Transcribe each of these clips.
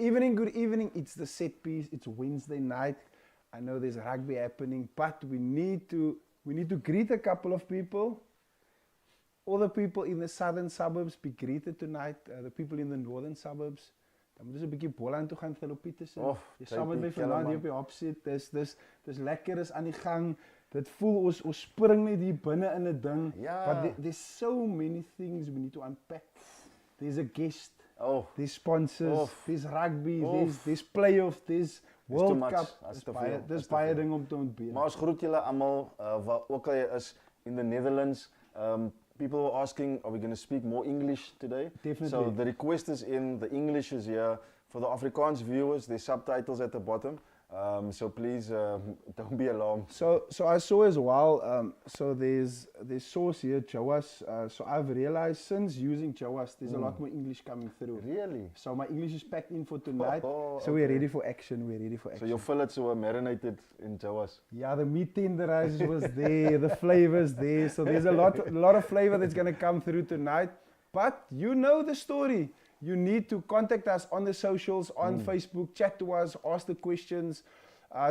evening, good evening. It's the set piece. It's Wednesday night. I know there's rugby happening, but we need to greet a couple of people. All the people in the southern suburbs be greeted tonight. The people in the northern suburbs. Dan moet ons 'n bietjie bol aan toe gaan vir Petersen. Jy saam met my vanaand hier op die opsit. Dis lekker is aan die gang. Dit voel ons spring net hier binne in 'n ding. Yeah. But there's so many things we need to unpack. There's a guest. There's sponsors. There's rugby. There's playoff. There's World Cup. Dis baie ding om te ontbeer. Maar ons groet julle almal waar ook al jy is in the Netherlands. People were asking, are we going to speak more English today? Definitely. So the request is in, the English is here. For the Afrikaans viewers, there's subtitles at the bottom. So please don't be alarmed. So I saw as well, so there's source here, Jawas. So I've realized since using Jawas, there's a lot more English coming through. Really? So my English is packed in for tonight. So we're ready for action. So your fillets were marinated in Jawas? Yeah, the meat tenderizers was there, the flavors there. So there's a lot of flavor that's going to come through tonight. But you know the story. You need to contact us on the socials, on Facebook, chat to us, ask the questions.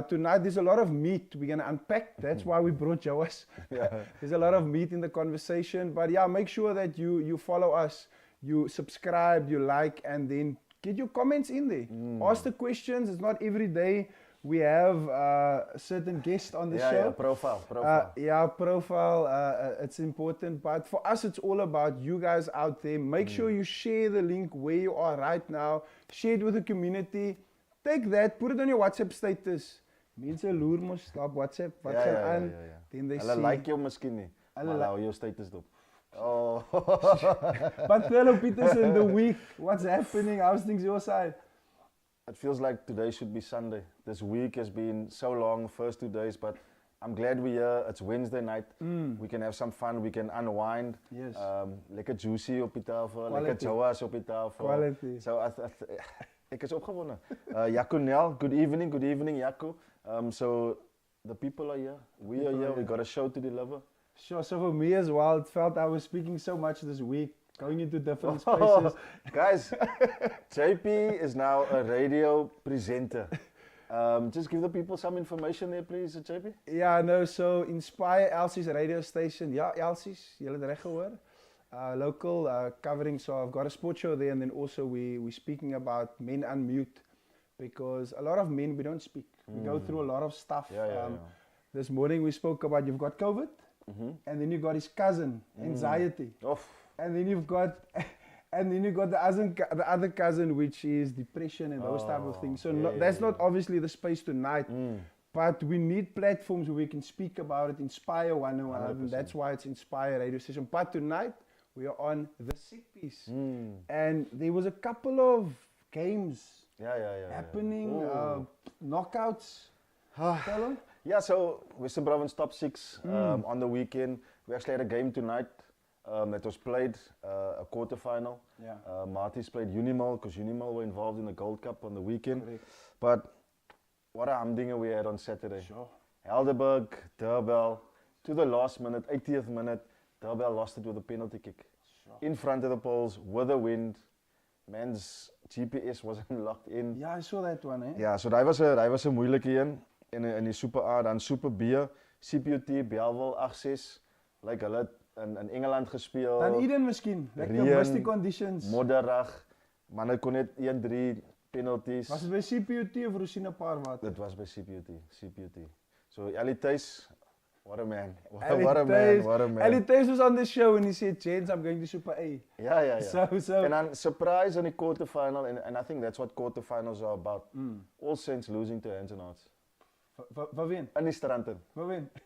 Tonight there's a lot of meat we're going to unpack. That's why we brought Jawas. There's a lot of meat in the conversation. But yeah, make sure that you follow us, you subscribe, you like, and then get your comments in there. Ask the questions. It's not every day we have a certain guest on the show. Yeah, profile. Profile. It's important. But for us, it's all about you guys out there. Make sure you share the link where you are right now. Share it with the community. Take that, put it on your WhatsApp status. Mense loer mos op WhatsApp. Wat gaan aan? Then they Hulle see. like jou miskien nie. Hulle hou jou status dop. But fellow Petersen, the week, what's happening? How's things your side? It feels like today should be Sunday. This week has been so long, first 2 days, but I'm glad we're here. It's Wednesday night. We can have some fun. We can unwind. Yes. Lekker juicy op die tafel. Lekker Jawas op die tafel. Quality. So ek is opgewonde. Jaco Nel, good evening, Jaco. So the people are here. We are here. We got a show to deliver. Sure. So for me as well, it felt I was speaking so much this week. Going into different spaces. Guys, JP is now a radio presenter. Just give the people some information there, please, JP. Yeah, no, so Inspire Elsie's radio station. Yeah, Elsie's, julle het reg gehoor. Local covering, so I've got a sports show there, and then also we're speaking about men unmute, because a lot of men, we don't speak. We go through a lot of stuff. This morning we spoke about you've got COVID, and then you got his cousin, anxiety. And then you've got, the other cousin, which is depression and those type of things. So that's not obviously the space tonight, but we need platforms where we can speak about it, inspire one another, and that's why it's Inspire Radio Station. But tonight we are on the set piece, and there was a couple of games happening, knockouts. Yeah, so Western Province top 6 on the weekend. We actually had a game tonight. That was played, a quarterfinal. Marty's played Unimall, because Unimall were involved in the Gold Cup on the weekend. Correct. But what a humdinger we had on Saturday. Sure. Helderberg, Durbell, to the last minute, 80th minute, Durbell lost it with a penalty kick. Sure. In front of the poles, with the wind. Man's GPS wasn't locked in. Yeah, I saw that one, eh? Ja, so daai was 'n moeilike een in die Super A, dan Super B, CPUT Bellville 8-6. Like hulle in Engeland gespeel. Dan Eden miskien, lekker misty conditions. Modderig, maar hulle kon net 1-3 penalties. Was dit by CPUT of Rosina Parwater? Dit was by CPUT. So Ellie Thuis, what a man. What a man. Ellie Thuis was on the show and he said, "James, I'm going to Super A." Ja. So and then surprise in the quarterfinal, and I think that's what quarterfinals are about. All Saints losing to Hands and Hearts. Vivian? In die Stranton.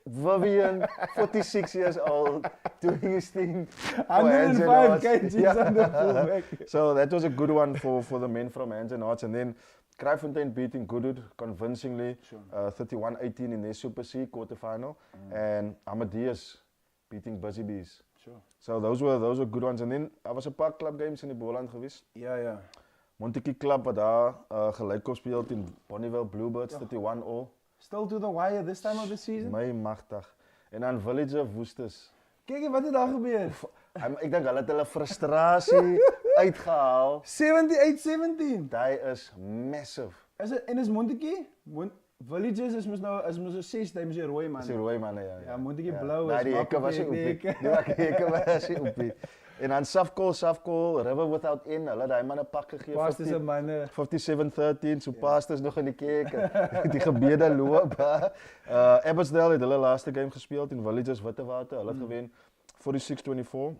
Vivian, 46 years old, doing his thing. 105 kgs on the fullback. So that was a good one for the men from Hands and Hearts. And then Kraaifontein beating Goodwood convincingly, 31-18 in their Super C quarterfinal. And Amadeus beating Busy Bees. Sure. So those were good ones. And then I was 'n paar club games in die Boland geweest. Ja. Montetjie Club wat daar gelyk speel teen Bonnievale Bluebirds 31-all. Still to the wire this time of the season? My magtig. En dan Villager Woesters. Kyk wat het daar gebeur. Ek dink hulle het hulle frustrasie uitgehaal. 78-17. Hy is massive. Is dit en is Montetjie? Villages is mos nou 6 times die rooi man. Dis die rooi manne Ja, Montetjie blou is. Die hekke was nie oopie. Die hekke was nie oopie. En dan Safcol, River Without End, hulle het daai manne pak gegee. Pastors se manne. 57-13, so Pastors nog in die kerk. Die gebede loop. Abbotsdale het hulle laaste game gespeel teen Villages Witwater. Hulle het gewen 46-24.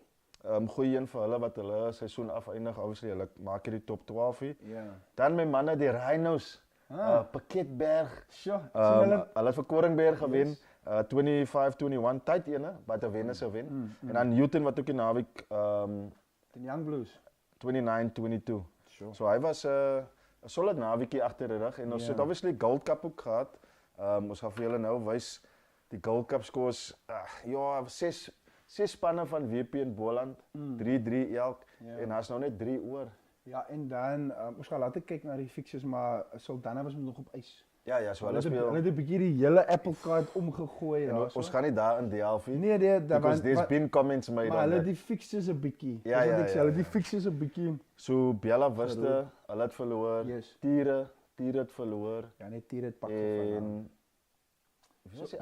Goeie een vir hulle wat hulle seisoen afeindig. Obviously hulle maak hierdie top 12 hier. Ja. Dan my manne die Rhinos. Pakketberg. Sure. Hulle het vir Koringberg gewen. 25-21 tyd ene, but 'n wen is 'n wen. En dan Newton wat ook die naweek die Young Blues 29-22. Sure. So hy was 'n solid naweekie agter die rug en ons het obviously Gold Cup ook gehad. Ons gaan vir julle nou wys die Gold Cup scores. Ja, 6 spanne van WP en Boland, 3-3 elk en daar's nou net 3 oor. Ja, en dan ons gaan later kyk na die fixtures, maar Saldanha was nog op ys. Ja, so hulle speel. Hulle het 'n bietjie die hele apple cart omgegooi en ons gaan nie daar in delf nie. Nee, because there's been comments made on that. Maar hulle die fixtures 'n bietjie. Ja. Hulle die fixtures 'n bietjie. So Bella Vista, hulle het verloor. Yes. Tiere het verloor. Ja, net Tiere het pak gevat. En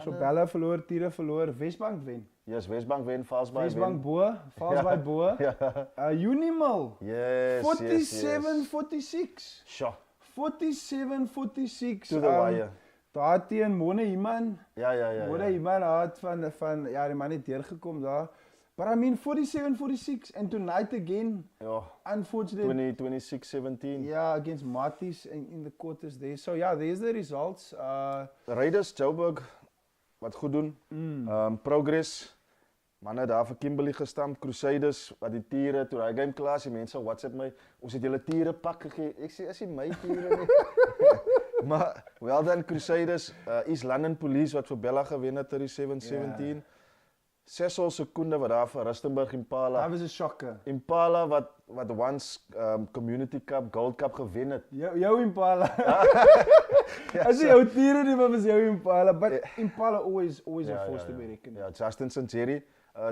so Bella verloor, Tiere verloor, Wesbank wen. Yes, Wesbank wen, Valsbaai wen. Wesbank bo, Valsbaai bo. Ja. Unimal. Yes. 47-46. Sure. 47-46. To the wire. Daar teen Mone Iman. Ja. Mone Iman het van ja, die man het deurgekom daar. But I mean 47-46 and tonight again. Ja. Unfortunately 26-17. Yeah, against Maties in the quarters there. So yeah, there's the results. Raiders Joburg wat goed doen. Progress. Manne daar vir Kimberley gestamp, Crusaders wat die tiere toe daai game klaar is, die mense WhatsApp my, ons het julle tiere pak gegee. Ek sê is nie my tiere nie. Maar well done Crusaders, East London Police wat vir Bella gewen het 37-17. 6 sekonde wat daar vir Rustenburg Impala. That was a shocker. Impala wat once Community Cup, Gold Cup gewen het. Jou Impala. As jy jou tiere nie, maar was jou Impala, but Impala always a force to be reckoned. Ja, Justin Sancheri,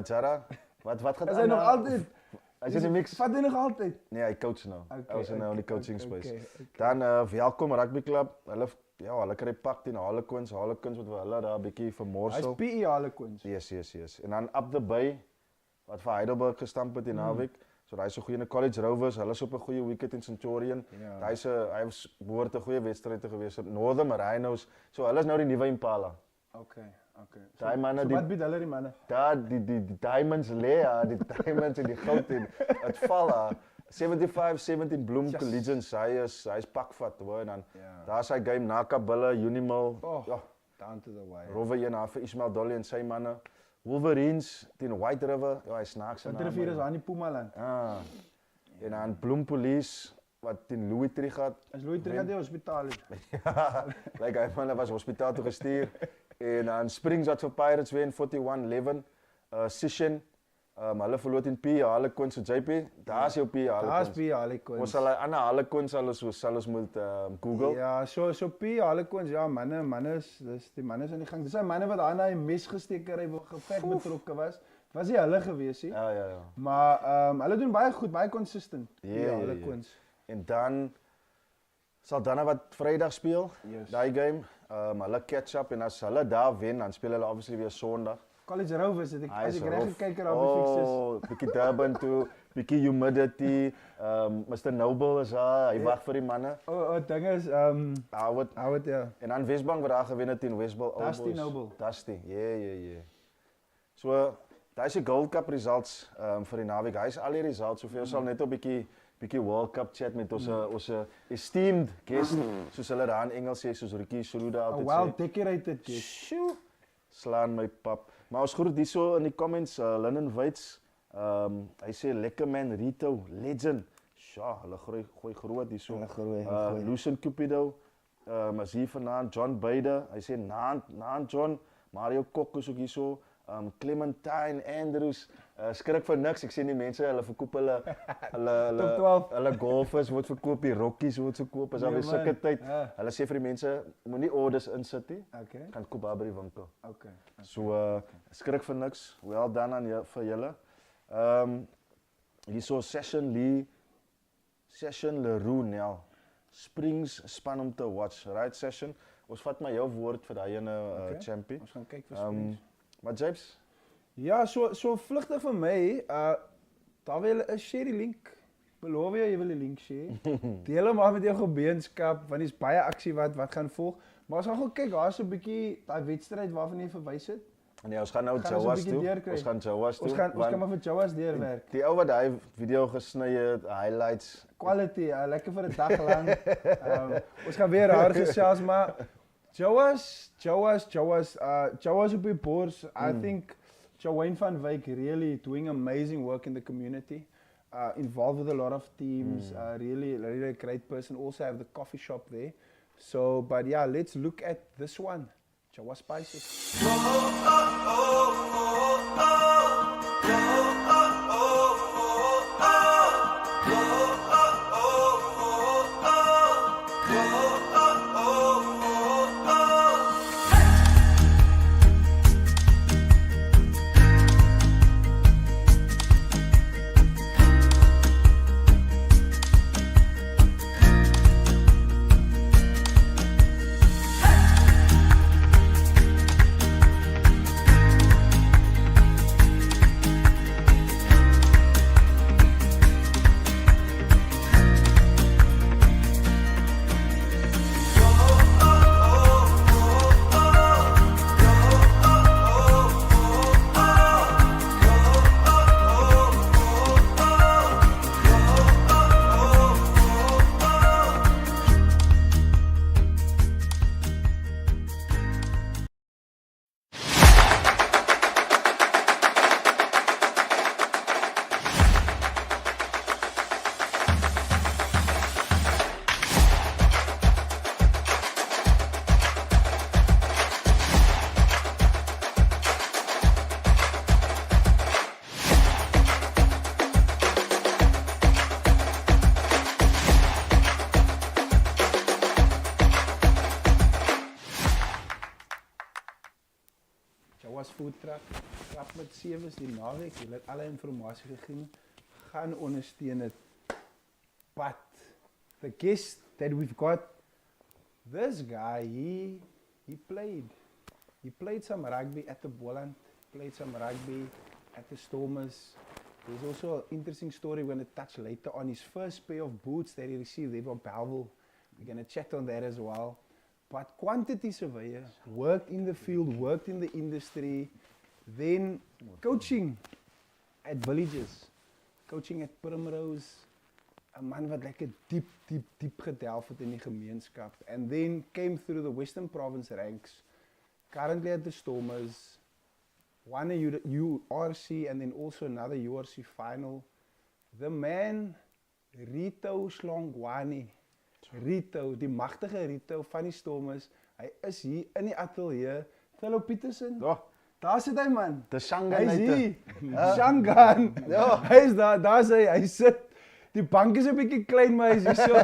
Jara, wat gaan Is hy nog altyd? Hy is in die mix. Vat hy nog altyd? Nee, hy coach nou. Hy was nou in die coaching space. Okay. Dan welkom Rugby Club. Hulle kry pak teen Harlequins wat vir hulle daar 'n bietjie vermorsel. Hy's PE Harlequins. Yes. En dan Up the Bay wat vir Heidelberg gestamp het in naweek. So daai is 'n goeie College Rovers, hulle is op 'n goeie wicket in Centurion. Hy was behoort 'n goeie wedstryd te gewees het. Northern Rhinos. So hulle is nou die nuwe Impala. Okay. Daai manne wat bied hulle die manne? Daar die diamonds lê, die diamonds en die goud en dit val daar. 75-17 Bloem Collegians, hy's pakvat hoor en dan daar's hy game na Kabille, Unimal. Down to the wire. Rowe een af vir Ismail Dolly en sy manne. Wolverines teen White River. Ja, hy snaaks en White River is aan die Pumaland. En dan Bloem Police wat teen Louis Tree gehad. Is Louis Tree die hospitaal? Ja. Like hy manne was hospitaal toe gestuur. En dan Springs wat vir Pirates wen 41-11. Session hulle verloor teen P Harlequins so JP. Daar's jou P Harlequins. Daar's P Harlequins. Ons sal ander Harlequins sal ons moet Google. Ja, so P Harlequins, ja manne is die manne is aan die gang. Dis hy manne wat daar na 'n mes gesteek het, hy geveg betrokke was. Was nie hulle gewees nie. Ja. Maar hulle doen baie goed, baie consistent. Ja, Harlequins. En dan Saldanha wat Vrydag speel. Daai game, hulle catch up en as hulle daar wen, dan speel hulle obviously weer Sondag. College Rovers het as ek reg gekyk het op die fixtures. Bietjie Durban toe, bietjie humidity. Mr Noble is daar, hy wag vir die manne. Ding is Howard ja. En dan Wesbank wat daar gewen het teen Wesbal Old Boys. Noble. Dusty. Ja. So, daai's die Gold Cup results vir die naweek. Hy's al die results, soveel sal net 'n bietjie World Cup chat met ons esteemed guest, soos hulle daar in Engels sê, soos Ricky Sruda altyd sê. Well decorated guest. Slaan my pap. Maar ons groet hierso in die comments, Linnen Weits, hy sê lekker man Rito, legend. Sja, hulle gooi groot hierso. Lucien Cupido, is hier vanaand, John Beider, hy sê naand John, Mario Kok is ook hierso, Clementine, Andrews, skrik vir niks, ek sê die mense, hulle verkoop hulle golfers word verkoop, die Rockies word verkoop, is alweer sulke tyd. Hulle sê vir die mense, moenie orders insit nie, kan koop daar by die winkel. So, skrik vir niks, well done aan vir julle. Hierso Session Leroux Nel. Springs span om te watch. Right Session. Ons vat maar jou woord vir daai ene champion. Ons gaan kyk vir Springs. Maar James? Ja, so vlugtig vir my, daar wil 'n share die link. Beloof jy wil die link share. Deel hom maar met jou gemeenskap, want dis baie aksie wat gaan volg. Maar ons gaan gou kyk, daar's 'n bietjie daai wedstryd waarvan jy verwys het. Nee, ons gaan nou Jawas toe. Ons gaan Jawas toe. Ons kan maar vir Jawas deurwerk. Die ou wat daai video gesny het, highlights, quality, lekker vir 'n dag lank. Ons gaan weer haar gesels, maar Jawas op die bors. I think Joanne van Wyk really doing amazing work in the community. Involved with a lot of teams, really a great person. Also have the coffee shop there. So, but yeah, let's look at this one. Jawas Spices. Food truck, klap met 7's die naweek, jy het alle informasie gegee, gaan ondersteun het. But the guest that we've got, this guy, he played some rugby at the Boland, played some rugby at the Stormers. There's also an interesting story we're going to touch later on his first pair of boots that he received there from Belleville. We're going to chat on that as well. But quantity surveyor, worked in the field, worked in the industry, then coaching at villages, coaching at Primrose, 'n man wat lekker diep gedelf het in die gemeenskap, and then came through the Western Province ranks, currently at the Stormers, won a URC and then also another URC final. The man, Rito Hlungwani. Rito, die magtige Rito van die Stormers. Hy is hier in die ateljee. Hallo Petersen. Ja. Daar sit hy man. De Shangan. Hy is hier. Shangan. Ja. Hy is daar sê hy sit. Die bank is 'n bietjie klein, maar hy is hier so.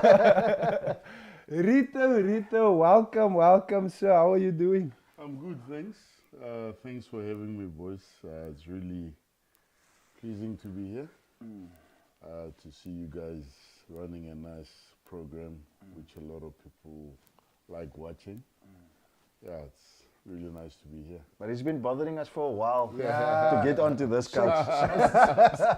Rito, welcome sir. How are you doing? I'm good, thanks. Thanks for having me, boys. It's really pleasing to be here. To see you guys running a nice program, which a lot of people like watching. Yeah, it's really nice to be here. But he's been bothering us for a while Yeah. to get onto this couch.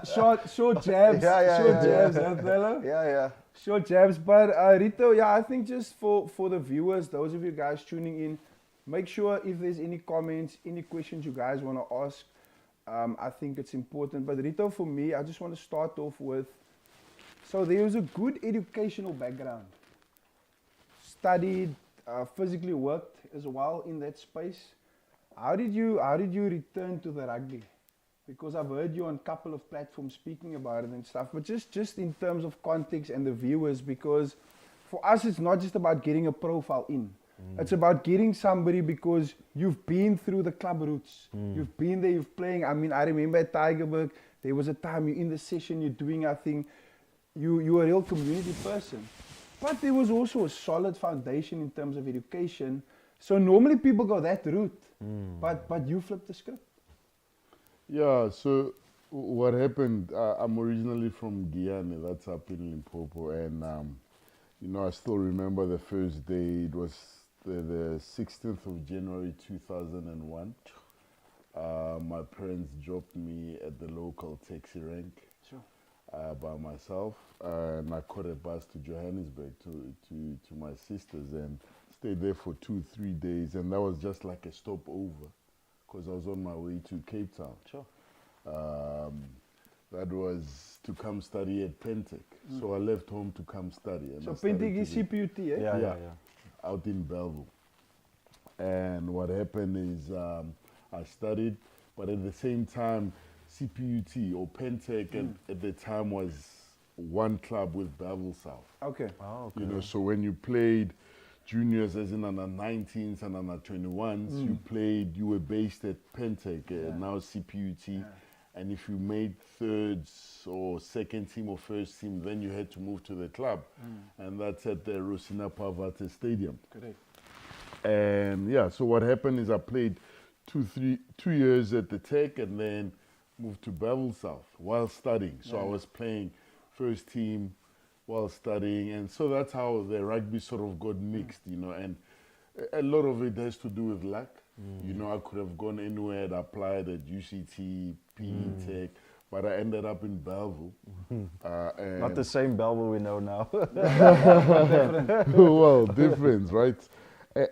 Short jabs. Short jabs, fellow. Yeah. Short jabs. But Rito, yeah, I think just for the viewers, those of you guys tuning in, make sure if there's any comments, any questions you guys want to ask, I think it's important. But Rito, for me, I just want to start off with, so there was a good educational background. Studied, physically worked as well in that space. How did you return to the rugby? Because I've heard you on a couple of platforms speaking about it and stuff, but just in terms of context and the viewers, because for us it's not just about getting a profile in. It's about getting somebody because you've been through the club routes. You've been there, you've playing. I mean, I remember at Tigerberg, there was a time you're in the session, you're doing our thing. You're a real community person. But there was also a solid foundation in terms of education. So normally people go that route, but you flipped the script. Yeah, so what happened, I'm originally from Guyana, that's up in Limpopo, and you know, I still remember the first day. It was the 16th of January 2001. My parents dropped me at the local taxi rank by myself, and I caught a bus to Johannesburg to my sisters and stayed there for 2-3 days, and that was just like a stopover because I was on my way to Cape Town. That was to come study at Pentec. So I left home to come study. And So Pentec is CPUT, eh? Yeah. Out in Belleville. And what happened is I studied, but at the same time, CPUT or Pentec at the time was one club with Belleville South. Okay. Oh, okay. You know, so when you played juniors, as in under 19s and under 21s, you were based at Pentec, now CPUT. And if you made thirds or second team or first team, then you had to move to the club. And that's at the Rosina Pavate Stadium. Correct. And yeah, so what happened is I played 2 years at the Tech and then moved to Belleville South while studying. So I was playing first team while studying. And so that's how the rugby sort of got mixed, you know. And a lot of it has to do with luck. You know, I could have gone anywhere and applied at UCT, PE Tech, but I ended up in Belleville. Not the same Belleville we know now. Well, different, right?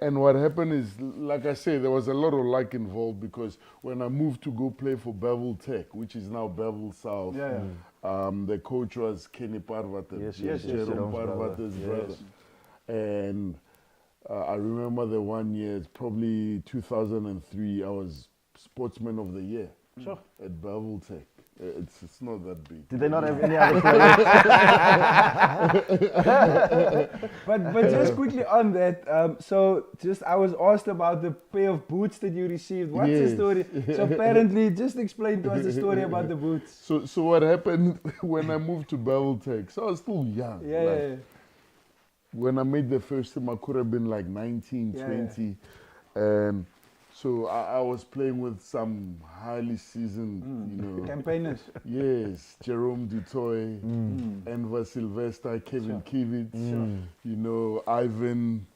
And what happened is, like I say, there was a lot of luck involved because when I moved to go play for Belleville Tech, which is now Belleville South, the coach was Kenny Parvata, Jerome Parvata's brother. And I remember the one year, it's probably 2003, I was Sportsman of the Year at Belleville Tech. It's not that big. Did they not have any other players? But just quickly on that, so just I was asked about the pair of boots that you received. What's the story? So apparently, just explain to us the story about the boots. So what happened when I moved to Belleville Tech? So I was still young. When I made the first team, I could have been like 19, 20. And so I was playing with some highly seasoned, you know. Campaigners. Yes, Jerome Dutoy, Enver Sylvester, Kevin Kivitz, you know, Ivan,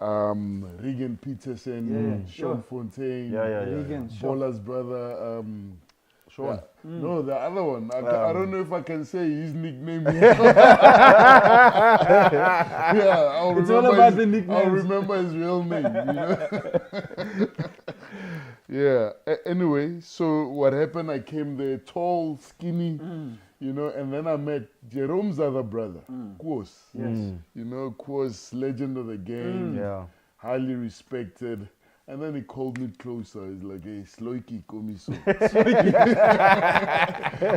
Regan Peterson, Sean Fontaine, Regan, Bola's brother, Sean. no, the other one. I don't know if I can say his nickname. I'll It's all about the nicknames. I'll remember his real name. You know? Anyway, so what happened? I came there, tall, skinny, you know, and then I met Jerome's other brother, Kwos. Yes. You know, Kwos, legend of the game, highly respected. And then he called me closer. He's like, hey, Sloiki, Komiso.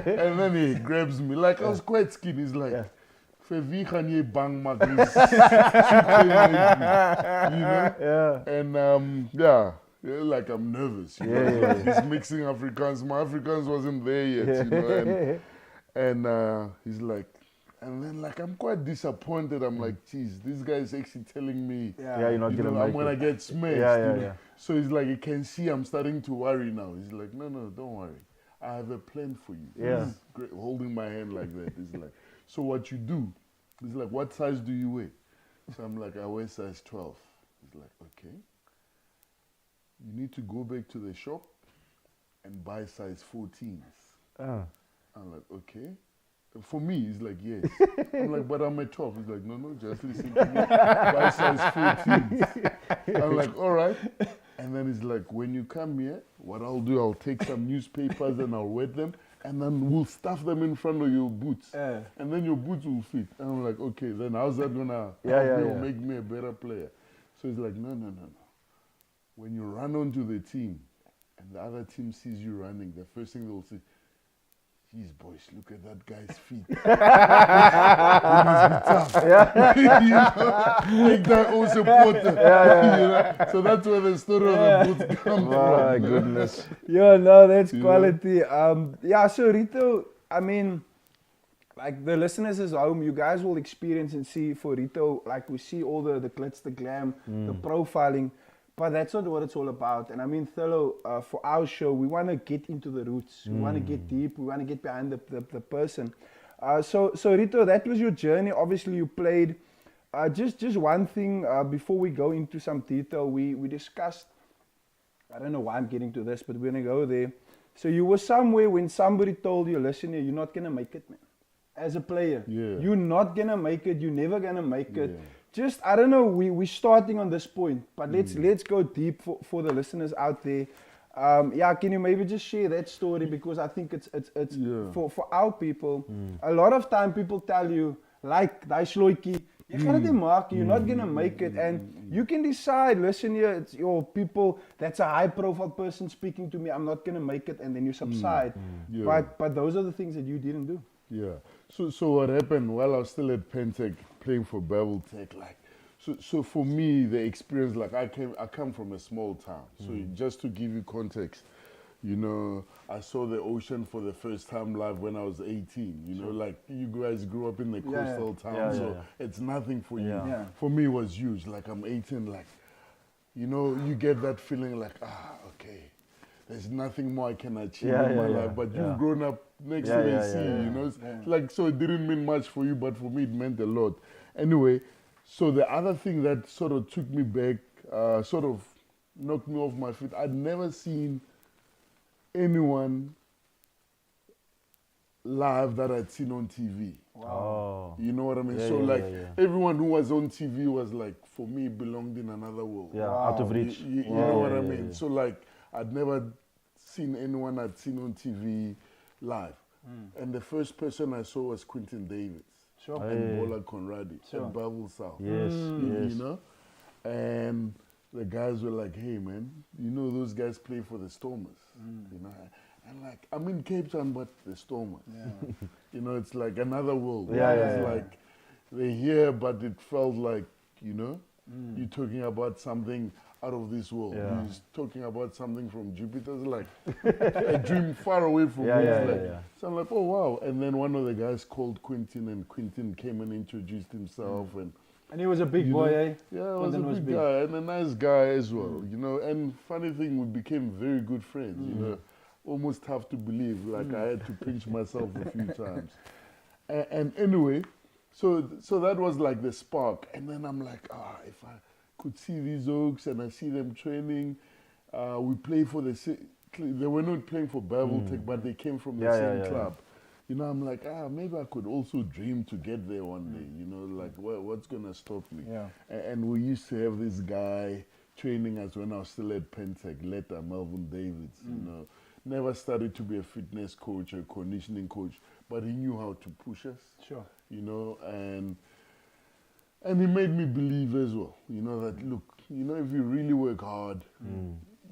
And then he grabs me. Like, I was quite skinny. He's like, Fevi Khanye Bang Maglis. You know? And like I'm nervous. You know? He's mixing Afrikaans. My Afrikaans wasn't there yet, you know. And he's like, and then like I'm quite disappointed. I'm like, geez, this guy is actually telling me, you're not gonna make I'm gonna it. get smashed. You know? So he's like, you can see I'm starting to worry now. He's like, no, don't worry. I have a plan for you. He's great, holding my hand like that. He's like, so what you do? He's like, what size do you wear? So I'm like, I wear size 12. He's like, okay. You need to go back to the shop and buy size 14s. I'm like, okay. For me, he's like, yes. I'm like, but I'm a 12. He's like, no, just listen to me. Buy size 14s. I'm like, all right. And then he's like, when you come here, what I'll do, I'll take some newspapers and I'll wet them, and then we'll stuff them in front of your boots. And then your boots will fit. And I'm like, okay, then how's that going to help me or make me a better player? So he's like, no. When you run onto the team and the other team sees you running, the first thing they'll say, geez, boys, look at that guy's feet. He must be tough. You know? Make that old supporter. You know? So that's where the story of the boots comes from. My goodness. No, that's quality. So Rito, I mean, like the listeners at home, you guys will experience and see for Rito, like we see all the glitz, the glam, the profiling. But that's not what it's all about. And I mean, Thurlow, for our show, we want to get into the roots. We want to get deep. We want to get behind the person. So Rito, that was your journey. Obviously, you played. Just one thing before we go into some detail, we discussed, I don't know why I'm getting to this, but we're going to go there. So you were somewhere when somebody told you, listen here, you're not going to make it, man. As a player, you're not going to make it. You're never going to make it. Just, I don't know, we're starting on this point, but let's go deep for the listeners out there. Can you maybe just share that story, because I think it's for our people. A lot of time people tell you, like, daai shloitjie, jy gaan dit nie maak, you're not going to make it, and you can decide, listen here, it's your people, that's a high profile person speaking to me, I'm not going to make it, and then you subside. But those are the things that you didn't do. Yeah. So what happened while I was still at Pentec playing for Babel Tech, like, so for me the experience, like I come from a small town. So just to give you context, you know, I saw the ocean for the first time live when I was 18. You know, like you guys grew up in the coastal town, so it's nothing for you. For me it was huge. Like I'm 18, like, you know, you get that feeling like, okay, there's nothing more I can achieve in my life. But you've grown up next to the sea, you know. Like, so it didn't mean much for you, but for me it meant a lot. Anyway, so the other thing that sort of took me back, sort of knocked me off my feet, I'd never seen anyone live that I'd seen on TV. Wow. You know what I mean? Everyone who was on TV was like, for me, belonged in another world. Out of reach. You know what I mean? So like, I'd never seen anyone I'd seen on TV live. And the first person I saw was Quentin Davids. And Bola Conradi at Babel South. You know? And the guys were like, hey man, you know those guys play for the Stormers. You know? And like, I'm in Cape Town, but the Stormers. You know, it's like another world. It's like, they're here, but it felt like, you know, you're talking about something out of this world. He's talking about something from Jupiter. It's like a dream far away from me. So I'm like, oh wow. And then one of the guys called Quentin, and Quentin came and introduced himself. And he was a big boy, eh? Yeah, he was a big guy and a nice guy as well, you know. And funny thing, we became very good friends, you know. Almost tough to believe, like I had to pinch myself a few times. And anyway, so that was like the spark. And then I'm like, if I could see these oaks and I see them training, we play for they were not playing for Babel Tech, but they came from the same club. You know, I'm like, maybe I could also dream to get there one day, you know, like what's going to stop me? And we used to have this guy training us when I was still at Pentec, later Melvin Davids, you know. Never studied to be a fitness coach or conditioning coach, but he knew how to push us. You know, and he made me believe as well, you know, that look, you know, if you really work hard,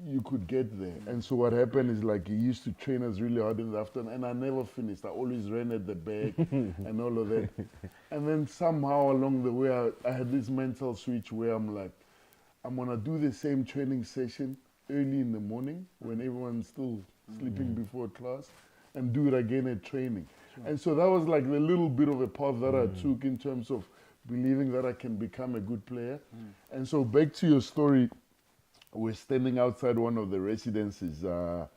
you could get there. And so what happened is, like, he used to train us really hard in the afternoon, and I never finished. I always ran at the back and all of that. And then somehow along the way, I had this mental switch where I'm like, I'm gonna do the same training session early in the morning when everyone's still sleeping before class, and do it again at training. And so that was like the little bit of a path that I took in terms of believing that I can become a good player. And so back to your story, we're standing outside one of the residences at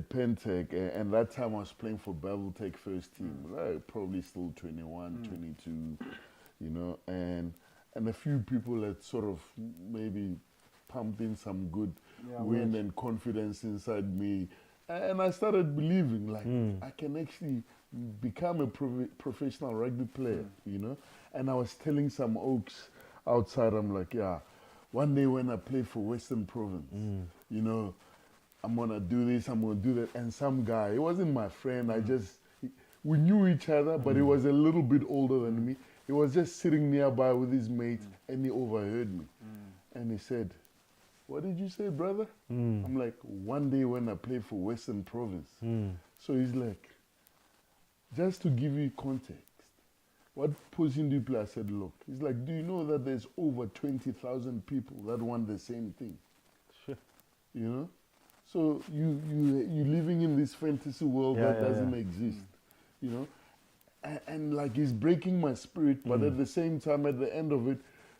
Pentec, and that time I was playing for Babel Tech first team, like probably still 21, 22, you know, and a few people had sort of maybe pumped in some good wind and confidence inside me. And I started believing, like, I can actually become a professional rugby player, you know. And I was telling some oaks outside, I'm like, one day when I play for Western Province, you know, I'm going to do this, I'm going to do that. And some guy, he wasn't my friend, we knew each other, but he was a little bit older than me. He was just sitting nearby with his mates, and he overheard me. And he said, what did you say, brother? I'm like, one day when I play for Western Province. So he's like, just to give you context, what position do you play? I said, look. He's like, do you know that there's over 20,000 people that want the same thing? You know? So you're living in this fantasy world that doesn't exist, you know? And like, he's breaking my spirit, but at the same time, at the end of it,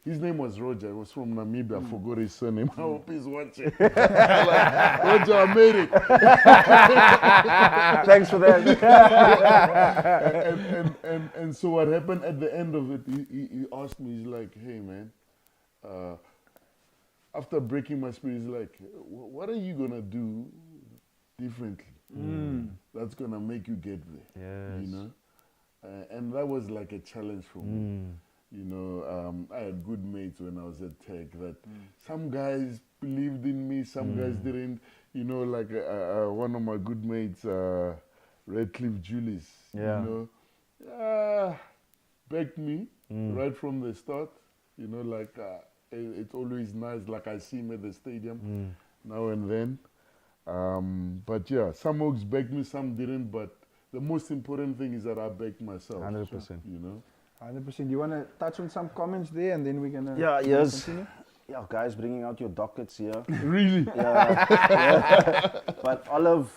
his name was Roger. He was from Namibia. I forgot his surname. I hope he's watching. Like, Roger, I made it. Thanks for that. And so what happened at the end of it, he asked me, he's like, hey, man, after breaking my spirit, he's like, what are you going to do differently? That's going to make you get there, Yes. you know? And that was like a challenge for me. You know, I had good mates when I was at Tech that some guys believed in me, some guys didn't. You know, like one of my good mates, Redcliffe Julius, you know, backed me right from the start. You know, like it's always nice, like I see him at the stadium now and then. But yeah, some folks backed me, some didn't, but the most important thing is that I backed myself. 100%. You know? 100%. You want to touch on some comments there and then we're going to continue? Yeah, guys, bringing out your dockets here. Really? Yeah. But Olive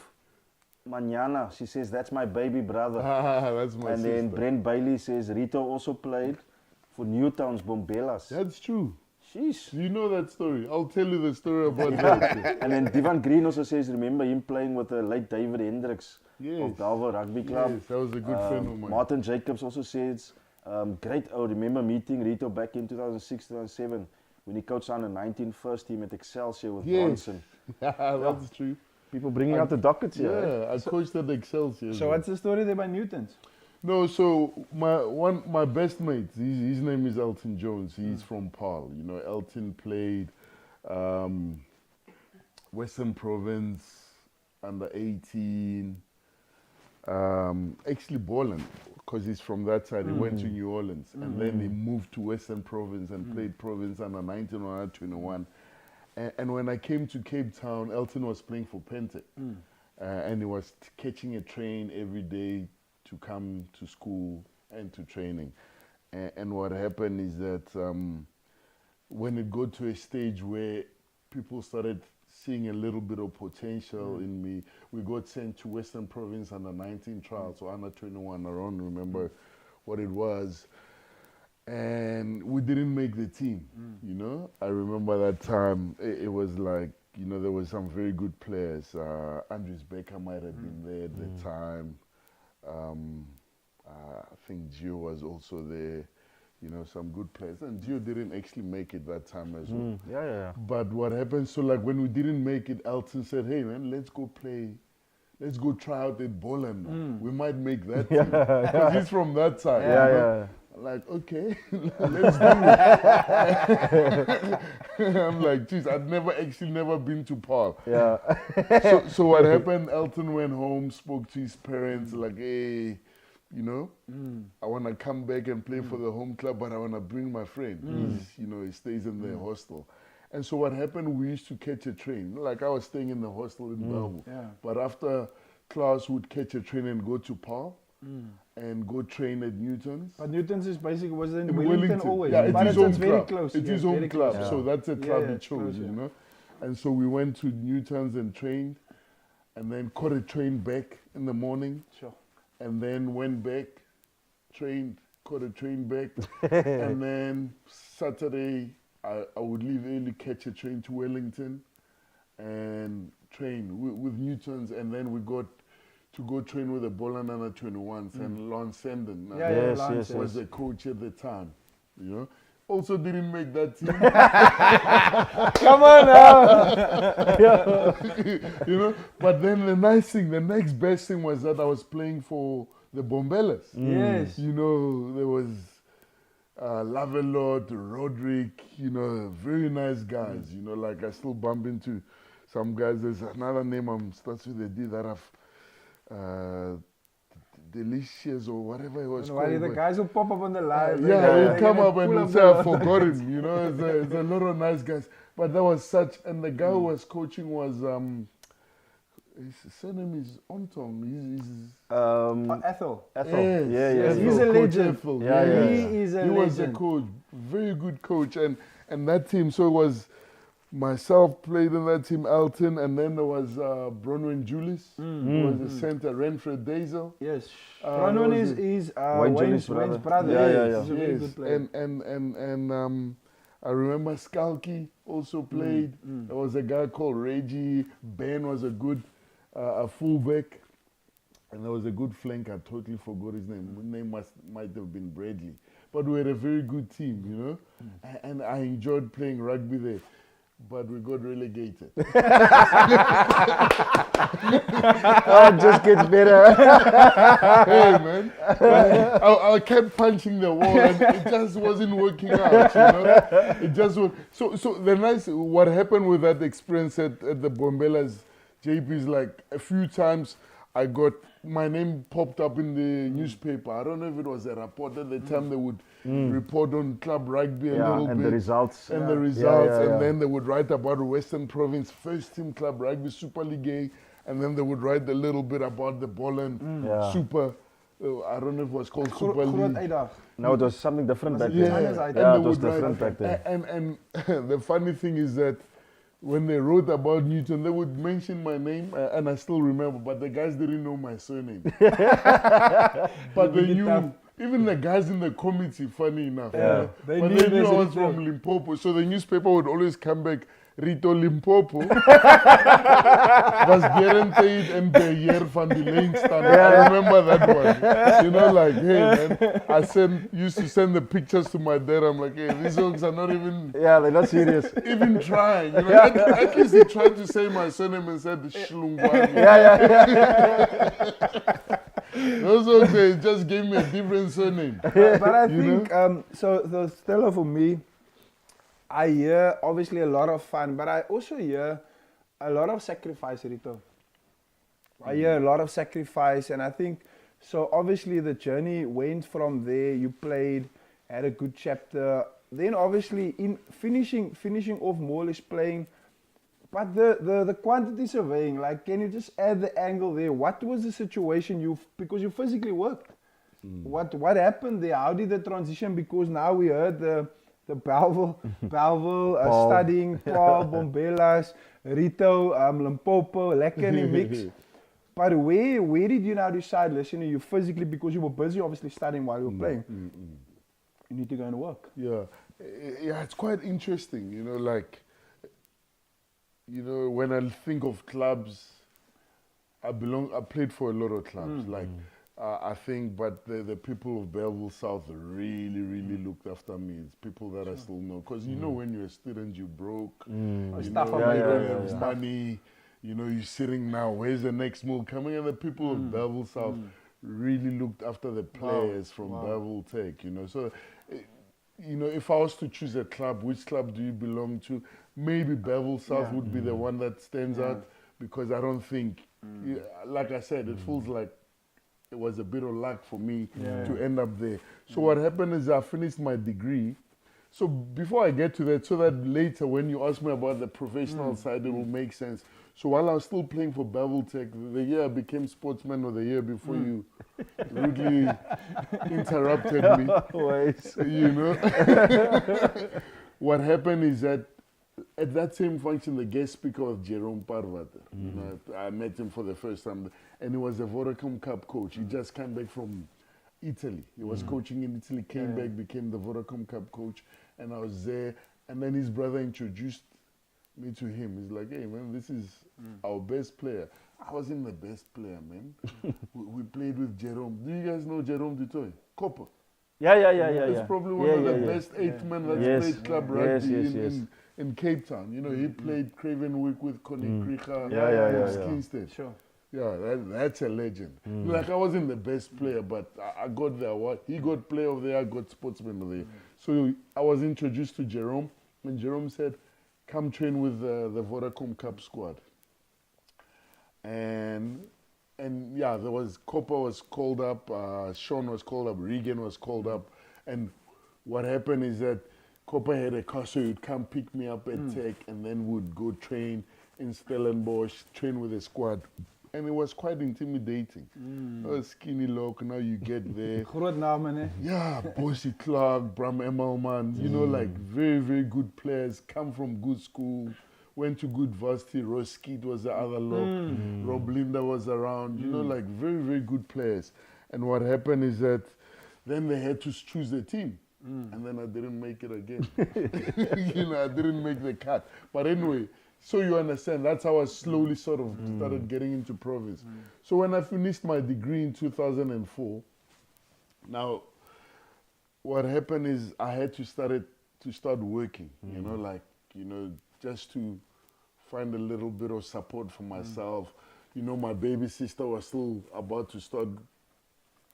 Manana, she says, that's my baby brother. That's my And sister. then Brent Bailey says, Rito also played for Newtown's Bombelas. That's true. Sheesh. Do you know that story? I'll tell you the story about that. And then Divan Green also says, remember him playing with the late David Hendricks Yes. of Dalva Rugby Club. Yes, that was a good friend of mine. Martin Jacobs also says, great, remember meeting Rito back in 2006, 2007 when he coached under 19 first team at Excelsior with Bronson. That's true. People bringing out the dockets here. Yeah, I coached at Excelsior. So what's the story there by Newtons? No, so my best mate, his name is Elton Jones. He's from Paarl. You know, Elton played Western Province under 18. Actually Boland, because he's from that side. He went to New Orleans and then he moved to Western Province and played Province under 19 or under 21. And when I came to Cape Town, Elton was playing for Pente. And he was catching a train every day to come to school and to training. And what happened is that when it got to a stage where people started seeing a little bit of potential in me, we got sent to Western Province under 19 trials, or under 21, I don't remember what it was. And we didn't make the team, you know? I remember that time, it was like, you know, there were some very good players. Andres Becker might have been there at the time. I think Gio was also there, you know, some good players. And Gio didn't actually make it that time as well. Yeah. But what happened, so like when we didn't make it, Elton said, hey man, let's go try out at Boland. We might make that team. Because he's from that side. Yeah. Like, okay, let's do it. I'm like, geez, I'd never been to Paarl. Yeah. So what happened, Elton went home, spoke to his parents, like, hey, you know, I want to come back and play for the home club, but I want to bring my friend. He's, you know, he stays in the hostel. And so what happened, we used to catch a train. Like I was staying in the hostel in Bellevue. But after class, we'd catch a train and go to Paarl. And go train at Newton's. But Newton's is basically, was in In Wellington always. Yeah, but it's his own very club. close. It's Yeah, his very own club, close. so that's a club he it's chose, close, you know. And so we went to Newton's and trained, and then caught a train back in the morning. Sure. And then went back, trained, caught a train back, and then Saturday I would leave early, catch a train to Wellington, and train with Newton's, and then we got to go train with the Boland under 21s and Lon Senden Yes. was the coach at the time, you know. Also didn't make that team. Come on now. You know, but then the next best thing was that I was playing for the Bombelas. Yes. You know, there was Lavelot, Roderick, you know, very nice guys. You know, like I still bump into some guys. There's another name starts with a D that I've Delicious or whatever it was Don't worry, called. the guys will pop up on the live. Yeah, he'll come up and he'll say, I've forgotten. You know, there's a lot of nice guys. But that was such, and the guy who was coaching was, his surname is Ontong. He's Ethel. Ethel. Yes, He's a Coach legend. Ethel. Yeah. He is a He was a legend. coach, very good coach, and that team. So it was myself played in that team, Elton, and then there was Bronwyn Julius, who was the center, Renfred Dazel. Yes. was Bronwyn it? is Wayne Julius' Wayne's brother. brother. Yeah. He's a very Yes, good player. and I remember Skalki also played. There was a guy called Reggie. Ben was a good fullback. And there was a good flank. I totally forgot his name. His name might have been Bradley. But we had a very good team, you know. And I enjoyed playing rugby there. But we got relegated. Oh, it just gets better. Hey, man. I kept punching the wall and it just wasn't working out, you know. It just was. So the what happened with that experience at the Bombelas, JP, is like a few times I got my name popped up in the newspaper. I don't know if it was a report at the time they would report on club rugby a little and bit. the results. And the results, and then they would write about Western Province first team club rugby Super League, and then they would write a little bit about the Bolland Super. I don't know if it was called Super League. No, it was something different back Yeah, then. and Yeah, they it was would write- different back then. And the funny thing is that when they wrote about Newton, they would mention my name, and I still remember, but the guys didn't know my surname. But they knew, even the guys in the committee, funny enough. Yeah. They They knew knew I was Rito. from Limpopo, so the newspaper would always come back, Rito Limpopo was guaranteed in the year van die Lane stand. I remember that one. You know, like, hey man, I used to send the pictures to my dad. I'm like, hey, these songs are not even Yeah, they're not serious. even trying. You know, at least he tried to say my surname and said Hlungwani. Those songs, they just gave me a different surname. But I You think, so Stella, for me, I hear obviously a lot of fun, but I also hear a lot of sacrifice, Rito. I hear a lot of sacrifice, and I think, so obviously the journey went from there, you played, had a good chapter, then obviously in finishing off more or less playing, but the quantity surveying, like, can you just add the angle there? What was the situation because you physically worked? What happened there? How did the transition, because now we heard the Belleville studying, Paul, Bombelas, Rito, Limpopo, Lekkernie mix. But where did you now decide, listen, you physically, because you were busy obviously studying while you were playing, you need to go and work. Yeah, it's quite interesting, you know, like, you know, when I think of clubs, I played for a lot of clubs, like, I think, but the people of Belleville South really looked after me. It's people that I still know. Because, you know, when you're a student, you broke. You know, you don't have money. You know, you're sitting now, where's the next move coming? And the people of Belleville South really looked after the players from Belleville Tech, you know. So, you know, if I was to choose a club, which club do you belong to? Maybe Belleville South would be the one that stands out, because I don't think, like I said, it feels like it was a bit of luck for me to end up there. So what happened is I finished my degree. So before I get to that, so that later when you ask me about the professional side, it will make sense. So while I was still playing for Belleville Tech, the year I became sportsman, or the year before you rudely interrupted me, you know. What happened is that at that same function, the guest speaker was Jerome Parvater. You know, I met him for the first time, and he was a Vodacom Cup coach. He just came back from Italy. He was coaching in Italy, came back, became the Vodacom Cup coach, and I was there. And then his brother introduced me to him. He's like, hey, man, this is our best player. I wasn't the best player, man. we played with Jerome. Do you guys know Jerome Dutoy? Copper. Yeah. He's probably one of the best 8 men that's played club rugby in Cape Town. You know, he played Craven Week with Connie Krieger, Skinstead. Sure. Yeah, that's a legend. Like, I wasn't the best player, but I got the award. He got player of the year, I got sportsman of the year. So I was introduced to Jerome, and Jerome said, come train with the Vodacom Cup squad. And yeah, there was, Copper was called up, Sean was called up, Regan was called up. And what happened is that Copper had a car, so he'd come pick me up at Tech, and then would go train in Stellenbosch, train with the squad. And it was quite intimidating. A skinny look, now you get there. Groot namen, hè? Yeah, Bosie Clark, Bram Emmelman, you know, like very good players, come from good school, went to good varsity. Ross Skeet was the other lock. Rob Linda was around, you know, like very good players. And what happened is that then they had to choose the team. and then I didn't make it again. You know, I didn't make the cut. But anyway, so you understand, that's how I slowly sort of started getting into province. So when I finished my degree in 2004, now what happened is I had to start working, you know, like, you know, just to find a little bit of support for myself. You know, my baby sister was still about to start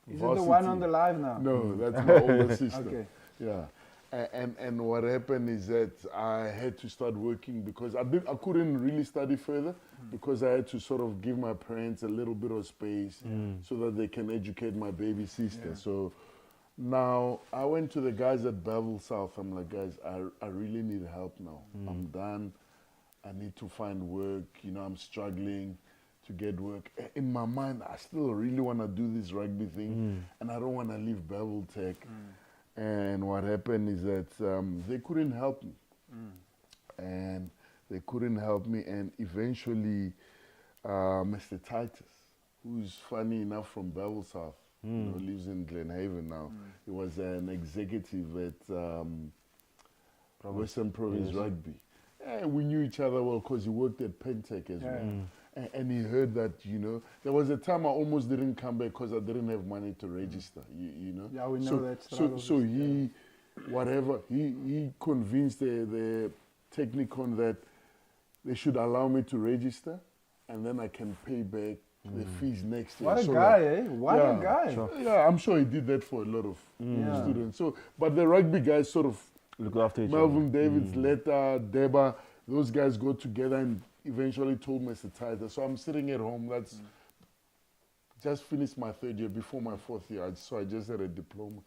Is it the one on the live now? No, that's my older sister. Okay. Yeah. And what happened is that I had to start working because I couldn't really study further because I had to sort of give my parents a little bit of space so that they can educate my baby sister. So now I went to the guys at Bevel South. I'm like, guys, I really need help now. I'm done. I need to find work. You know, I'm struggling to get work. In my mind, I still really want to do this rugby thing, and I don't want to leave Bevel Tech. And what happened is that they couldn't help me. And they couldn't help me, and eventually Mr. Titus, who's funny enough from Bevel South, you know, lives in Glenhaven now. He was an executive at Western Province Rugby. And we knew each other well because he worked at Pentec as well. And he heard that, you know, there was a time I almost didn't come back because I didn't have money to register, you know. Yeah, we know that. So he, whatever, he convinced the Technicon that they should allow me to register and then I can pay back the fees next year. What a guy, eh? What a guy. Sure. Yeah, I'm sure he did that for a lot of students. So, but the rugby guys sort of Look after each Melvin Davids, Letta, Deba, those guys got together and eventually told Mr. Titus. So I'm sitting at home. That's just finished my third year before my fourth year. So I just had a diploma.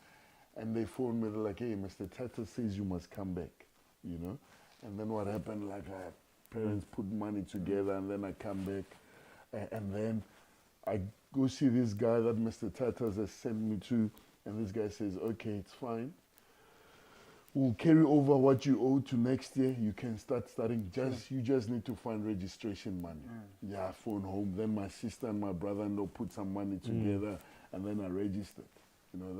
And they phoned me, they're like, hey, Mr. Titus says you must come back, you know. And then what happened, like parents put money together and then I come back. And then I go see this guy that Mr. Titus has sent me to. And this guy says, okay, it's fine. We'll carry over what you owe to next year. You can start studying. You just need to find registration money. Yeah, I phone home. Then my sister and my brother-in-law put some money together, and then I registered. You know,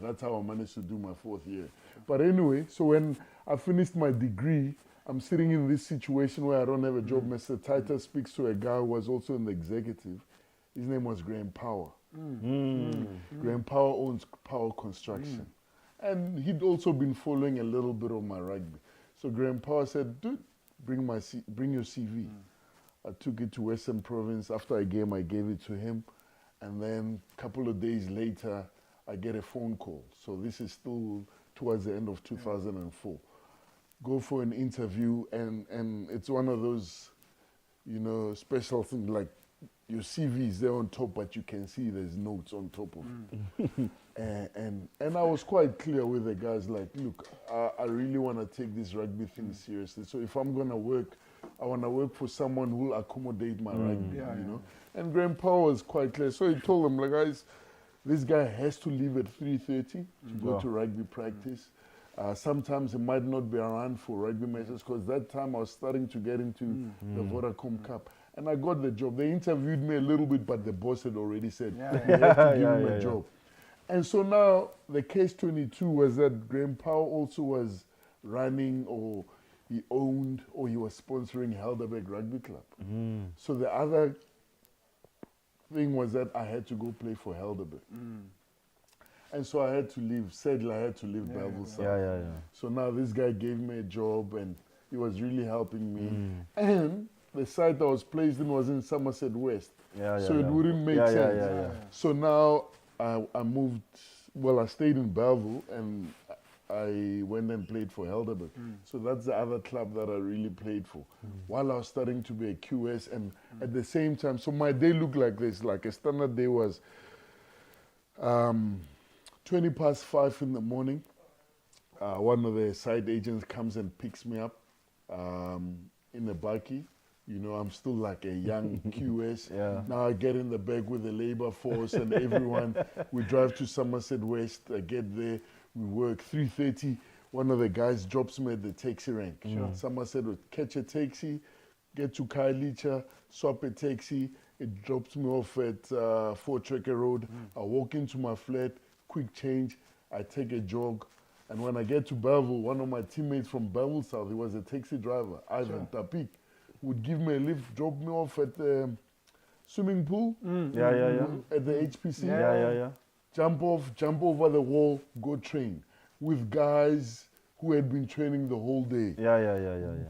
that's how I managed to do my fourth year. But anyway, so when I finished my degree, I'm sitting in this situation where I don't have a job. Mr. Titus speaks to a guy who was also in the executive. His name was Graham Power. Graham Power owns Power Construction. And he'd also been following a little bit of my rugby. So Graham Power said, dude, bring your CV. I took it to Western Province. After a game, I gave it to him. And then a couple of days later, I get a phone call. So this is still towards the end of 2004. Go for an interview, and it's one of those, you know, special things like your CV is there on top, but you can see there's notes on top of it. And I was quite clear with the guys, like, look, I really want to take this rugby thing seriously. So if I'm going to work, I want to work for someone who will accommodate my rugby, you know. And Graham Power was quite clear. So he told them, like, guys, this guy has to leave at 3:30 to go to rugby practice. Sometimes he might not be around for rugby matches because that time I was starting to get into the Vodacom Cup. And I got the job. They interviewed me a little bit, but the boss had already said, you have to give him a job. And so now the case 22 was that Graham Powell also was running, or he owned, or he was sponsoring Helderberg Rugby Club. So the other thing was that I had to go play for Helderberg. And so I had to leave. Sadly, I had to leave Belleville South. So now this guy gave me a job, and he was really helping me. And the site I was placed in was in Somerset West. So it wouldn't make sense. So now I moved, well, I stayed in Belleville, and I went and played for Helderberg. So that's the other club that I really played for. While I was starting to be a QS, and at the same time, so my day looked like this. Like a standard day was 20 past 5 in the morning. One of the side agents comes and picks me up in the bakkie. You know, I'm still like a young QS. Now I get in the back with the labor force and everyone. We drive to Somerset West. I get there. We work 3:30. One of the guys drops me at the taxi rank. Somerset would catch a taxi, get to Kailicha, swap a taxi. It drops me off at Fort Tracker Road. I walk into my flat, quick change. I take a jog. And when I get to Belleville, one of my teammates from Belleville South, he was a taxi driver, Ivan Tapik, would give me a lift, drop me off at the swimming pool at the HPC. Jump over the wall, go train with guys who had been training the whole day.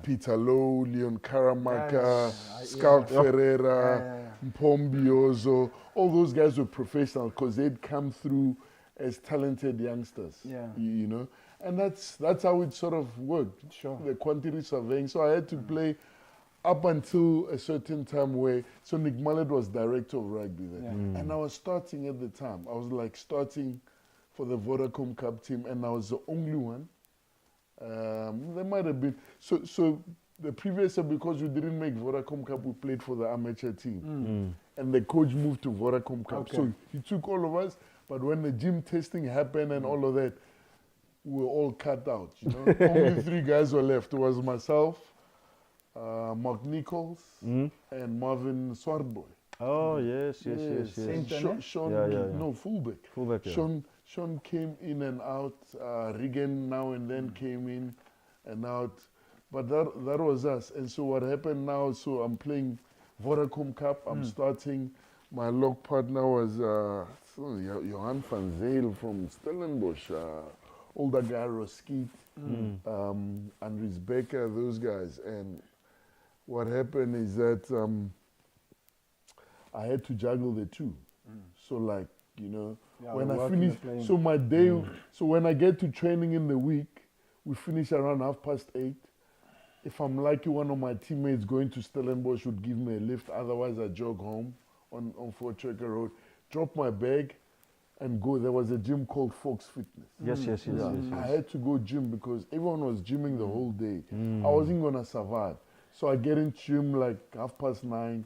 Peter Lowe, Leon Karamaka, Scout Ferreira, Mpombiozo. All those guys were professional because they'd come through as talented youngsters. You know, and that's how it sort of worked. The quantity surveying. So I had to play up until a certain time where, so Nick Mullet was director of rugby then. And I was starting at the time. I was like starting for the Vodacom Cup team, and I was the only one. There might have been, so the previous year, because we didn't make Vodacom Cup, we played for the amateur team. And the coach moved to Vodacom Cup. So he took all of us, but when the gym testing happened and all of that, we were all cut out, you know. Only 3 guys were left. It was myself, Mark Nichols, and Marvin Swartboy. Oh, yes. Sean, no, fullback. Sean came in and out. Regan now and then came in and out. But that was us. And so what happened now, so I'm playing Vodacom Cup. I'm starting. My log partner was Johan van Zyl from Stellenbosch. Older guy, Roskiet, Andries Becker, those guys. And what happened is that I had to juggle the two. So like, you know, when I finish, so my day, so when I get to training in the week, we finish around 8:30. If I'm lucky, one of my teammates going to Stellenbosch would give me a lift. Otherwise, I jog home on Fort Checker Road, drop my bag, and go. There was a gym called Fox Fitness. Yes. I had to go gym because everyone was gymming the whole day. I wasn't going to survive. So I get in gym like 9:30.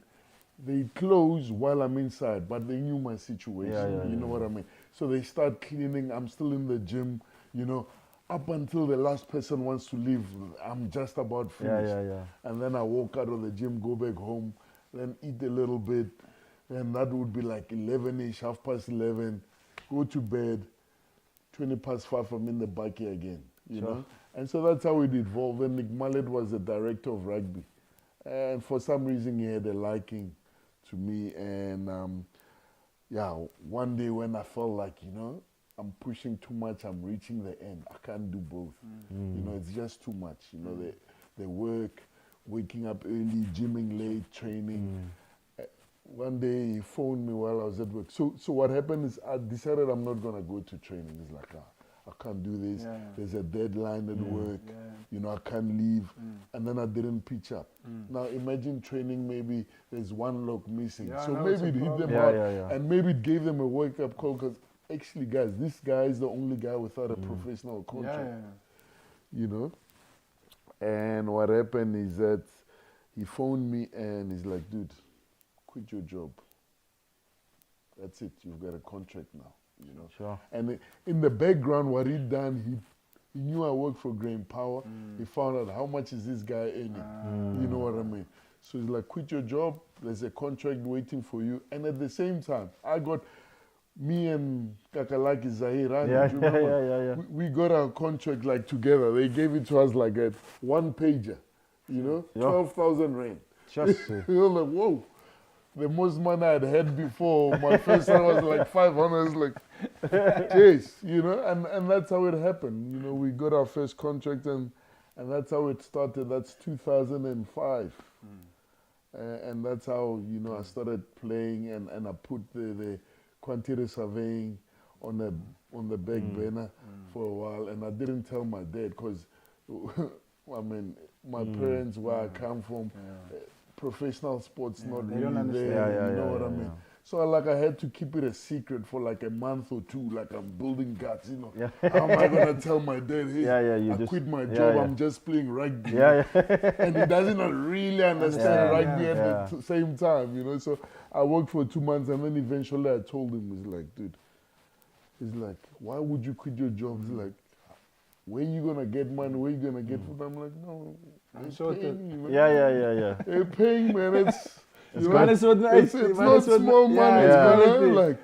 They close while I'm inside, but they knew my situation. You know what I mean? So they start cleaning. I'm still in the gym, you know. Up until the last person wants to leave, I'm just about finished. And then I walk out of the gym, go back home, then eat a little bit. And that would be like 11-ish, 11:30. Go to bed, 5:20, I'm in the backyard again, you know? And so that's how it evolved. And Nick Mullet was the director of rugby. And for some reason, he had a liking to me. And one day when I felt like, you know, I'm pushing too much, I'm reaching the end. I can't do both. You know, it's just too much. You know, the work, waking up early, gymming late, training. One day he phoned me while I was at work. So what happened is I decided I'm not going to go to training. It's like, I can't do this. There's a deadline at work. You know, I can't leave. And then I didn't pitch up. Now imagine training, maybe there's one lock missing. So maybe it hit them hard. And maybe it gave them a wake-up call because actually, guys, this guy is the only guy without a professional contract. You know? And what happened is that he phoned me and he's like, dude, quit your job. That's it. You've got a contract now. You know? And in the background, what he'd done, he knew I worked for Grain Power. He found out how much is this guy earning. You know what I mean? So he's like, quit your job. There's a contract waiting for you. And at the same time, I got me and Kakalaki Zahir. We got our contract like together. They gave it to us like a 1-pager. You know, 12,000 rand. You're like, whoa. The most money I'd had before, my first one was like 500, like, jeez, you know, and that's how it happened. You know, we got our first contract and that's how it started. That's 2005. And that's how, you know, I started playing and I put the quantity surveying on the back burner for a while. And I didn't tell my dad because, I mean, my parents, where I come from, professional sports not really there, you know what I mean? So I had to keep it a secret for like a month or two, like I'm building guts, you know. How am I going to tell my dad, hey, I quit my job, I'm just playing rugby. And he doesn't really understand rugby at the same time, you know. So I worked for 2 months and then eventually I told him, he's like, dude, he's like, why would you quit your job? He's like, where you going to get money? Where you going to get food? I'm like, no, they're paying me, man. They're paying, man. It's not small money. It's like,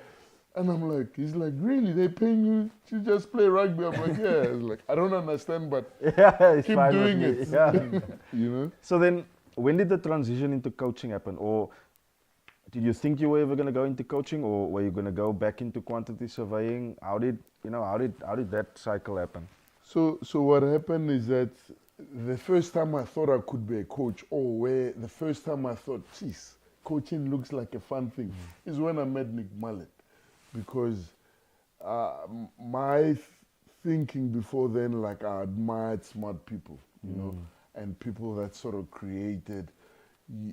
And I'm like, he's like, really? They paying you to just play rugby? I'm like, yeah. He's like, I don't understand, but It's keep fine doing with it. me. Yeah. You know? So then, when did the transition into coaching happen? Or did you think you were ever going to go into coaching, or were you going to go back into quantity surveying? How did that cycle happen? So what happened is that the first time I thought I could be a coach, the first time I thought, geez, coaching looks like a fun thing, is when I met Nick Mullet. Because my thinking before then, like I admired smart people, you know, and people that sort of created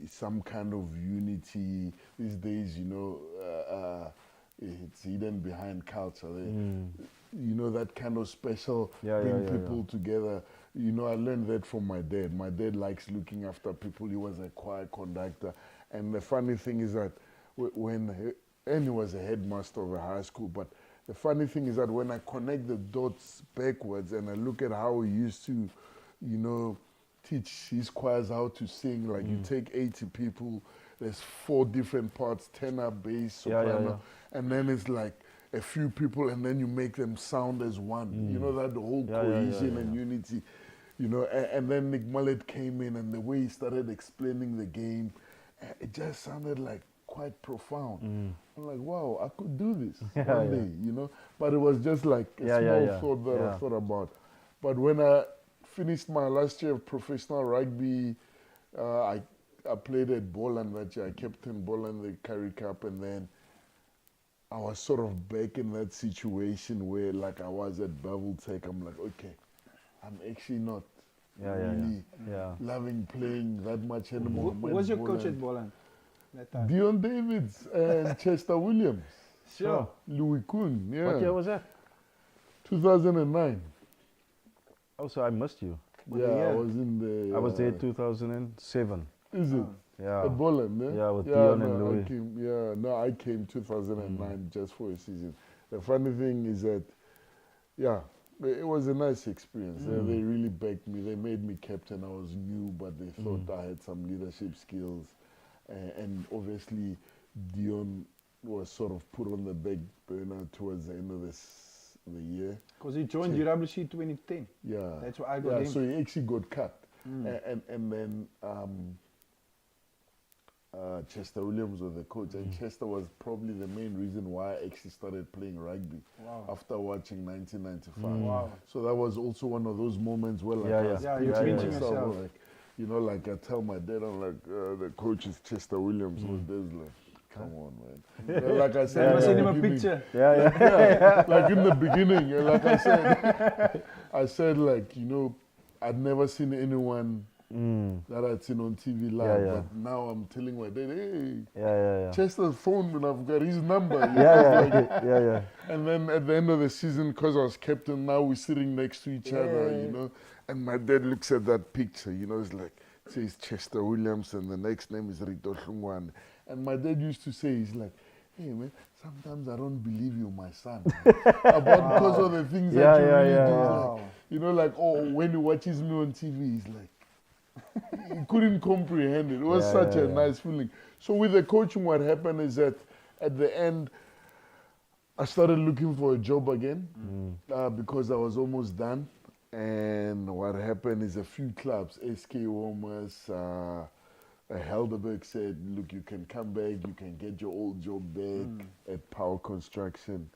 some kind of unity. These days, you know, it's hidden behind culture. You know, that kind of special, bring people together. You know, I learned that from my dad. My dad likes looking after people. He was a choir conductor. And the funny thing is that and he was a headmaster of a high school, but the funny thing is that when I connect the dots backwards and I look at how he used to, you know, teach his choirs how to sing, like you take 80 people, there's 4 different parts, tenor, bass, soprano, and then it's like a few people and then you make them sound as one. You know, that whole cohesion and unity, you know, and then Nick Mullet came in and the way he started explaining the game, it just sounded like quite profound. I'm like, wow, I could do this one day, you know. But it was just like a small thought that I thought about. But when I finished my last year of professional rugby, I played at Boland that year. I captained Boland the Currie Cup, and then I was sort of back in that situation where, like, I was at Baveltech. I'm like, okay, I'm actually not really loving playing that much anymore. Who was your coach at Boland that time? Dion Davids and Chester Williams. Sure. Louis Kuhn, yeah. What year was that? 2009. Oh, so I missed you. Yeah, I was in the... I was there 2007. Is it? Yeah. At Boland, eh? Yeah, with Dion and Louis. I came 2009 just for a season. The funny thing is that, it was a nice experience. They really backed me. They made me captain. I was new, but they thought I had some leadership skills. And obviously, Dion was sort of put on the back burner towards the end of the year. Because he joined UWC 2010. Yeah. That's why I got him. So he actually got cut. And then Chester Williams was the coach. And Chester was probably the main reason why I actually started playing rugby after watching 1995. Wow. So that was also one of those moments where like, you're pinching yourself. Like, you know, like I tell my dad, I'm like, the coach is Chester Williams. Was there's like, come on, man. You know, like I said, I sent him a picture. like in the beginning, like I said, like, you know, I'd never seen anyone that I'd seen on TV live, but now I'm telling my dad, hey, Chester's phone, and I've got his number. And then at the end of the season, because I was captain, now we're sitting next to each other, you know. And my dad looks at that picture, you know, it's like, it says Chester Williams, and the next name is Rito Hlungwani. And my dad used to say, he's like, hey man, sometimes I don't believe you're my son. Because of the things that you really do. Like, you know, like, when he watches me on TV, he's like, he couldn't comprehend it. It was such a nice feeling. So with the coaching, what happened is that at the end, I started looking for a job again because I was almost done. And what happened is a few clubs, SK Warmers, Helderberg said, look, you can come back, you can get your old job back at Power Construction.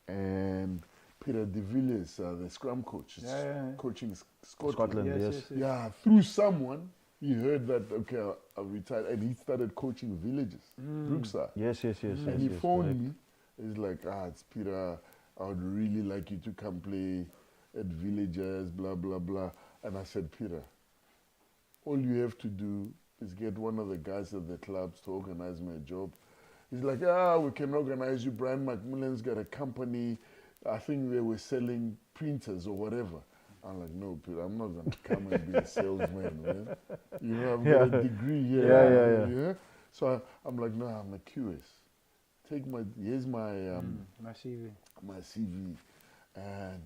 And Peter de Villiers, the scrum coach, coaching Scotland. Yeah, through someone, he heard that, okay, I retired, and he started coaching villages, Brookside. Yes. And he phoned me. He's like, it's Peter, I would really like you to come play at villages, blah, blah, blah. And I said, Peter, all you have to do is get one of the guys at the clubs to organize me a job. He's like, we can organize you. Brian McMillan's got a company. I think they were selling printers or whatever. I'm like, no, Peter, I'm not going to come and be a salesman, man. You know, I've got a degree here. Yeah. So I'm like, no, I'm a QS. Here's my my CV. My CV. And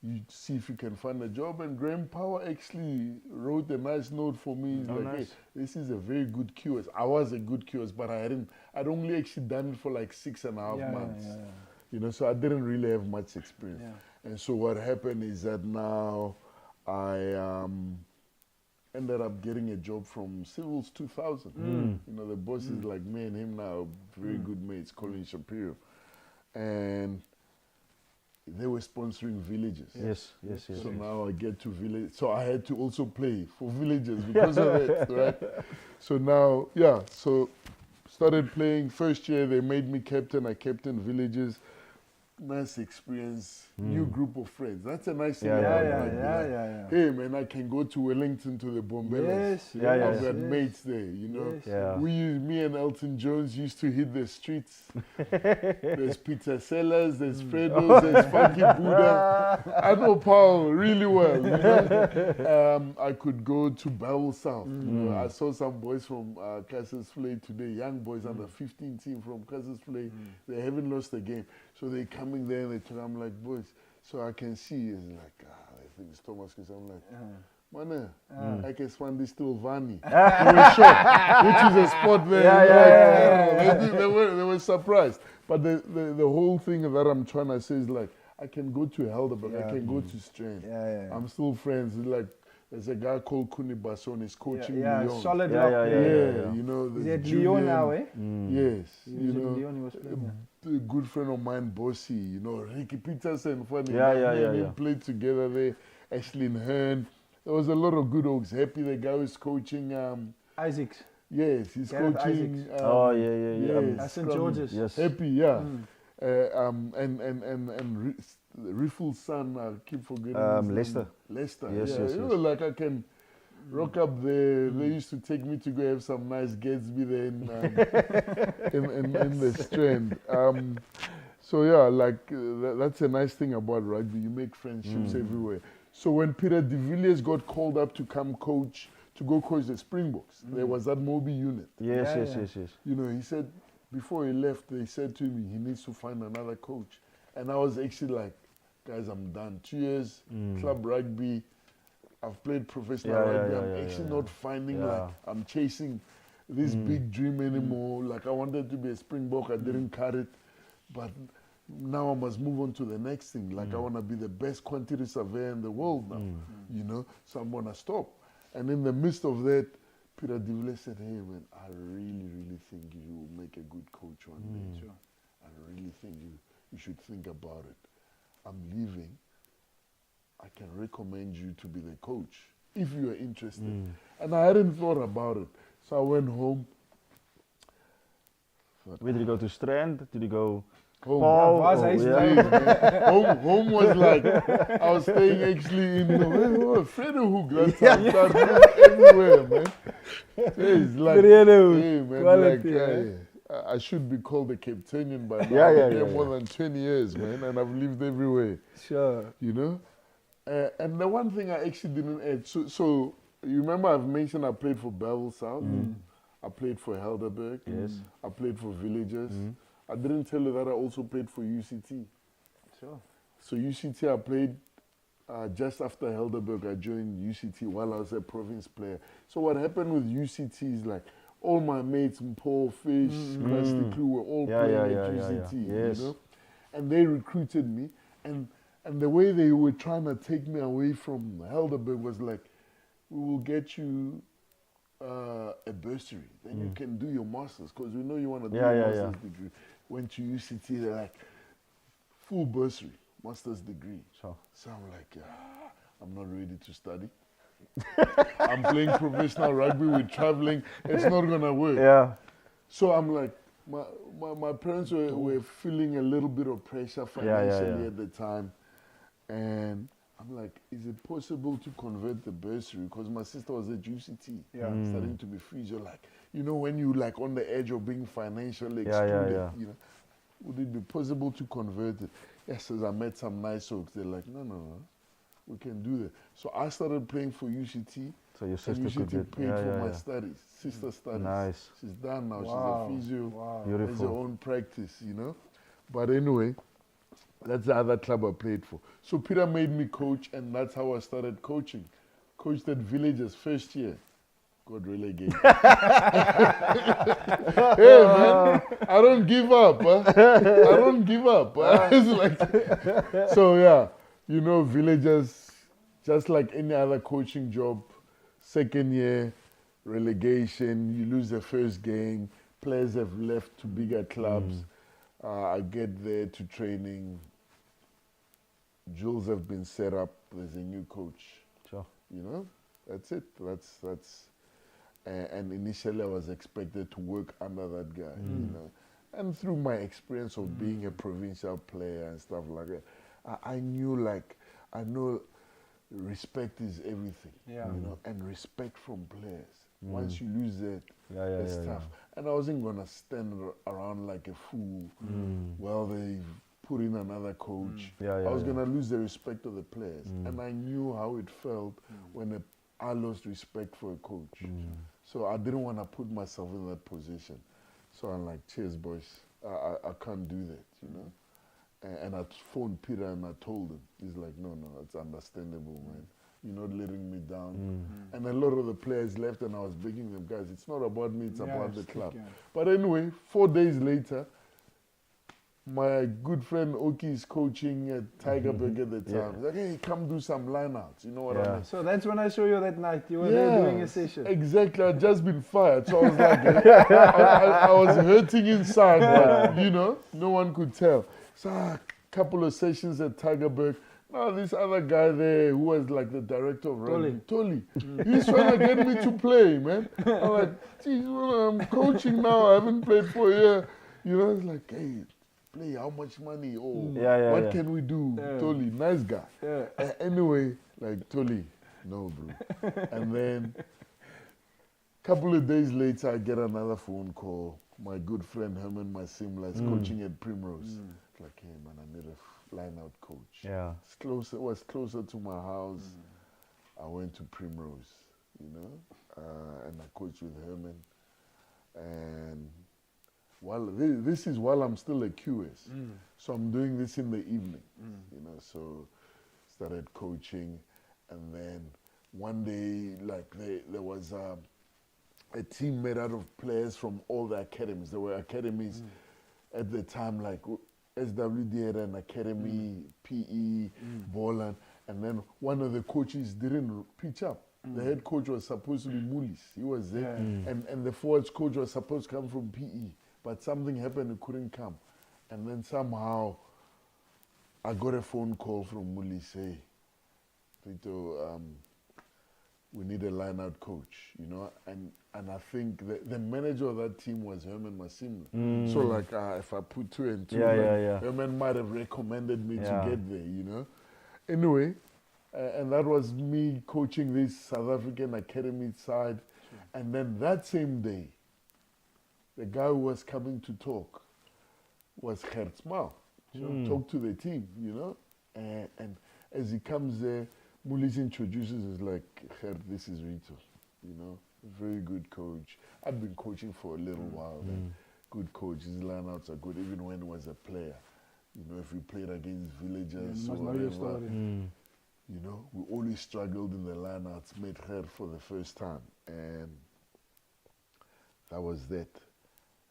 you see if you can find a job. And Graham Power actually wrote a nice note for me. He's like, nice. hey, this is a very good QS. I was a good QS, but I'd only actually done it for like 6.5 months. You know, so I didn't really have much experience. And so what happened is that now I ended up getting a job from Civils 2000. You know, the boss is like me and him now, very good mates, Colin Shapiro. And they were sponsoring villages. Yes. So now I get to village. So I had to also play for villages because of it, right? So now, so started playing. First year they made me captain. I captained villages. Nice experience, new group of friends. That's a nice thing about rugby. Hey man, I can go to Wellington to the Bombelas. I've got mates there, you know. Me and Elton Jones used to hit the streets. There's pizza sellers, there's Fredo's, there's Funky Buddha. I know Paul really well, you know. I could go to Bowel South. You know, I saw some boys from Cassius Flay today, young boys under 15 team from Cassius Flay. They haven't lost a game. So they coming there and they talk, I'm like, boys, so I can see, it's like, I think it's Thomas, because I'm like, man, I can find this still Hlungwani. They were shocked, which is a spot there. They were surprised. But the whole thing that I'm trying to say is like, I can go to Helderberg, I can go to Strand. I'm still friends. Like, there's a guy called Kuni Basson, he's coaching Lyon. Solid you know. He's at Lyon now, eh? Yes. He was in Lyon, he was playing. A good friend of mine, Bossy, you know, Ricky Peterson, funny. We played together there. Ashlyn Hearn. There was a lot of good oaks. Happy, the guy who's coaching. Isaacs. Yes, he's Gareth coaching. St. George's. Yes. Happy, and Riffle's son, I keep forgetting. Leicester. Leicester. Yes. You know, like I can rock up there. They used to take me to go have some nice Gatsby there in the Strand. So yeah, like that's a nice thing about rugby. You make friendships everywhere. So when Peter de Villiers got called up to come coach, to go coach the Springboks, there was that Moby unit. Yes. You know, he said, before he left, they said to him, he needs to find another coach. And I was actually like, guys, I'm done. 2 years, club rugby. I've played professional rugby. I'm actually not finding like I'm chasing this big dream anymore. Like I wanted to be a Springbok, I didn't cut it. But now I must move on to the next thing. Like I want to be the best quantity surveyor in the world now. You know, so I'm going to stop. And in the midst of that, Peter de Villiers said, hey man, I really think you will make a good coach one day. Sure. I really think you should think about it. I'm leaving. I can recommend you to be the coach if you are interested. And I hadn't thought about it. So I went home. Where did you go to Strand? Did you go home? Paul? Home was like, I was staying actually in Fredohoek. Everywhere, man. It's like, hey, man, quality, I should be called a Capetonian by now. I've been here more than 20 years, man, and I've lived everywhere. Sure. You know? And the one thing I actually didn't add, so you remember I've mentioned I played for Bevel South, I played for Helderberg, I played for Villages. I didn't tell you that I also played for UCT. Sure. So UCT I played just after Helderberg. I joined UCT while I was a province player. So what happened with UCT is like all my mates, Paul, Fish, Krusty Crew were all playing at UCT, you know? And they recruited me, and the way they were trying to take me away from Helderberg was like, we will get you a bursary, then you can do your masters, because we know you want to do your master's degree. Went to UCT, they're like, full bursary, master's degree. Sure. So I'm like, I'm not ready to study. I'm playing professional rugby, we're traveling, it's not gonna work. Yeah. So I'm like, my parents were feeling a little bit of pressure financially at the time. And I'm like, is it possible to convert the bursary? Because my sister was at UCT, starting to be physio. Like, you know, when you like on the edge of being financially excluded, you know, would it be possible to convert it? Yes, as I met some nice folks, they're like, no, we can do that. So I started playing for UCT. So your sister UCT paid for my studies, sister studies. Nice. She's done now. She's a physio. Wow. Beautiful. Has her own practice, you know. But anyway, That's the other club I played for. So Peter made me coach, and that's how I started coaching. Coached at Villagers first year. Got relegated. Hey man, I don't give up. Huh? I don't give up. It's like, so yeah, you know, Villagers, just like any other coaching job, second year, relegation, you lose the first game, players have left to bigger clubs. I get there to training. Drills have been set up. There's a new coach. Sure. You know, that's it. That's. And initially, I was expected to work under that guy. You know, and through my experience of being a provincial player and stuff like that, I knew, like, I know respect is everything. Yeah. You know, and respect from players. Once you lose that, it's tough. And I wasn't gonna stand around like a fool. Well, they put in another coach. I was gonna lose the respect of the players, and I knew how it felt when I lost respect for a coach. So I didn't want to put myself in that position. So I'm like, cheers, boys. I can't do that, you know. And I phoned Peter and I told him. He's like, no, it's understandable, man. You're not letting me down. And a lot of the players left, and I was begging them, guys, it's not about me, it's about the club. But anyway, 4 days later, my good friend Oki is coaching at Tigerberg at the time. He's like, hey, come do some lineouts. You know what I mean? So that's when I saw you that night. You were there doing a session. Exactly. I'd just been fired. So I was like, I was hurting inside, but, you know, no one could tell. So a couple of sessions at Tigerberg. Now this other guy there who was like the director of rugby, Tolly, he's trying to get me to play, man. I'm like, geez, well, I'm coaching now. I haven't played for a year. You know, it's like, hey, play, how much money? Oh, what can we do? Tolly, nice guy. Anyway, like, Tolly, no, bro. And then a couple of days later, I get another phone call. My good friend Herman Masimla is coaching at Primrose. It's like, hey, man, I need a line-out coach. It was closer to my house. I went to Primrose, you know, and I coached with Herman. And this is while I'm still a QS. So I'm doing this in the evening, you know, so started coaching. And then one day, like, there was a team made out of players from all the academies. There were academies at the time, like SWD had an academy, PE, Boland, and then one of the coaches didn't pitch up. The head coach was supposed to be Mullis. He was there. And the forwards coach was supposed to come from PE. But something happened, he couldn't come. And then somehow, I got a phone call from Mullis, hey, Rito, we need a line-out coach, you know, and I think the manager of that team was Herman Masimla. So like, if I put two and two, Herman might have recommended me to get there, you know. Anyway, and that was me coaching this South African academy side. And then that same day, the guy who was coming to talk was Gert Small. Talk to the team, you know. And as he comes there, Mullis introduces us like, Gert, this is Rito, you know, very good coach. I'd been coaching for a little while. Good coach, his lineouts are good, even when he was a player. You know, if we played against Villagers or whatever, you know, we always struggled in the lineouts, met Gert for the first time. And that was that.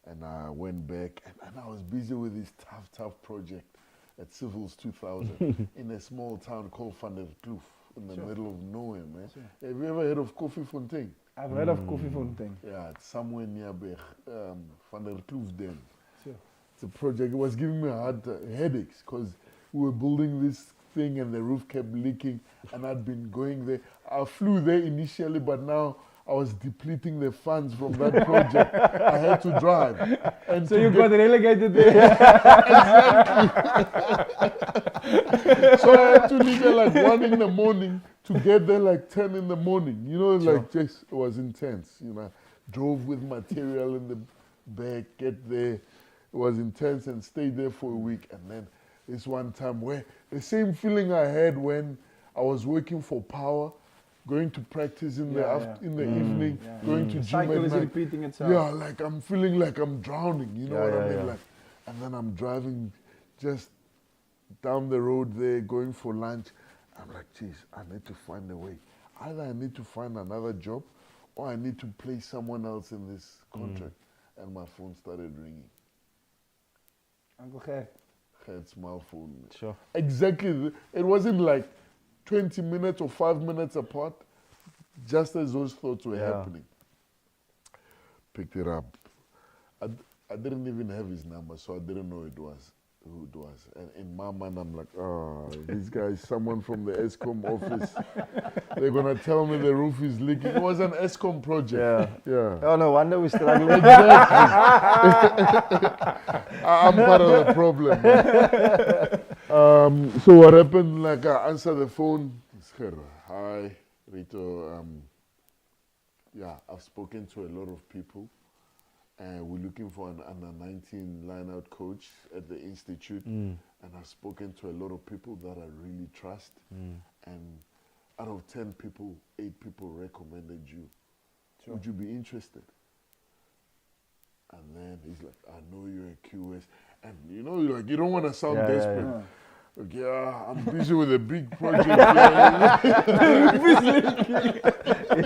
And I went back, and I was busy with this tough project at Civils 2000 in a small town called Van der Kloof, in the middle of nowhere, man. Have you ever heard of Koffiefontein? I've heard of Koffiefontein. Yeah, it's somewhere near Van der Kloof then. It's a project. It was giving me headaches because we were building this thing and the roof kept leaking, and I'd been going there. I flew there initially, but now I was depleting the funds from that project. I had to drive. And so you got relegated there? Exactly. So I had to leave there like 1 in the morning to get there like 10 in the morning. You know, like just, it was intense. You know, drove with material in the bag, get there. It was intense and stayed there for a week. And then this one time where the same feeling I had when I was working for Power, going to practice in the evening, going to gym cycle at is night. repeating itself. Yeah, like I'm feeling like I'm drowning, you know what I mean? Like, and then I'm driving just down the road there, going for lunch. I'm like, geez, I need to find a way. Either I need to find another job, or I need to place someone else in this contract. And my phone started ringing. Uncle Ger. It's my phone. Sure. Exactly. It wasn't like 20 minutes or 5 minutes apart, just as those thoughts were happening. Picked it up. I didn't even have his number, so I didn't know who it was. And in my mind, I'm like, oh, this guy is someone from the ESCOM office. They're going to tell me the roof is leaking. It was an ESCOM project. Yeah. Oh, no wonder we're struggling. I'm part of the problem. So what happened, like I answer the phone. Hi, Rito. Yeah, I've spoken to a lot of people. We're looking for an under-19 line-out coach at the institute. And I've spoken to a lot of people that I really trust. And out of 10 people, 8 people recommended you. Sure. Would you be interested? And then he's like, I know you're a QS. And you know, like, you don't want to sound desperate. Yeah. Like, yeah, I'm busy with a big project. You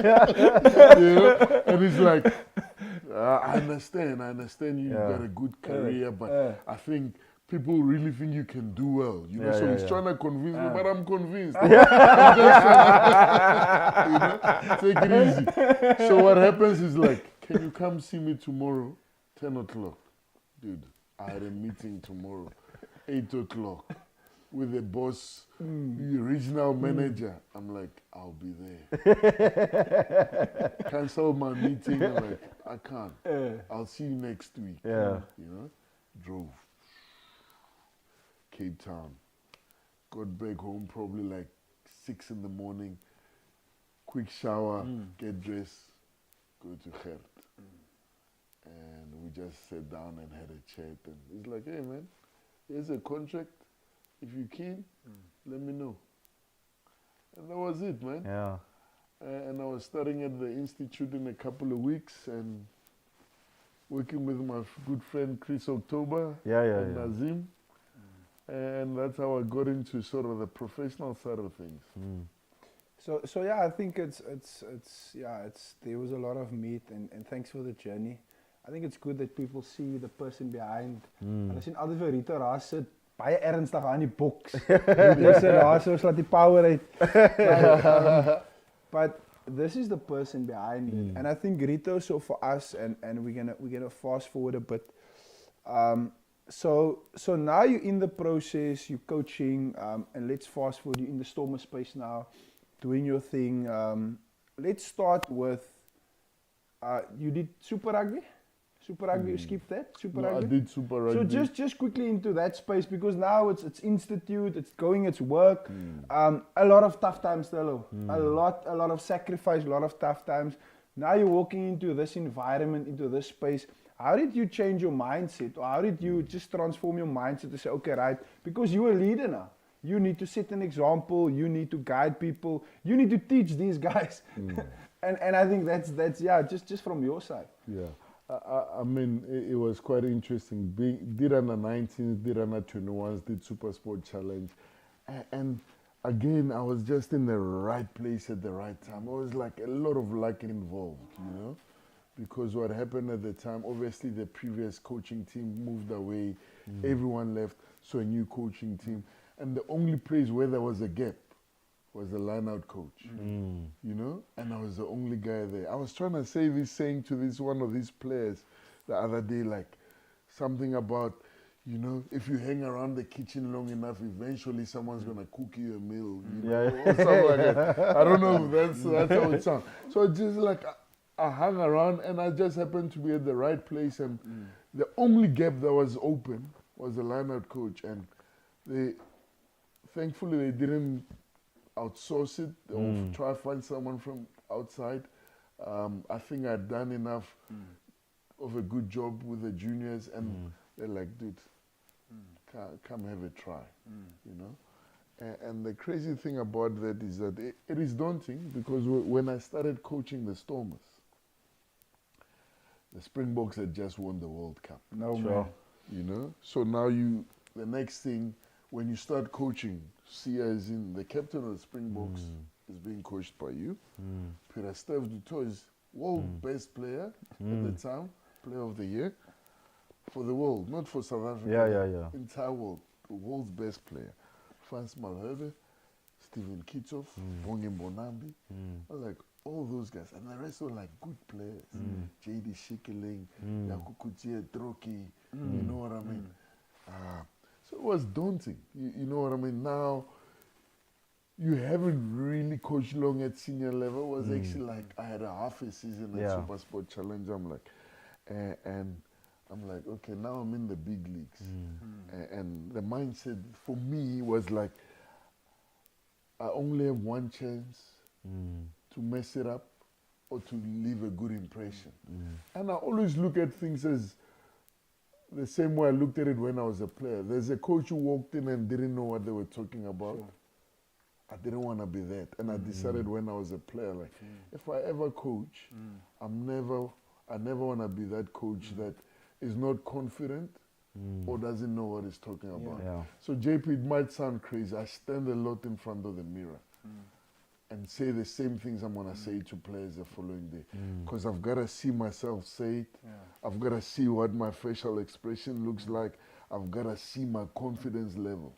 know? And he's like, I understand you've got a good career, but I think people really think you can do well. You know, so he's trying to convince me, but I'm convinced. I'm just you know, take it easy. So what happens is like, can you come see me tomorrow, 10 o'clock? Dude, I had a meeting tomorrow, 8 o'clock. With the boss, the regional manager. I'm like, I'll be there. Cancel my meeting. I'm like, I can't. I'll see you next week. You know, drove. Cape Town. Got back home probably like 6 in the morning. Quick shower, get dressed, go to Gert. And we just sat down and had a chat. And he's like, hey man, here's a contract. If you can, let me know. And that was it, man. Yeah. And I was studying at the institute in a couple of weeks and working with my good friend Chris October and Nazim. And that's how I got into sort of the professional side of things. So yeah, I think it's there was a lot of meat and thanks for the journey. I think it's good that people see the person behind. En as in altyd vir Rito daar sit baie ernstig aan die boks. Dis daar so laat die power uit. But this is the person behind it. And I think Rito, so for us and we're gonna fast forward a bit. So now you're in the process, you're coaching, and let's fast forward, you're in the Stormer space now, doing your thing. Let's start with, you did Super Rugby? Super Rugby, you skipped that? Super Rugby? I did Super Rugby. So just quickly into that space, because now it's institute, it's going, it's work. A lot of tough times still. A lot of sacrifice, a lot of tough times. Now you're walking into this environment, into this space. How did you change your mindset? Or how did you just transform your mindset to say, okay, right, because you're a leader now. You need to set an example, you need to guide people, you need to teach these guys. And I think that's just from your side. Yeah. I mean, it was quite interesting. Did under 19s, did under 21s, did Super Sport Challenge. And again, I was just in the right place at the right time. It was like a lot of luck involved, you know? Because what happened at the time, obviously the previous coaching team moved away, everyone left, so a new coaching team. And the only place where there was a gap was the line-out coach, you know? And I was the only guy there. I was trying to say this saying to one of these players the other day, like something about, you know, if you hang around the kitchen long enough, eventually someone's going to cook you a meal, you know, or something like that. I don't know if that's how it sounds. So it's just like I hung around and I just happened to be at the right place, and the only gap that was open was the line-out coach, and thankfully they didn't outsource it or try to find someone from outside. I think I'd done enough of a good job with the juniors, and they're like, dude, come have a try, you know. And the crazy thing about that is that it is daunting, because when I started coaching the Stormers, the Springboks had just won the World Cup. No, man. You know? So now the next thing, when you start coaching, see as in the captain of the Springboks is being coached by you. Peter Steve du Toit is world best player at the time, player of the year for the world, not for South Africa. Entire world, the world's best player. Frans Malherbe, Steven Kitsoff, Bongi Mbonambi, like all those guys, and the rest were like good players. J.D. Schickeling, Yakukutie, Droki, you know what I mean? So it was daunting, you know what I mean? Now, you haven't really coached long at senior level. It was actually like, I had a half a season at Super Sport Challenge. I'm like, and I'm like, okay, now I'm in the big leagues. And the mindset for me was like, I only have one chance to mess it up or to leave a good impression. And I always look at things as the same way I looked at it when I was a player. There's a coach who walked in and didn't know what they were talking about. Sure. I didn't want to be that. And I decided when I was a player, like, if I ever coach, I never want to be that coach that is not confident or doesn't know what he's talking about. So JP, it might sound crazy. I stand a lot in front of the mirror and say the same things I'm going to say to players the following day. Because I've got to see myself say it. I've got to see what my facial expression looks like. I've got to see my confidence level.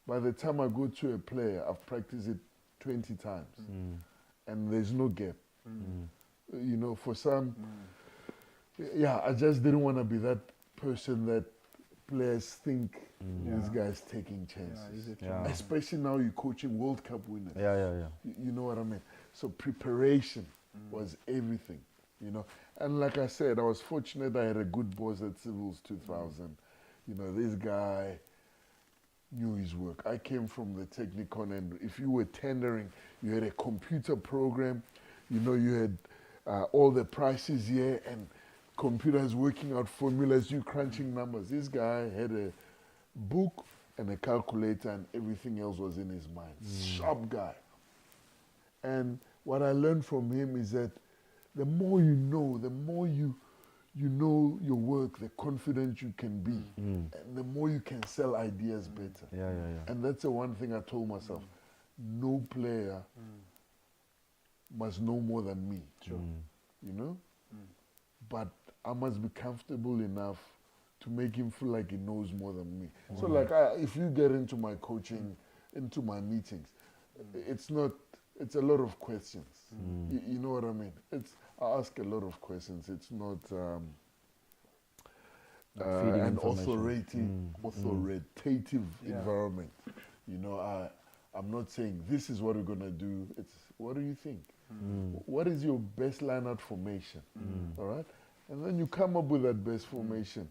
By the time I go to a player, I've practiced it 20 times. And there's no gap. You know, for some, I just didn't want to be that person that players think this guy's taking chances. Especially now you're coaching World Cup winners. You know what I mean? So preparation was everything, you know. And like I said, I was fortunate I had a good boss at Civils 2000. You know, this guy knew his work. I came from the Technicon, and if you were tendering, you had a computer program, you know, you had all the prices here and computers working out formulas, you crunching numbers. This guy had a book and a calculator and everything else was in his mind. Sharp guy. And what I learned from him is that the more you know, the more you know your work, the confident you can be, and the more you can sell ideas better. And that's the one thing I told myself. No player must know more than me, you know? But I must be comfortable enough to make him feel like he knows more than me. So like, if you get into my coaching, into my meetings, it's a lot of questions. You know what I mean? I ask a lot of questions. It's not an authoritative environment. You know, I'm not saying this is what we're going to do. It's what do you think? What is your best line-out formation? All right? And then you come up with that best formation.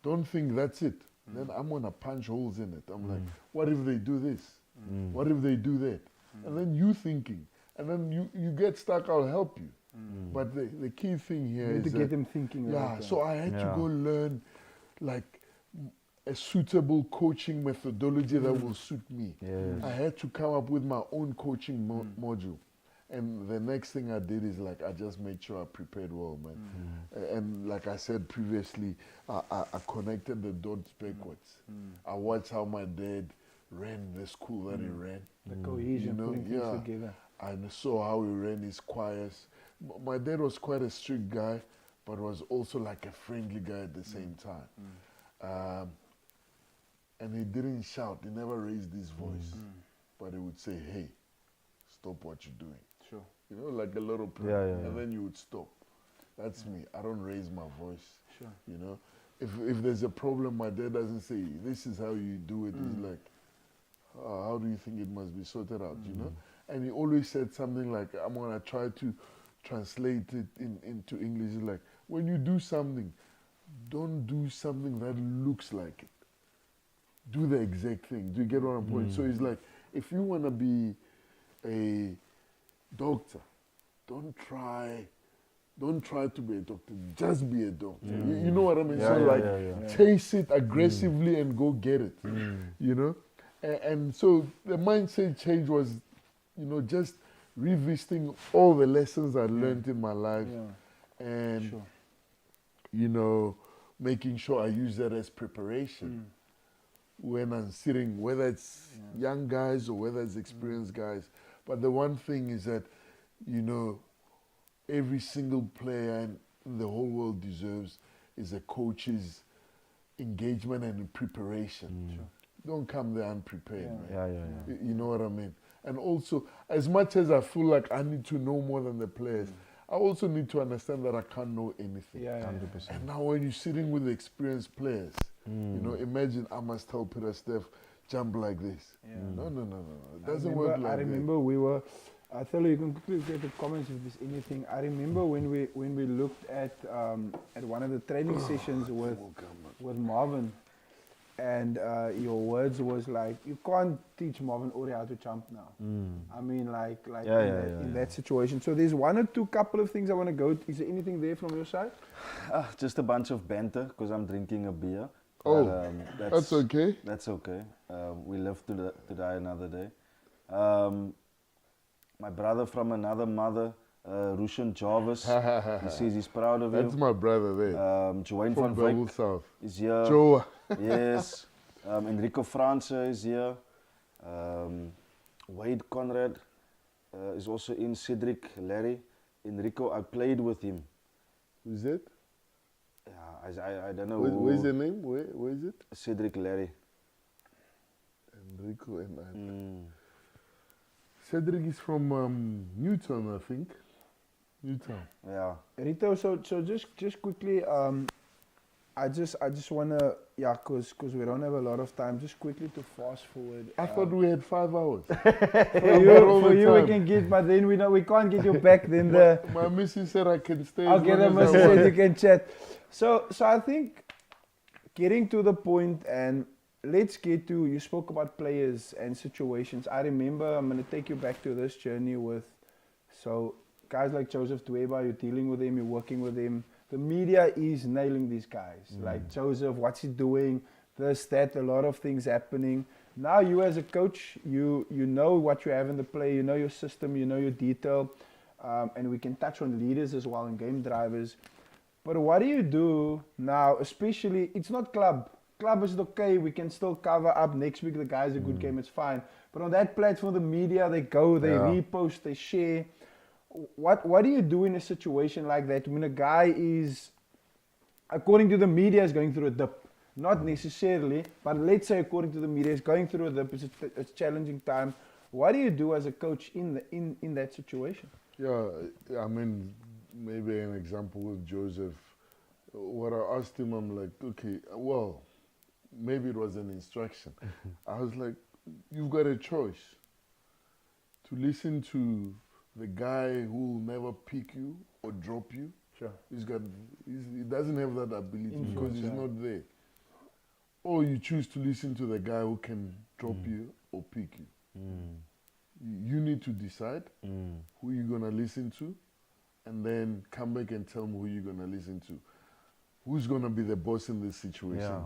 Don't think that's it. Then I'm going to punch holes in it. I'm like, what if they do this? What if they do that? And then you thinking. And then you get stuck, I'll help you. But the key thing here is to get them thinking. So I had to go learn like a suitable coaching methodology that will suit me. I had to come up with my own coaching module. And the next thing I did is like, I just made sure I prepared well, man. And like I said previously, I connected the dots backwards. I watched how my dad ran the school that he ran. The cohesion, putting things together. I saw how he ran his choirs. My dad was quite a strict guy, but was also like a friendly guy at the same time. And he didn't shout, he never raised his voice. But he would say, hey, stop what you're doing. Sure. You know, like a little prayer. And then you would stop. That's me. I don't raise my voice. Sure. You know, if there's a problem, my dad doesn't say, this is how you do it. He's like, how do you think it must be sorted out, you know? And he always said something like, I'm going to try to translate it into English. It's like, when you do something, don't do something that looks like it. Do the exact thing. Do you get what I'm saying? So it's like, if you want to be a doctor, don't try to be a doctor. Just be a doctor. You know what I mean? Chase it aggressively and go get it. You know? And so the mindset change was, you know, just revisiting all the lessons I learned in my life and, you know, making sure I use that as preparation when I'm sitting, whether it's young guys or whether it's experienced guys. But the one thing is that, you know, every single player in the whole world deserves is a coach's engagement and preparation. Sure. Don't come there unprepared, man. You know what I mean? And also, as much as I feel like I need to know more than the players, I also need to understand that I can't know anything. 100%. And now when you're sitting with experienced players, you know, imagine I must tell Peter Steph, jump like this. No. It doesn't work like that. I remember we were, I tell you can quickly get the comments if there's anything. I remember when we looked at one of the training sessions with Marvin, and your words was like, you can't teach Marvin Ori how to jump now. I mean, in that situation. So there's one or two couple of things I want to go to. Is there anything there from your side? Just a bunch of banter because I'm drinking a beer. Oh, but, that's okay. That's okay. We live to die another day. My brother from another mother, Rushan Jarvis, he says he's proud of you. That's my brother there. Joanne from van Double Wyk South. is here. Joe. Yes. Enrico France is here. Wade Conrad is also in. Cedric Larry. Enrico, I played with him. Who's it? Yeah, I don't know. Where's the name? Where is it? Cedric Larry. Enrico and Cedric is from Newtown, I think. Newtown. Yeah. Rito, so just quickly, I just wanna, cause we don't have a lot of time. Just quickly to fast forward. I thought we had 5 hours. For you we can get, but then we can't get you back. Then my missus said I can stay. Okay, the missus said you can chat. So I think getting to the point, and let's get to, you spoke about players and situations. I remember, I'm going to take you back to this journey with, so guys like Joseph Dweba, you're dealing with him, you're working with him. The media is nailing these guys. Like Joseph, what's he doing? This, that, a lot of things happening. Now you as a coach, you know what you have in the play, you know your system, you know your detail. And we can touch on leaders as well and game drivers. But what do you do now, especially, it's not club. Club is okay, we can still cover up next week, the guy's a good game, it's fine. But on that platform, the media, they go, they repost, they share. What do you do in a situation like that when a guy is, according to the media, is going through a dip? Not necessarily, but let's say according to the media, is going through a dip, it's a challenging time. What do you do as a coach in that situation? Yeah, I mean, maybe an example with Joseph. What I asked him, I'm like, okay, well, maybe it was an instruction. I was like, you've got a choice to listen to the guy who will never pick you or drop you. Sure. He doesn't have that ability because he's not there. Or you choose to listen to the guy who can drop you or pick you. You need to decide who you're going to listen to, and then come back and tell me who you're going to listen to. Who's going to be the boss in this situation? Yeah.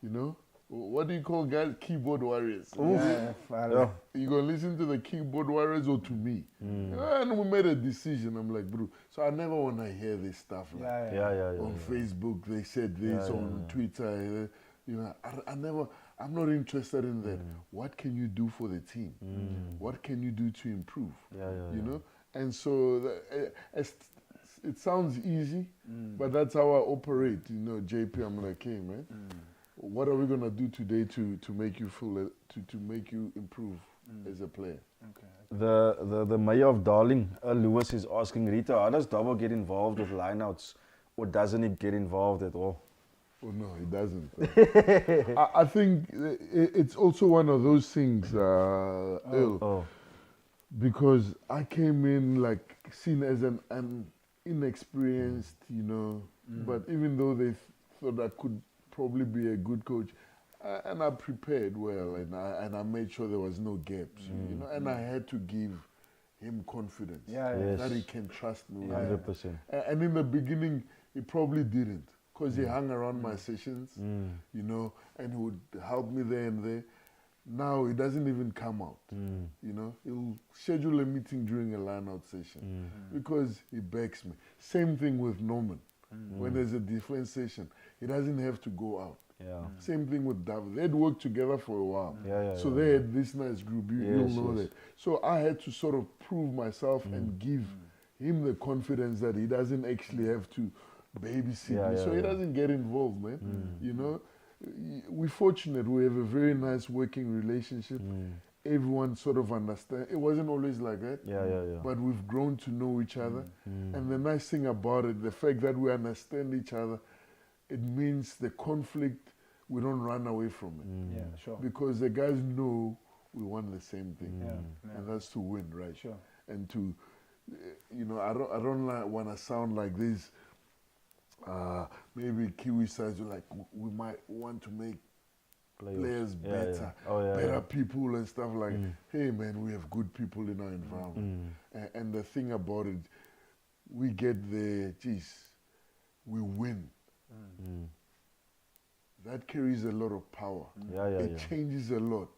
You know? What do you call guys? Keyboard warriors. Yeah. You going to listen to the keyboard warriors or to me? And we made a decision. I'm like, bro, so I never want to hear this stuff. Like, on Facebook, they said this, on Twitter. You know, I'm not interested in that. What can you do for the team? What can you do to improve? You know? And so it sounds easy, but that's how I operate. You know, JP, I'm like, hey, man, what are we going to do today to make you feel, to make you improve as a player? Okay. The mayor of Darling, Lewis, is asking Rito, how does Dabo get involved with lineouts, or doesn't he get involved at all? Oh, no, he doesn't. I think it's also one of those things, because I came in like seen as an inexperienced, you know, but even though they thought I could probably be a good coach, and I prepared well, and I made sure there was no gaps, you know, and I had to give him confidence that he can trust me. 100%. And in the beginning, he probably didn't, because he hung around my sessions, you know, and he would help me there and there. Now he doesn't even come out, you know. He'll schedule a meeting during a line-out session because he backs me. Same thing with Norman. When there's a defense session, he doesn't have to go out. Same thing with David. They'd worked together for a while. So they had this nice group. You'll know that. So I had to sort of prove myself and give him the confidence that he doesn't actually have to babysit me. So he doesn't get involved, man. You know, we're fortunate. We have a very nice working relationship. Everyone sort of understands. It wasn't always like that. But we've grown to know each other. And the nice thing about it, the fact that we understand each other, it means the conflict, we don't run away from it. Because the guys know we want the same thing. And that's to win, right? And to, you know, I don't want to sound like this. Maybe Kiwi sides are like, we might want to make players better, better people and stuff like, hey man, we have good people in our environment. And the thing about it, we get there, we win. That carries a lot of power. It changes a lot.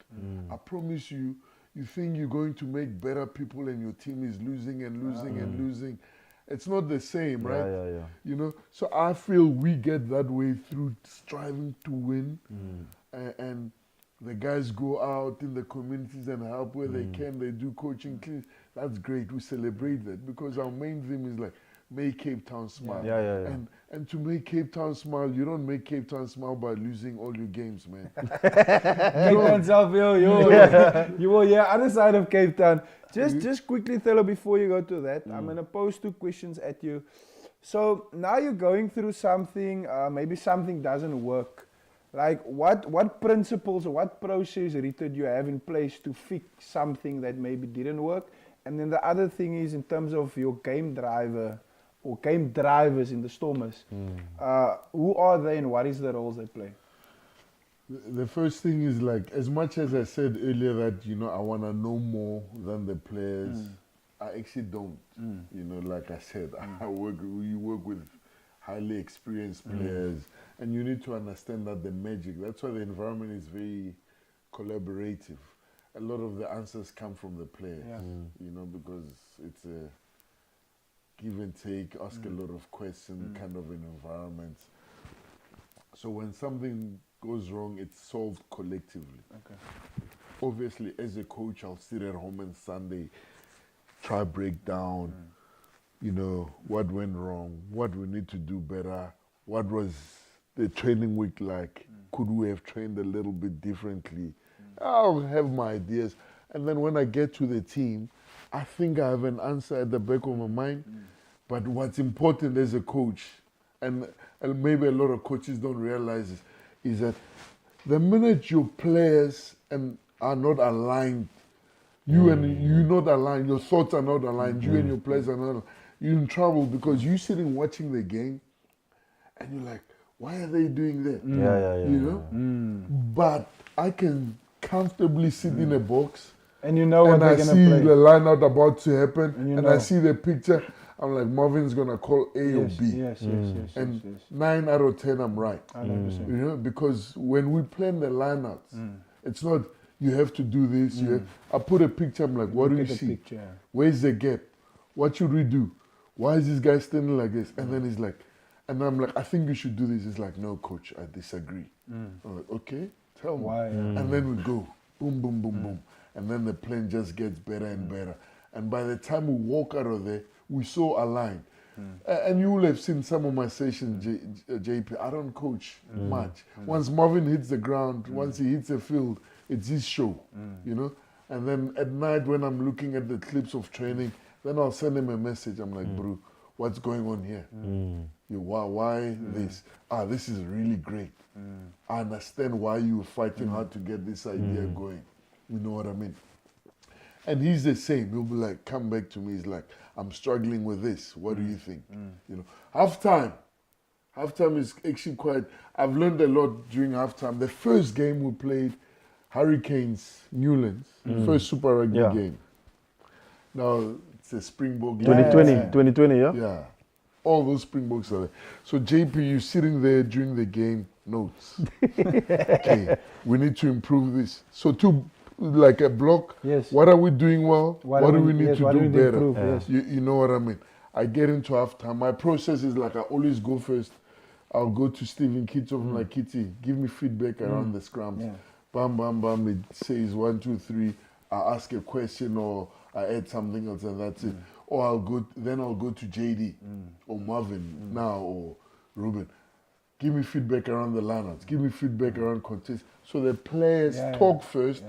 I promise you, you think you're going to make better people and your team is losing and losing and losing. It's not the same, right? You know, so I feel we get that way through striving to win. And the guys go out in the communities and help where they can. They do coaching. That's great. We celebrate that because our main theme is like, make Cape Town smile. And to make Cape Town smile, you don't make Cape Town smile by losing all your games, man. Cape Town self, you were here other side of Cape Town. Just quickly, Thelo, before you go to that, I'm going to pose 2 questions at you. So now you're going through something, maybe something doesn't work. Like what principles or what process, Rito, do you have in place to fix something that maybe didn't work? And then the other thing is in terms of your game driver or game drivers in the Stormers, who are they and what is the roles they play? The first thing is like, as much as I said earlier that, you know, I want to know more than the players, I actually don't. You know, like I said, we work with highly experienced players and you need to understand that the magic, that's why the environment is very collaborative. A lot of the answers come from the players, you know, because it's a give and take, ask a lot of questions kind of an environment. So when something goes wrong, it's solved collectively. Obviously, as a coach, I'll sit at home on Sunday, try break down, you know, what went wrong, what we need to do better, what was the training week like, could we have trained a little bit differently? I'll have my ideas. And then when I get to the team, I think I have an answer at the back of my mind. But what's important as a coach, and maybe a lot of coaches don't realize this, is that the minute your players are not aligned, you're not aligned, your thoughts are not aligned, you and your players are not aligned, you're in trouble because you're sitting watching the game and you're like, why are they doing that? You know? But I can comfortably sit in a box and you know what they're going to play. And I see the line out about to happen and I see the picture. I'm like, Marvin's going to call A or B. And 9 out of 10, I'm right. 100%. You know, because when we plan the lineouts, it's not, you have to do this. I put a picture, I'm like, what do you see? Where's the gap? What should we do? Why is this guy standing like this? And then he's like, and I'm like, I think you should do this. He's like, no, coach, I disagree. I'm like, okay, tell me. Why? And then we go, boom, boom, boom, boom. And then the plan just gets better and better. And by the time we walk out of there, we so aligned. And you will have seen some of my sessions, JP. I don't coach much. Once Marvin hits the ground, once he hits the field, it's his show, you know? And then at night when I'm looking at the clips of training, then I'll send him a message. I'm like, bro, what's going on here? Why this? This is really great. I understand why you're fighting hard to get this idea going. You know what I mean? And he's the same. He'll be like, come back to me. He's like, I'm struggling with this. What do you think? You know, halftime is actually quite. I've learned a lot during halftime. The first game we played, Hurricanes Newlands, first Super Rugby game. Now it's a Springbok. 2020, yeah? Yeah. All those Springboks are there. So JP, you sitting there during the game, notes. Okay, we need to improve this. So like a block, what are we doing well? What do we need to do better? You know what I mean? I get into halftime. My process is like I always go first. I'll go to Stephen Kitov like, Kitty, give me feedback around the scrums. Yeah. Bam, bam, bam, it says 1, 2, 3. I ask a question or I add something else and that's it. Or I'll go to JD or Marvin now or Ruben. Give me feedback around the lineouts. Give me feedback around contests. So the players talk first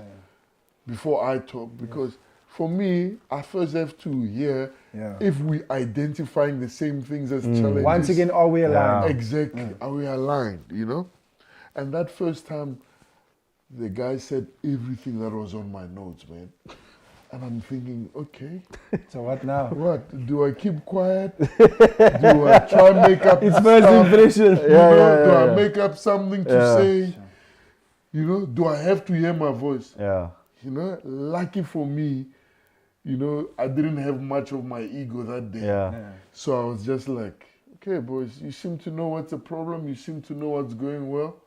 before I talk because for me, I first have to hear if we identifying the same things as challenges. Once again, are we aligned? Exactly. Are we aligned, you know? And that first time, the guy said everything that was on my notes, man. And I'm thinking, okay. So what now? What? Do I keep quiet? Do I try and make up It's first impression. Do I make up something to say? You know, do I have to hear my voice? Yeah. You know, lucky for me, you know, I didn't have much of my ego that day. Yeah. So I was just like, okay, boys, you seem to know what's the problem. You seem to know what's going well.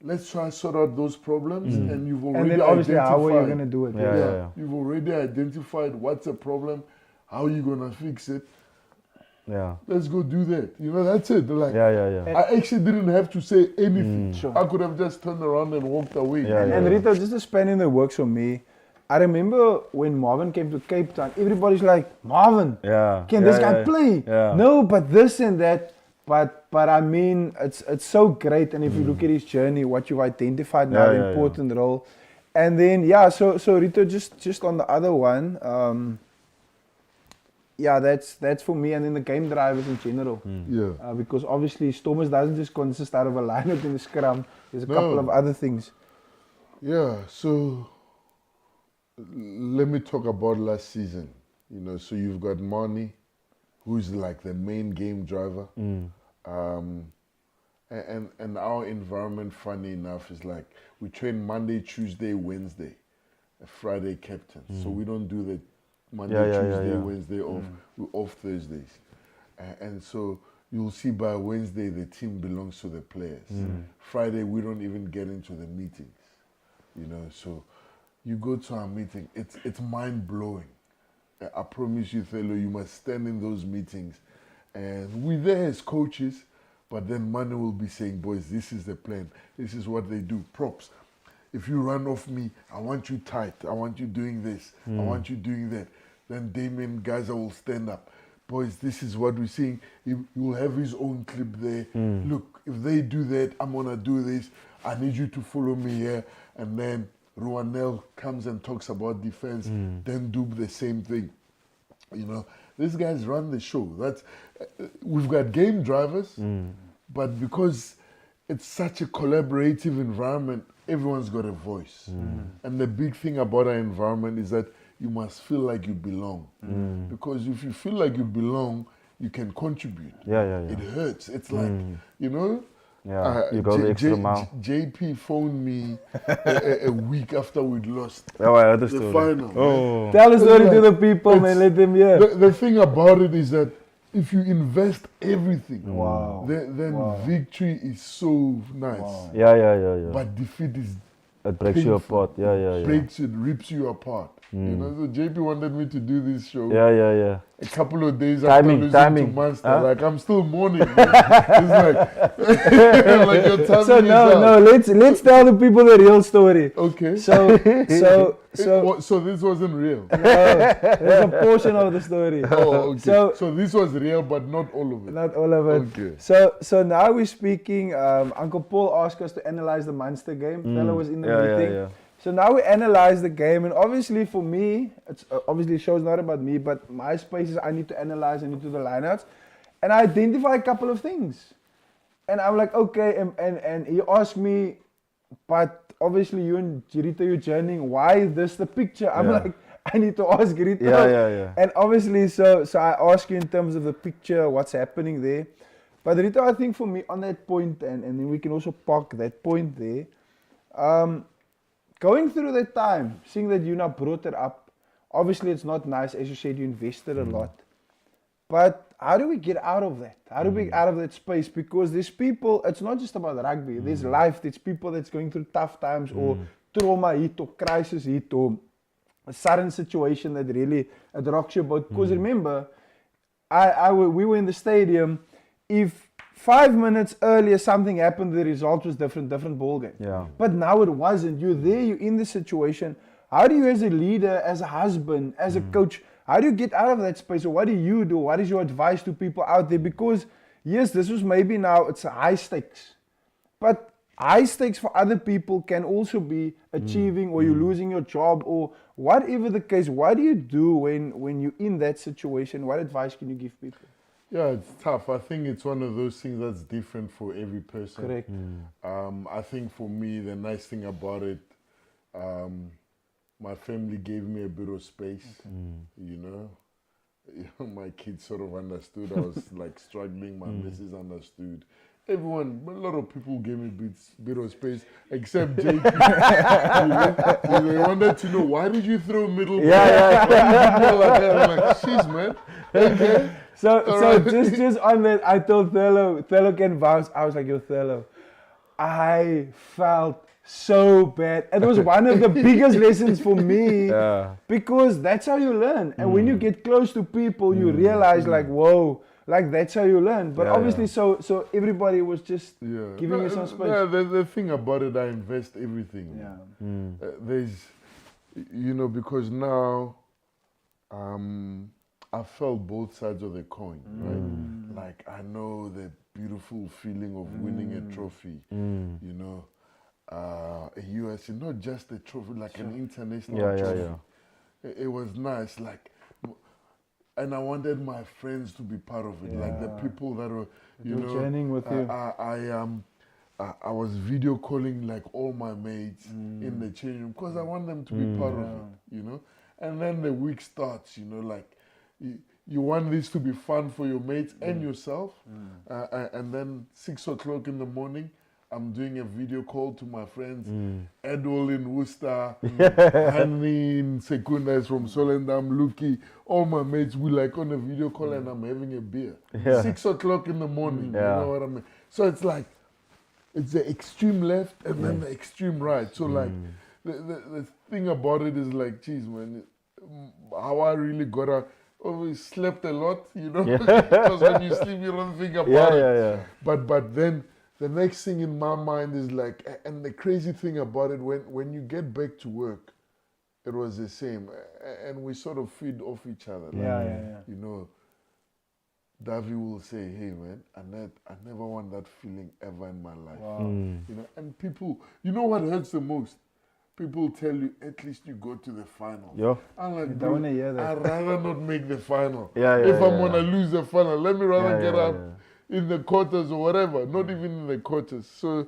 Let's try and sort out those problems. And you've already And then obviously, identified. how are you going to do it? Yeah. You've already identified what's the problem. How are you going to fix it? Yeah. Let's go do that. You know, that's it. Like, Yeah. I actually didn't have to say anything. Sure. I could have just turned around and walked away. Yeah, And Rito, just to span in the works for me, I remember when Marvin came to Cape Town, everybody's like, Marvin, Yeah. can this guy play? Yeah. No, but this and that. But I mean, it's so great. And if you look at his journey, what you've identified now, the important role. And then, so Rito, just on the other one, that's for me. And then the game drivers in general. Yeah. Because obviously Stormers doesn't just consist out of a lineup in the scrum. There's a couple of other things. Yeah, so let me talk about last season. You know, so you've got Mani, who's like the main game driver. And our environment, funny enough, is like we train Monday, Tuesday, Wednesday, a Friday captain. So we don't do the Monday, Tuesday, Wednesday off. We're off Thursdays. And so you'll see by Wednesday the team belongs to the players. Friday we don't even get into the meetings. You know, so you go to our meeting, it's mind blowing. I promise you, fellow, you must stand in those meetings. And we're there as coaches, but then Manu will be saying, boys, this is the plan. This is what they do. Props. If you run off me, I want you tight. I want you doing this. I want you doing that. Then Damien Gaza will stand up. Boys, this is what we're seeing. He will have his own clip there. Look, if they do that, I'm going to do this. I need you to follow me here. And then Ruanel comes and talks about defense. Then do the same thing. You know, these guys run the show. That's we've got game drivers, but because it's such a collaborative environment, everyone's got a voice. And the big thing about our environment is that you must feel like you belong. Because if you feel like you belong, you can contribute. It hurts. It's like, you know, you go the extra mile. JP phoned me a week after we'd lost I heard the the story. final. Tell the story to the people, It's- man. Let them hear. The thing about it is that if you invest everything, then victory is so nice. Yeah. But defeat is It breaks you painful. apart. Yeah. breaks it, rips you apart. You know, so JP wanted me to do this show. Yeah. A couple of days Timing, after losing timing. to Munster, Huh? like I'm still mourning. Man. It's like, like your timing So is out. no, let's tell the people the real story. Okay. So So this wasn't real. there's a portion of the story. Oh, okay. So- So this was real, but not all of it. Not all of it. Okay. So now we're speaking. Uncle Paul asked us to analyze the Munster game. Fella was in the meeting. Yeah. So now we analyze the game, and obviously for me, it's obviously the show's not about me, but my spaces I need to analyze. I need to do the lineouts, and I identify a couple of things, and I'm like, okay, and he asked me, but obviously you and Rito, you're journeying. Why is this the picture? I'm like, I need to ask Rito. Yeah. And obviously, so I ask you in terms of the picture, what's happening there. But Rito, I think for me on that point, and then we can also park that point there. Going through that time, seeing that you now brought it up, obviously it's not nice, as you said, you invested a lot. But how do we get out of that? How do we get out of that space? Because there's people, it's not just about rugby, there's life, there's people that's going through tough times or trauma hit or crisis hit or a sudden situation that really it rocks your boat. Because remember, we were in the stadium, if 5 minutes earlier something happened, the result was different ball game. Yeah. But now it wasn't. You're there, you're in the situation. How do you as a leader, as a husband, as a coach, how do you get out of that space? Or what do you do? What is your advice to people out there? Because yes, this was maybe now, it's a high stakes. But high stakes for other people can also be achieving or you're losing your job or whatever the case. What do you do when you're in that situation? What advice can you give people? Yeah, it's tough. I think it's one of those things that's different for every person. Correct. I think for me, the nice thing about it, my family gave me a bit of space. You know, my kids sort of understood. I was like struggling. My missus understood. Everyone, a lot of people gave me bit of space, except JP. They wanted to know, why did you throw middle? Yeah. I'm like, jeez, man. Okay. So just on that, I told Thelo can vouch. I was like, yo, Thelo, I felt so bad. It was one of the biggest lessons for me because that's how you learn. And when you get close to people, you realize like, whoa, like that's how you learn. But obviously, so everybody was just giving you some space. Yeah, the thing about it, I invest everything. Yeah. There's, you know, because now, I felt both sides of the coin, right? Like I know the beautiful feeling of winning a trophy, you know, a US, not just a trophy, like an international trophy. It was nice, like, and I wanted my friends to be part of it, like the people that were, you know, journeying with you. I was video calling like all my mates in the change room because I want them to be part of it, you know. And then the week starts, you know, like you want this to be fun for your mates and yourself. And then 6 o'clock in the morning, I'm doing a video call to my friends. Edwell in Worcester, Hanni in Secundas from Solendam, Luki, all my mates, we like on a video call and I'm having a beer. 6 o'clock in the morning, you know what I mean? So it's like, it's the extreme left and then the extreme right. So like, the thing about it is like, geez, man, how I really got out. Always slept a lot, you know, because when you sleep, you don't think about it. But then the next thing in my mind is like, and the crazy thing about it, when you get back to work, it was the same, and we sort of feed off each other. Like, you know, Davi will say, "Hey, man, I never want that feeling ever in my life." You know, and people, you know what hurts the most? People tell you, at least you go to the final. I'm like, don't wanna hear that. I'd rather not make the final. If I'm going to lose the final, let me rather get up in the quarters or whatever, not even in the quarters. So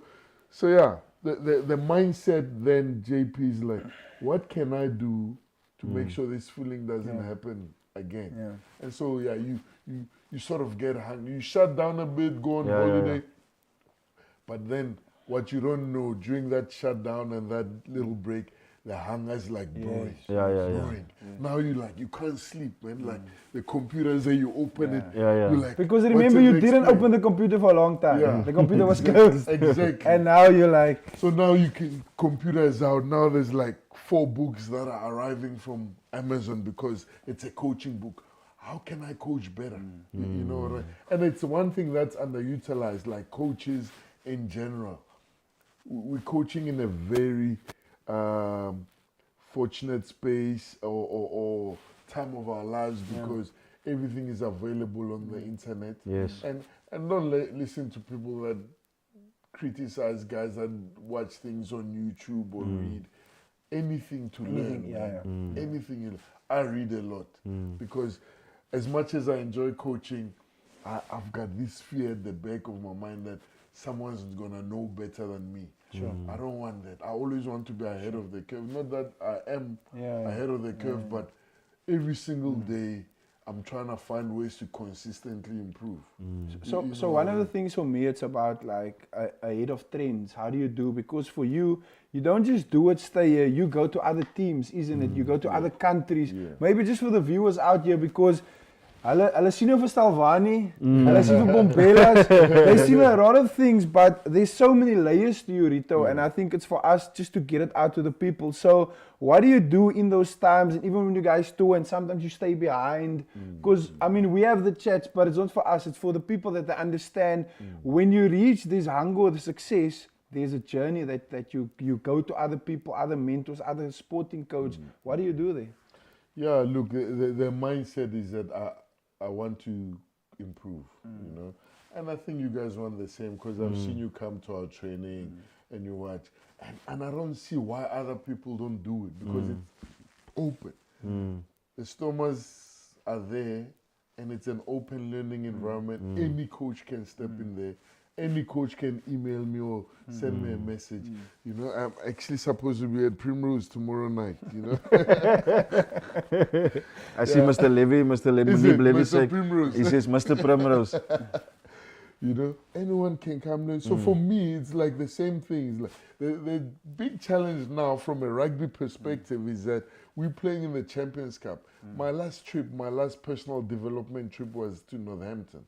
yeah, the mindset then, JP, is like, what can I do to make sure this feeling doesn't happen again? And so, yeah, you sort of get hungry. You shut down a bit, go on holiday, but then what you don't know, during that shutdown and that little break, the hunger's like brewing. Now you can't sleep, man. Like the computer say you open it, you're like, because remember you didn't open the computer for a long time. The computer was closed. Exactly. And now you're like, so now computer is out. Now there's like 4 books that are arriving from Amazon because it's a coaching book. How can I coach better? You know what I mean? And it's one thing that's underutilized, like coaches in general. We're coaching in a very fortunate space or time of our lives because everything is available on the internet. And don't listen to people that criticize guys that watch things on YouTube or read. Anything to learn. Anything. I read a lot because as much as I enjoy coaching, I've got this fear at the back of my mind that someone's gonna know better than me. I don't want that. I always want to be ahead of the curve. Not that I am ahead of the curve, but every single day I'm trying to find ways to consistently improve. So one of the things for me, it's about like ahead of trends. How do you do? Because for you, you don't just do it, stay here. You go to other teams, isn't it? You go to other countries. Maybe just for the viewers out here, because Hulle sien vir Hlungwani, hulle sien vir Bombelas, they see a lot of things, but there's so many layers to you, Rito, and I think it's for us just to get it out to the people. So what do you do in those times, and even when you guys tour, and sometimes you stay behind? Because, I mean, we have the chats, but it's not for us, it's for the people that they understand. When you reach this hunger or the success, there's a journey that you go to other people, other mentors, other sporting coaches. What do you do there? Yeah, look, the mindset is that I want to improve, you know. And I think you guys want the same, because I've seen you come to our training and you watch. And I don't see why other people don't do it, because it's open. The Stormers are there, and it's an open learning environment. Any coach can step in there. Any coach can email me or send me a message. You know, I'm actually supposed to be at Primrose tomorrow night, you know. I see Mr. Levy, Mr. Levy say, Primrose? he says, Mr. Primrose. You know, anyone can come in. So for me, it's like the same thing. It's like the big challenge now from a rugby perspective is that we're playing in the Champions Cup. My last trip, my last personal development trip was to Northampton.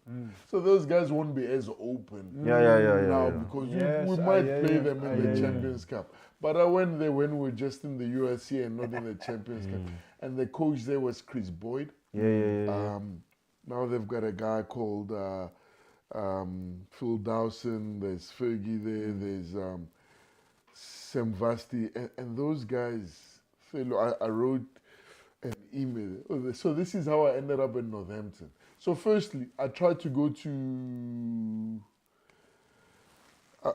So those guys won't be as open now because we might play them in the Champions Cup. But I went there when we were just in the USC and not in the Champions Cup. And the coach there was Chris Boyd. Now they've got a guy called Phil Dawson, there's Fergie there, there's Sam Vasti, and those guys, I wrote an email. So this is how I ended up in Northampton. So firstly, I tried to go to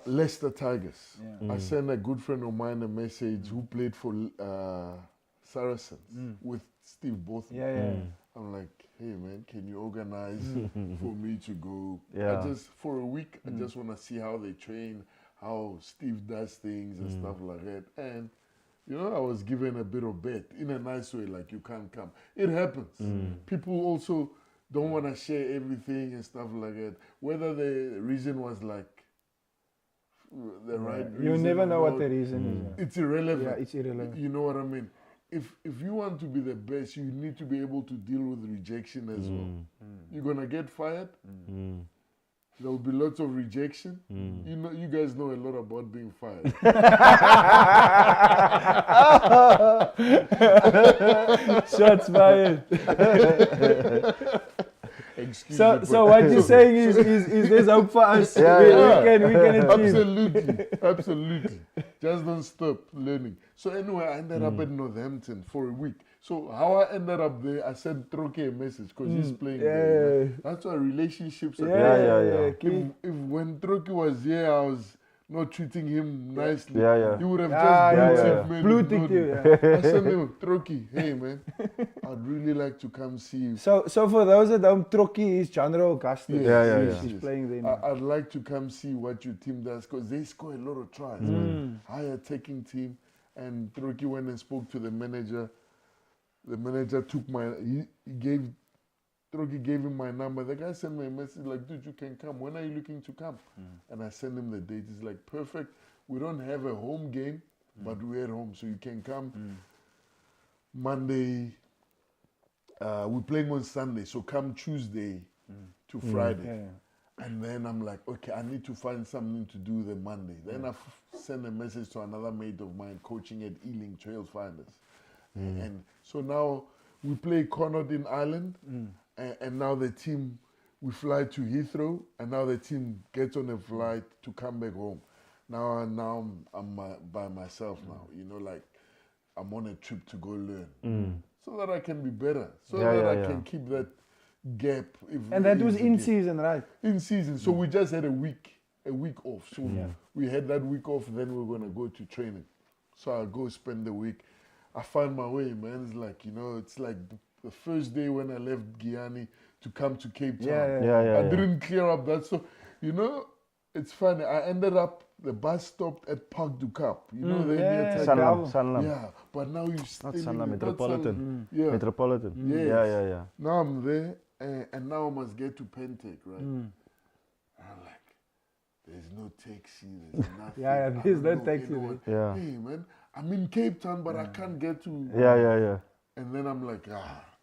Leicester Tigers. I sent a good friend of mine a message who played for Saracens with Steve Botham. I'm like, hey man, can you organize for me to go? I just, for a week, I just want to see how they train, how Steve does things and stuff like that. And, you know, I was given a bit of bet in a nice way, like you can't come. It happens. People also don't want to share everything and stuff like that. Whether the reason was like the right reason. You never know what the reason is. It's irrelevant. Yeah, it's irrelevant. You know what I mean? If you want to be the best, you need to be able to deal with rejection as well. You're gonna get fired. There will be lots of rejection. You know, you guys know a lot about being fired. Shots fired. Excuse me. So what you're saying is there's hope for us. We can achieve. Absolutely. Just don't stop learning. So anyway, I ended up at Northampton for a week. So how I ended up there, I sent Troke a message because he's playing there. That's why relationships are If when Troke was here, I was not treating him nicely. He would have just blue ticked you. I sent him, Troke, hey man, I'd really like to come see you. So for those that don't, Troke is Chandra Augustus. He's playing there now. I'd like to come see what your team does because they score a lot of tries. High attacking team. And Troke went and spoke to the manager. The manager took Troke gave him my number. The guy sent me a message like, dude, you can come. When are you looking to come? And I sent him the date. He's like, perfect. We don't have a home game, but we're at home, so you can come. Monday, we're playing on Sunday, so come Tuesday to Friday. And then I'm like, okay, I need to find something to do the Monday. Then I send a message to another mate of mine coaching at Ealing Trail Finders. And so now we play Connaught in Ireland, and now the team, we fly to Heathrow, and now the team gets on a flight to come back home. Now I'm by myself now, you know, like I'm on a trip to go learn. So that I can be better, so that I can keep that gap. And that was in season, right? In season. So we just had a week off. So we had that week off, then we were going to go to training. So I go spend the week. I find my way, man. It's like, you know, it's like the first day when I left Guyana to come to Cape Town. I didn't clear up that. So, you know, it's funny. I ended up, the bus stopped at Parc du Cap. You know, Sanlam. Yeah, but now you're still not Sanlam, Metropolitan. Yeah. Metropolitan. Yes. Now I'm there, and now I must get to Pentec, right? And I'm like, there's no taxi, there's nothing. There's no taxi. Hey, man, I'm in Cape Town, but I can't get to... Yeah. And then I'm like,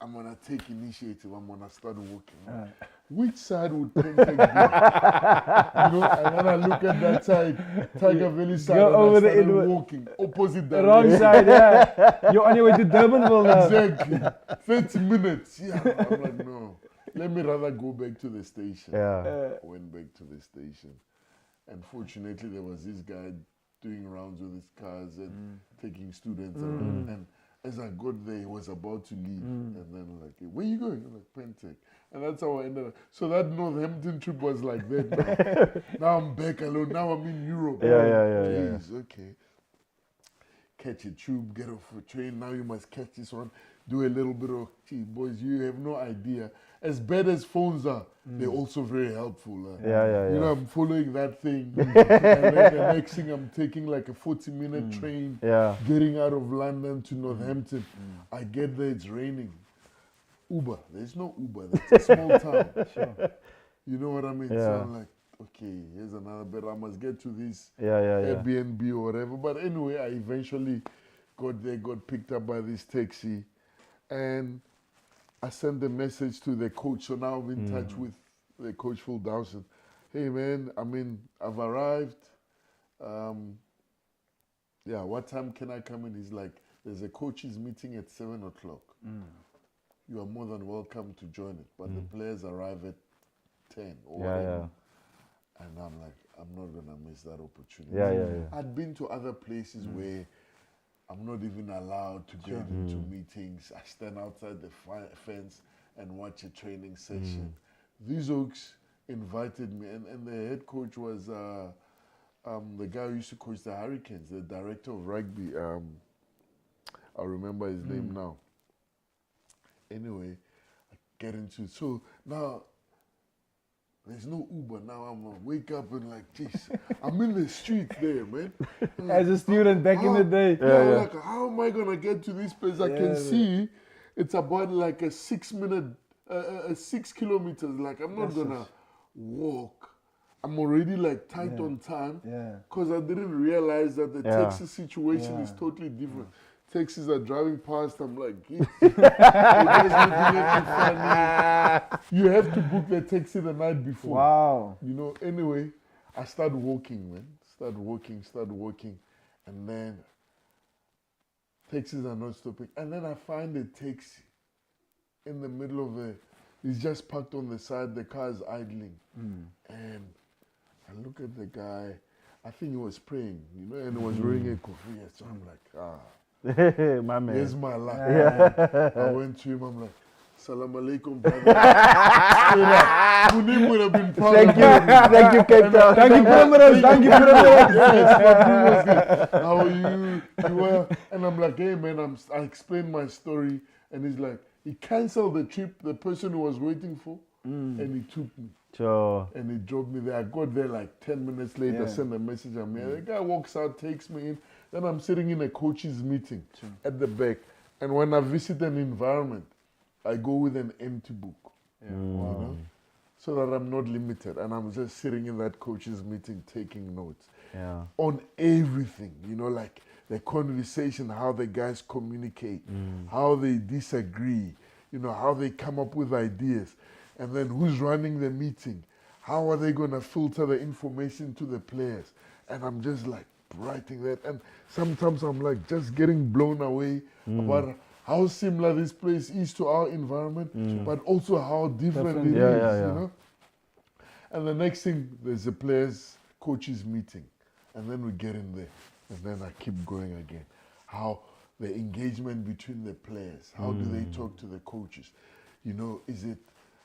I'm gonna take initiative. I'm gonna start walking. Which side would Pentek be? You know, and then I look at that side, Tiger Valley side, Go and over I the started inward- walking opposite The wrong direction. side, yeah. You're on your way to Durbanville now. Exactly. 30 minutes. Yeah. I'm like, no. Let me rather go back to the station. Yeah. I went back to the station. And fortunately, there was this guy doing rounds with his cars and taking students around. And as I got there, he was about to leave. And then I'm like, hey, where you going? I'm like, Pentek. And that's how I ended up. So that Northampton trip was like that. Now I'm back alone. Now I'm in Europe. Yeah. Jeez, okay. Catch a tube, get off a train. Now you must catch this one. Do a little bit of, gee, boys, you have no idea. As bad as phones are, they're also very helpful. Yeah. You know, I'm following that thing. And then the next thing, I'm taking like a 40-minute train, Yeah. getting out of London to Northampton. I get there, it's raining. Uber. There's no Uber. It's a small town. You know what I mean? So Yeah. I'm like, okay, here's another bit. I must get to this Yeah. Airbnb or whatever. But anyway, I eventually got there, got picked up by this taxi, and I sent a message to the coach. So now I'm in touch with the coach Phil Dawson. Hey man, I mean, I've arrived. Yeah, what time can I come in? He's like, there's a coaches meeting at 7 o'clock. You are more than welcome to join it. But the players arrive at 10 or whatever. And I'm like, I'm not going to miss that opportunity. Yeah. I'd been to other places where I'm not even allowed to get into meetings. I stand outside the fence and watch a training session. These oaks invited me, and the head coach was the guy who used to coach the Hurricanes, the director of rugby. I remember his name now. Anyway, I get into, so now there's no Uber. Now I'm gonna wake up and like, geez, I'm in the street there, man. As a student back in the day. Like, how am I gonna get to this place? I can see it's about like a 6 minute, 6 kilometers. Like, I'm not gonna walk. I'm already like tight on time because I didn't realize that the taxi situation is totally different. Taxis are driving past, I'm like, you guys looking at me funny. You have to book the taxi the night before. Wow. You know, anyway, I start walking, man. Start walking. And then taxis are not stopping. And then I find a taxi in the middle of it's just parked on the side, the car is idling. And I look at the guy, I think he was praying, you know, and he was wearing a kofia. So I'm like, My man. here's my luck. I went to him, I'm like, Salam alaikum, brother. Munim would have been proud of me. Thank you, Cape Town. Thank you, Pyramiders. Thank you, Pyramiders. Yes, my bro was good. How are you? You were? And I'm like, hey man, I explained my story, and he's like, he canceled the trip, the person who was waiting for, and he took me. Sure. And he drove me there. I got there like 10 minutes later, sent a message. I'm here. The guy walks out, takes me in. Then I'm sitting in a coach's meeting at the back. And when I visit an environment, I go with an empty book. You know? So that I'm not limited. And I'm just sitting in that coach's meeting taking notes on everything. You know, like the conversation, how the guys communicate, how they disagree, you know, how they come up with ideas. And then who's running the meeting? How are they going to filter the information to the players? And I'm just like writing that. And sometimes I'm like just getting blown away about how similar this place is to our environment, but also how different it is, you know? And the next thing, there's a players, coaches meeting. And then we get in there. And then I keep going again. How the engagement between the players, how do they talk to the coaches? You know,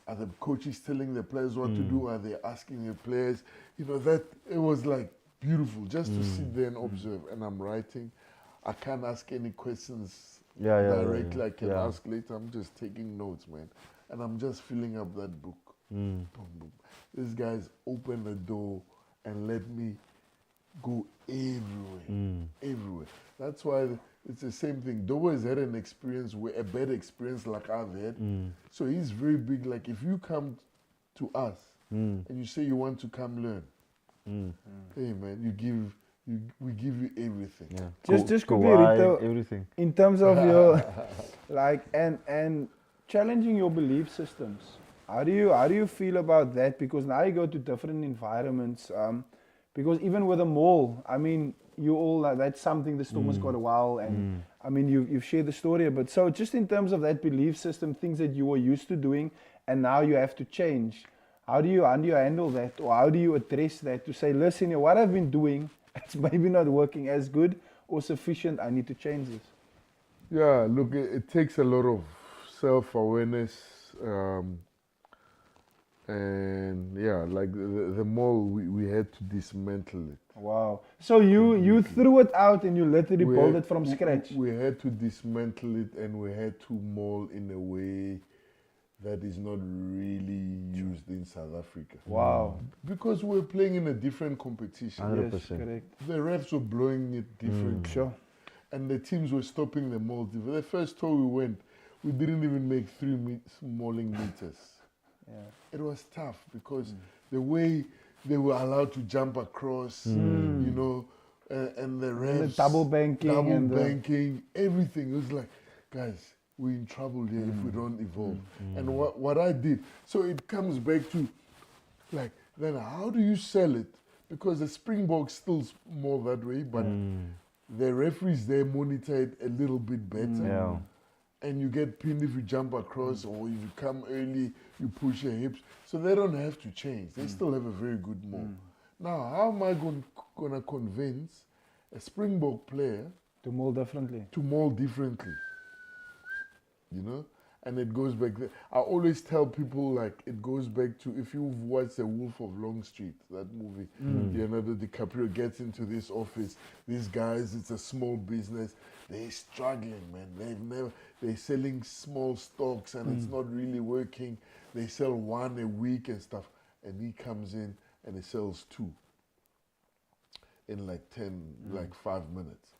are the coaches telling the players what to do? Are they asking the players? You know, that it was like beautiful just to sit there and observe. And I'm writing. I can't ask any questions directly. I can ask later. I'm just taking notes, man. And I'm just filling up that book. Boom, boom. These guys opened the door and let me go everywhere. Everywhere. That's why it's the same thing. Dobo has had an experience, a bad experience like I've had. So he's very big. Like if you come to us and you say you want to come learn, hey man, we give you everything. Just quickly, Rito, everything. in terms of your, like, and challenging your belief systems. How do you feel about that? Because now you go to different environments. Because even with a mall, I mean, you all that's something the Stormers got a while, and I mean you've shared the story. But so just in terms of that belief system, things that you were used to doing, and now you have to change. How do you handle that, or how do you address that to say, listen, what I've been doing, it's maybe not working as good or sufficient. I need to change this. Yeah, look, it takes a lot of self-awareness, and yeah, like the mall, we had to dismantle it. Wow. So you threw it out and you literally built it from scratch. We had to dismantle it, and we had to mold in a way that is not really used in South Africa. Wow. Because we're playing in a different competition. 100%. Yes, correct. The refs were blowing it differently. Sure. And the teams were stopping the malls. The first tour we went, we didn't even make 3 mauling meters. Yeah. It was tough because the way they were allowed to jump across, you know, and the refs, And the double banking, everything. It was like, guys, we're in trouble here if we don't evolve. And what I did, so it comes back to, like, then how do you sell it? Because the Springboks still more that way, but the referees there monitor it a little bit better. Yeah. And you get pinned if you jump across, or if you come early, you push your hips. So they don't have to change. They still have a very good move. Now, how am I going to convince a Springbok player To mold differently. to mold differently? You know? And it goes back there. I always tell people, like, it goes back to, if you've watched The Wolf of Long Street, that movie, Leonardo DiCaprio gets into this office. These guys, it's a small business. They're struggling, man. They're selling small stocks and it's not really working. They sell 1 a week and stuff. And he comes in and he sells 2 in like 5 minutes.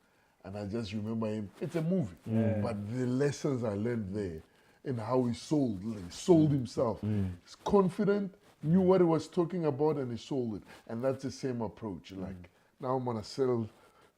And I just remember him, it's a movie. But the lessons I learned there, in how he sold himself. He's confident, knew what he was talking about, and he sold it. And that's the same approach. Like, now I'm gonna sell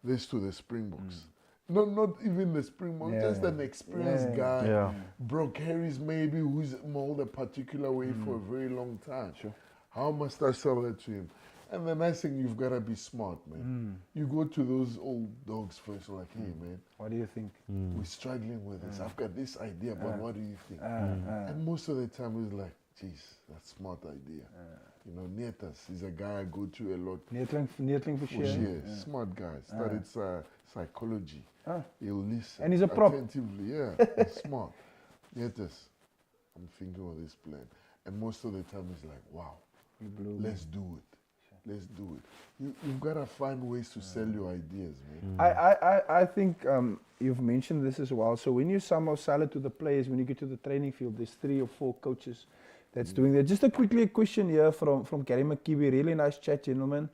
this to the Springboks. Not even the Springboks, just an experienced guy. Yeah. Brock Harris maybe, who's molded a particular way for a very long time. Sure. How must I sell that to him? And the nice thing, you've got to be smart, man. You go to those old dogs first, like, hey, man, What do you think? we're struggling with this. I've got this idea, but what do you think? And most of the time, it's like, geez, that's a smart idea. You know, Nietas, he's a guy I go to a lot. Neertling for For sure. years. Smart guy. Studied psychology. He'll listen. And he's a prop. Attentively, yeah. He's smart. Nietas, I'm thinking of this plan. And most of the time, it's like, wow, let's do it. Let's do it. You've got to find ways to sell your ideas, man. I think you've mentioned this as well. So when you somehow sell it to the players, when you get to the training field, there's 3 or 4 coaches that's doing that. Just a question here from Gary McKibbe. Really nice chat, gentlemen.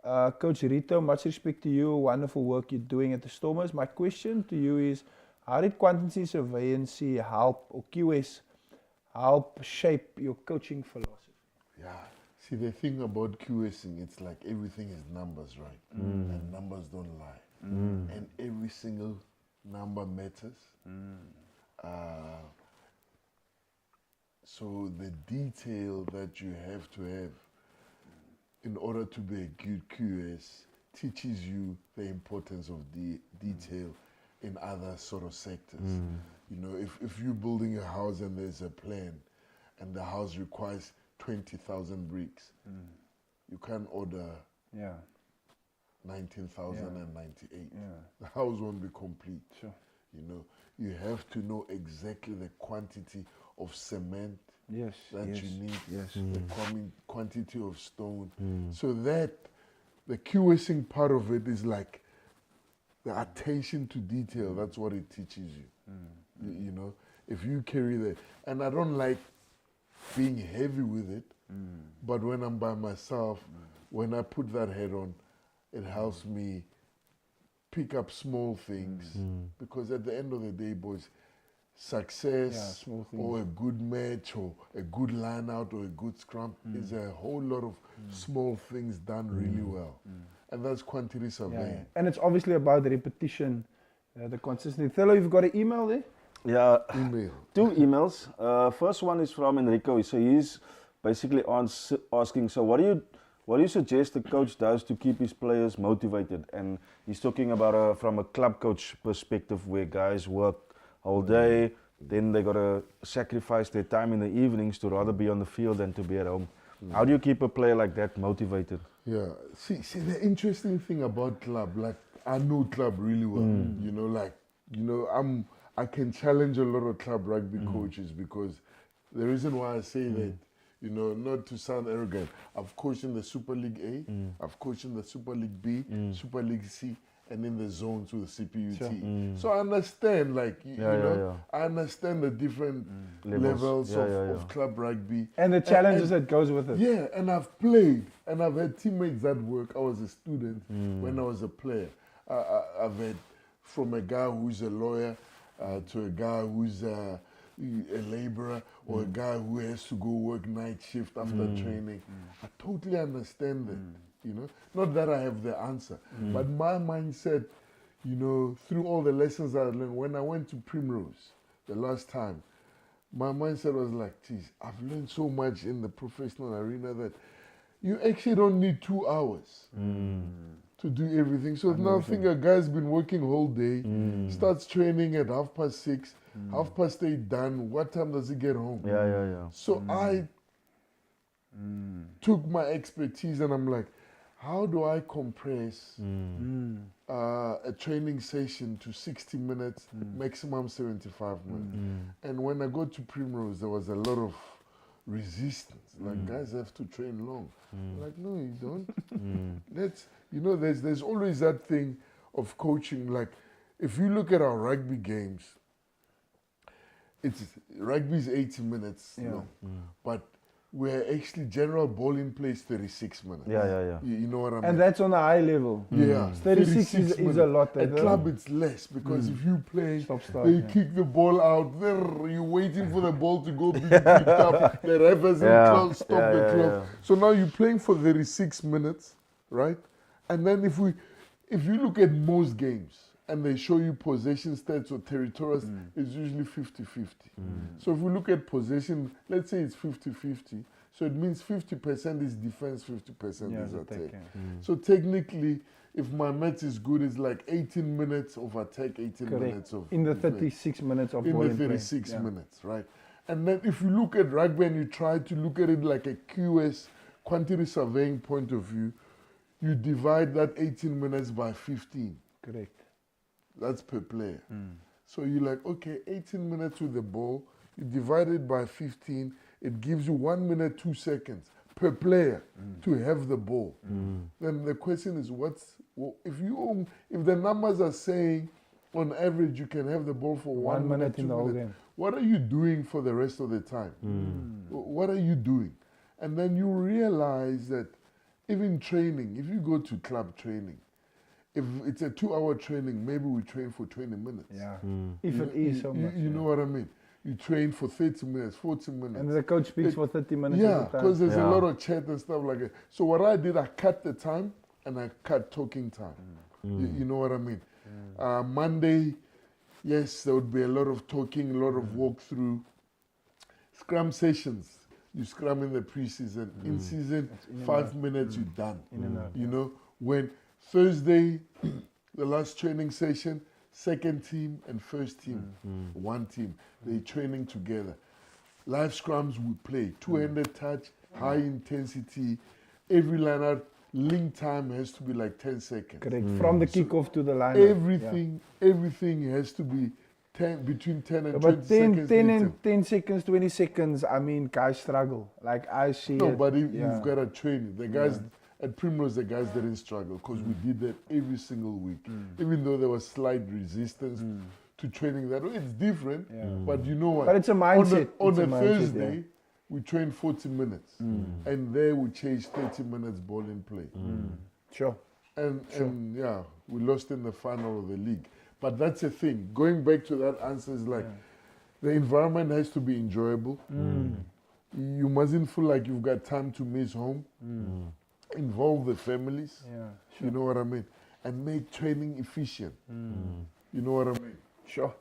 Coach Rito, much respect to you. Wonderful work you're doing at the Stormers. My question to you is, how did quantity surveillance help, or QS, help shape your coaching philosophy? Yeah. See, the thing about QSing, it's like everything is numbers, right? And numbers don't lie. And every single number matters. So the detail that you have to have in order to be a good QS teaches you the importance of the detail in other sort of sectors. You know, if you're building a house and there's a plan and the house requires 20,000 bricks, you can't order 19,098. The house won't be complete. Sure. You know, you have to know exactly the quantity of cement that you need, the quantity of stone. So that the QSing part of it is like the attention to detail. That's what it teaches you. You know, if you carry that, and I don't like being heavy with it, but when I'm by myself, when I put that head on, it helps me pick up small things, because at the end of the day, boys, success or a good match or a good line out or a good scrum is a whole lot of small things done really well. And that's quantity surveying. And it's obviously about the repetition, the consistency. Thello, you've got an email there? Yeah, email. 2 emails. First one is from Enrico. So he's basically asking, so what do you suggest the coach does to keep his players motivated? And he's talking about from a club coach perspective where guys work all day, then they gotta sacrifice their time in the evenings to rather be on the field than to be at home. How do you keep a player like that motivated? Yeah. See, the interesting thing about club, like I know club really well. You know, like I can challenge a lot of club rugby coaches because the reason why I say that, you know, not to sound arrogant, I've coached in the Super League A, I've coached in the Super League B, Super League C, and in the zones with the CPUT. So I understand, like, you know, I understand the different levels of club rugby. And the challenges that goes with it. Yeah, and I've played, and I've had teammates that work. I was a student when I was a player. I've had from a guy who's a lawyer to a guy who's a laborer or a guy who has to go work night shift after training. I totally understand that. You know, not that I have the answer, but my mindset, you know, through all the lessons I learned when I went to Primrose the last time, my mindset was like, geez, I've learned so much in the professional arena that you actually don't need 2 hours to do everything. So now think a guy's been working whole day, starts training at 6:30, 8:30 done. What time does he get home? So I took my expertise and I'm like, how do I compress a training session to 60 minutes, maximum 75 minutes? And when I got to Primrose, there was a lot of resistance. Like, guys have to train long. Like, no, you don't. That's, you know, there's always that thing of coaching. Like, if you look at our rugby games, rugby is 80 minutes long, but we're actually general ball in place 36 minutes. You know what I mean? And that's on a high level. Yeah. 36 is a lot. At club it's less because if you play, Stop, they kick the ball out, you're waiting for the ball to go be picked up, the ref hasn't stopped the clock. So now you're playing for 36 minutes, right? And then if you look at most games, and they show you possession stats or territorials, it's usually 50-50. So if we look at possession, let's say it's 50-50, so it means 50% is defense, 50% is attack. So technically, if my maths is good, it's like 18 minutes of attack, 18 minutes of in the defense. 36 minutes of In ball the in play. 36 minutes, right? And then if you look at rugby and you try to look at it like a QS, quantity surveying point of view, you divide that 18 minutes by 15. Correct. That's per player. So you're like, okay, 18 minutes with the ball, you divide it by 15, it gives you 1 minute, 2 seconds per player to have the ball. Then the question is, if the numbers are saying on average you can have the ball for 1 minute, 2 in the whole minutes, game. what are you doing for the rest of the time? What are you doing? And then you realize that even training, if you go to club training, if it's a 2-hour training, maybe we train for 20 minutes. If it is so much. You know what I mean? You train for 30 minutes, 40 minutes. And the coach speaks for 30 minutes Yeah, at a time. because there's a lot of chat and stuff like that. So what I did, I cut the time and I cut talking time. You know what I mean? Monday, yes, there would be a lot of talking, a lot of walkthrough. Scrum sessions. You scrum in the preseason. In season, 5 minutes, you're done. You know, when Thursday, the last training session, second team and first team, one team, they're training together. Live scrums we play, two-handed touch, high intensity, every line out, link time has to be like 10 seconds. Correct. From the kickoff to the line. Everything has to be between 10 and 20 But 10, seconds. 10 seconds, 20 seconds, I mean, guys struggle. Like, I see No, it. but you've got to train it. The guys at Primrose, the guys didn't struggle because we did that every single week. Even though there was slight resistance to training that way. It's different, but you know what? But it's a mindset. On It's a a mindset, Thursday, we train 40 minutes. And there we chase 30 minutes ball in play. Sure. And yeah, we lost in the final of the league. But that's the thing. Going back to that answer is like, the environment has to be enjoyable. You mustn't feel like you've got time to miss home. Involve the families. You know what I mean? And make training efficient. You know what I mean? Sure.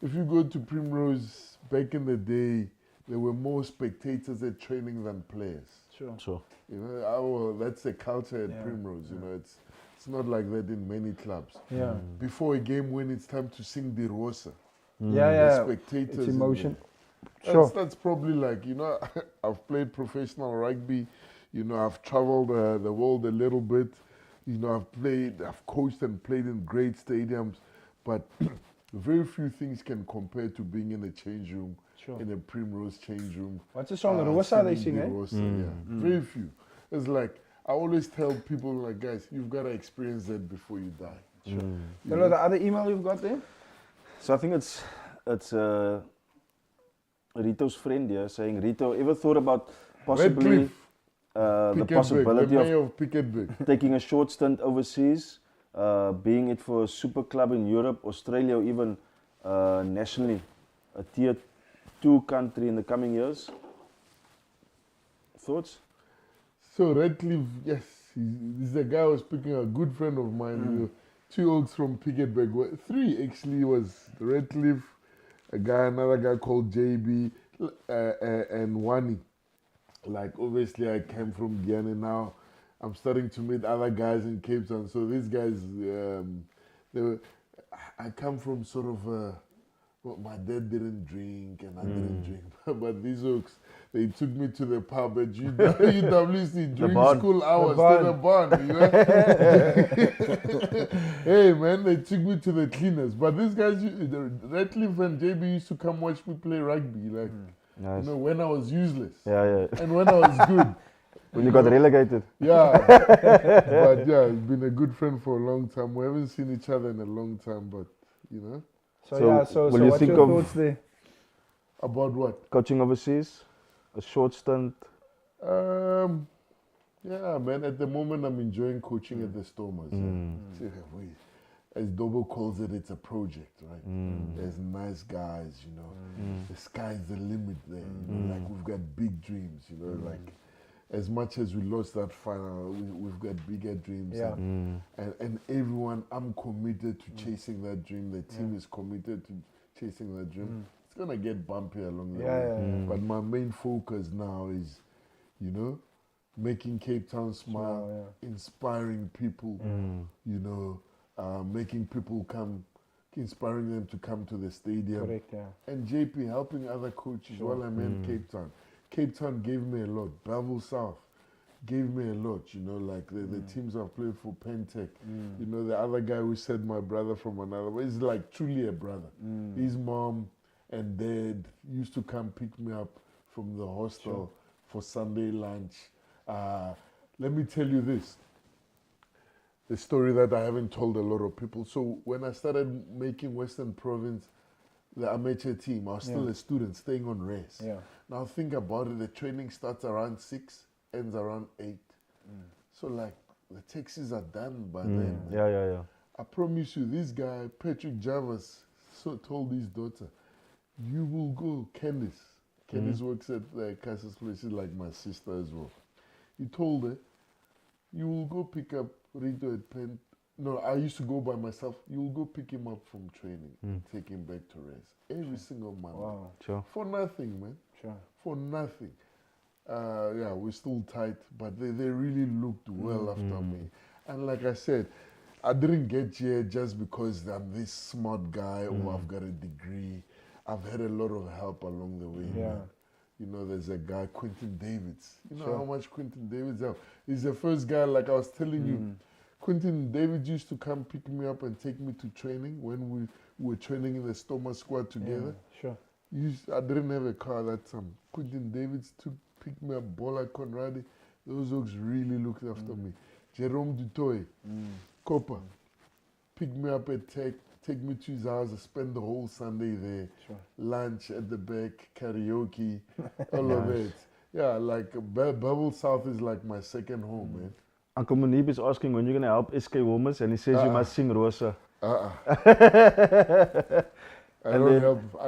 if you go to Primrose, back in the day, there were more spectators at training than players. Sure. You know, that's the culture at Yeah. Primrose. You know, it's not like that in many clubs. Yeah. Before a game, when it's time to sing the Rosa, Yeah, the yeah. spectators. It's in emotion. there. Sure. That's probably like, you know, I've played professional rugby. You know, I've traveled the world a little bit. You know, I've coached and played in great stadiums, but very few things can compare to being in a change room, Sure. in a Primrose change room. What's the song? Rosa they sing, the eh? Rosa, yeah. Very few. It's like, I always tell people, like, guys, you've got to experience that before you die. You know the other email you've got there? So I think it's Rito's friend here saying, Rito, ever thought about possibly the possibility the mayor of Piketberg. taking a short stint overseas, being it for a super club in Europe, Australia, or even nationally, a tier 2 country in the coming years? Thoughts? So Redcliffe, yes, this is a guy I was speaking, a good friend of mine. 2 oaks from Piketberg. 3 actually was Redcliffe, another guy called JB, and Wani. Like, obviously I came from Guyana now. I'm starting to meet other guys in Cape Town. So these guys, I come from sort of, well, my dad didn't drink and I didn't drink. But these oaks, they took me to the pub at UWC during school hours to the barn, you know? Hey man, they took me to the cleaners. But these guys, Redcliffe and JB used to come watch me play rugby, like, Nice. you know, when I was useless. Yeah. And when I was good. When you got relegated. Yeah. But yeah, he's been a good friend for a long time. We haven't seen each other in a long time, but, you know. So will you what's think your of thoughts there? About what? coaching overseas? A short stint? Yeah, man, at the moment I'm enjoying coaching at the Stormers. As Dobo calls it, it's a project, right? There's nice guys, you know. The sky's the limit there. You know, like, we've got big dreams, you know, like, as much as we lost that final, we've got bigger dreams. Yeah. And everyone, I'm committed to chasing that dream. The team is committed to chasing that dream. It's going to get bumpy along the way. But my main focus now is, you know, making Cape Town smile, inspiring people, you know, making people come, inspiring them to come to the stadium. Correct, yeah. And JP helping other coaches while I'm in Cape Town. Cape Town gave me a lot. Belleville South gave me a lot, you know, like the teams I've played for Pentec. You know, the other guy who said my brother from another, but he's like truly a brother. His mom and dad used to come pick me up from the hostel for Sunday lunch. Let me tell you this, the story that I haven't told a lot of people. So when I started making Western Province, the amateur team, I was still a student staying on res. Now think about it, the training starts around 6, ends around 8. So like, the taxis are done by then. Yeah. I promise you, this guy, Patrick Jarvis, told his daughter, you will go, Candice. Candice works at Cass's place, she's like my sister as well. He told her, you will go pick up Rito at Penn. No, I used to go by myself. You will go pick him up from training, take him back to rest every single Monday. Wow. Sure. For nothing, man. Sure. For nothing. Yeah, we're still tight, but they really looked well after me. And like I said, I didn't get here just because I'm this smart guy or I've got a degree. I've had a lot of help along the way. Yeah. Man. You know, there's a guy, Quentin Davids. You know how much Quentin Davids helped? He's the first guy, like I was telling you, Quentin Davids used to come pick me up and take me to training when we were training in the Stoma squad together. Sure. I didn't have a car that time. Quentin Davids picked me up, Bola Conradi. Those dogs really looked after me. Jerome Dutoy, Copper, picked me up at Tech, take me to his house, spend the whole Sunday there. Sure. Lunch at the back, karaoke, all of that. Yeah, like Bubble South is like my second home, man. Uncle Munib is asking when you're going to help SK Women's and he says you must sing Rosa. I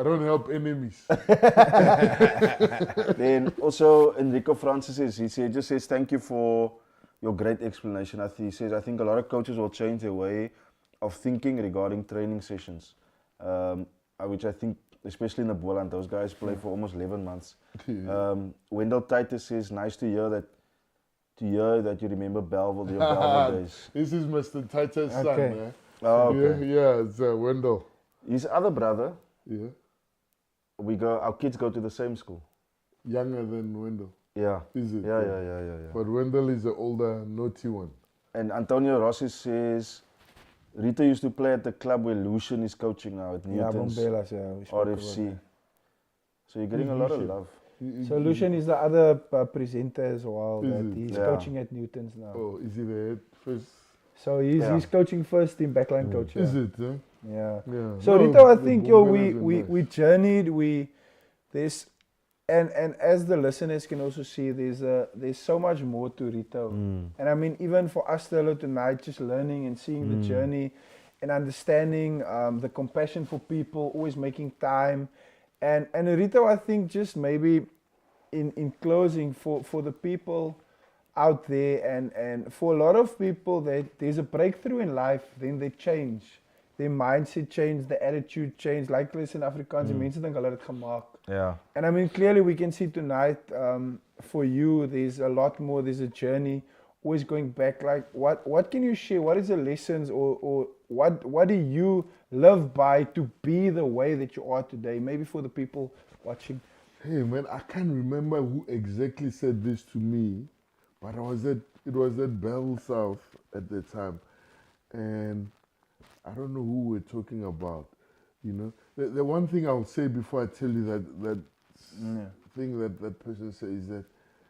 don't help enemies. Then also Enrico Francis just says thank you for your great explanation. He says I think a lot of coaches will change their way of thinking regarding training sessions. which I think, especially in the Boland, those guys play for almost 11 months. Yeah. Wendell Titus says, nice to hear that you remember Belleville, your Belleville days. This is Mr. Titus' son, Okay. eh? Oh, okay. Yeah, it's Wendell. His other brother, Yeah. our kids go to the same school. Younger than Wendell. Yeah. Is it? Yeah. But Wendell is the older, naughty one. And Antonio Rossi says, Rito used to play at the club where Lucian is coaching now at Yeah, Newton's Bombelas, yeah. we spoke about RFC. that. So you're getting a lot of love. So Lucian is the other presenter as well. Is That it? he's Yeah. coaching at Newton's now. Oh, is he the head first? So he's coaching first team backline coach. Yeah. Is it? Eh? Yeah. Yeah. So No, Rito, I the think Bombelas are we nice. journeyed. There's and as the listeners can also see, there's so much more to Rito. And I mean, even for us tonight, just learning and seeing the journey and understanding the compassion for people, always making time. And Rito, I think just maybe in closing for the people out there and for a lot of people there's a breakthrough in life, then they change. Their mindset change, the attitude change. Like hulle in Afrikaans, die mense dink hulle het dit gemaak. Yeah. And I mean, clearly we can see tonight for you, there's a lot more, there's a journey, always going back. Like, what can you share? What is the lessons or what do you live by to be the way that you are today? Maybe for the people watching. Hey man, I can't remember who exactly said this to me, but it was at Bell South at the time. And I don't know who we're talking about, you know. The one thing I'll say before I tell you that thing that person says is that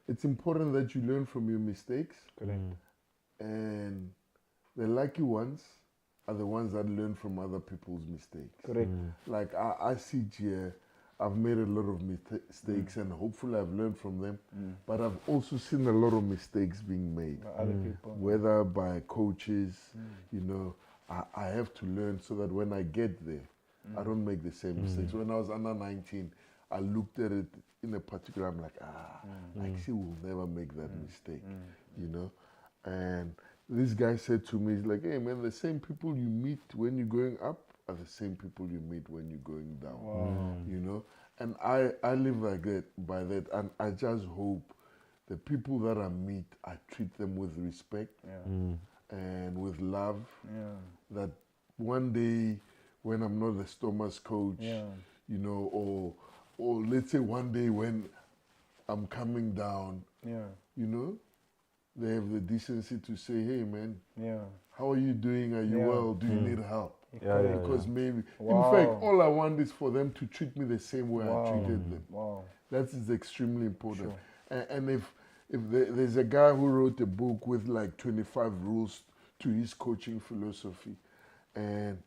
it's important that you learn from your mistakes. Correct. And the lucky ones are the ones that learn from other people's mistakes. Correct. Like I see here, I've made a lot of mistakes and hopefully I've learned from them. But I've also seen a lot of mistakes being made. By other people. Whether by coaches, you know, I have to learn so that when I get there, I don't make the same mistakes. When I was under 19, I looked at it in a particular, I'm like, like she will never make that mistake, you know. And this guy said to me, he's like, hey man, the same people you meet when you're going up are the same people you meet when you're going down, you know. And I live like that, by that, and I just hope the people that I meet, I treat them with respect and with love. That one day when I'm not the Stormers coach, you know, or let's say one day when I'm coming down, you know, they have the decency to say, hey man, how are you doing? Are you well? Do you need help? Because maybe, in fact, all I want is for them to treat me the same way I treated them. That is extremely important. And if there's a guy who wrote a book with like 25 rules to his coaching philosophy, and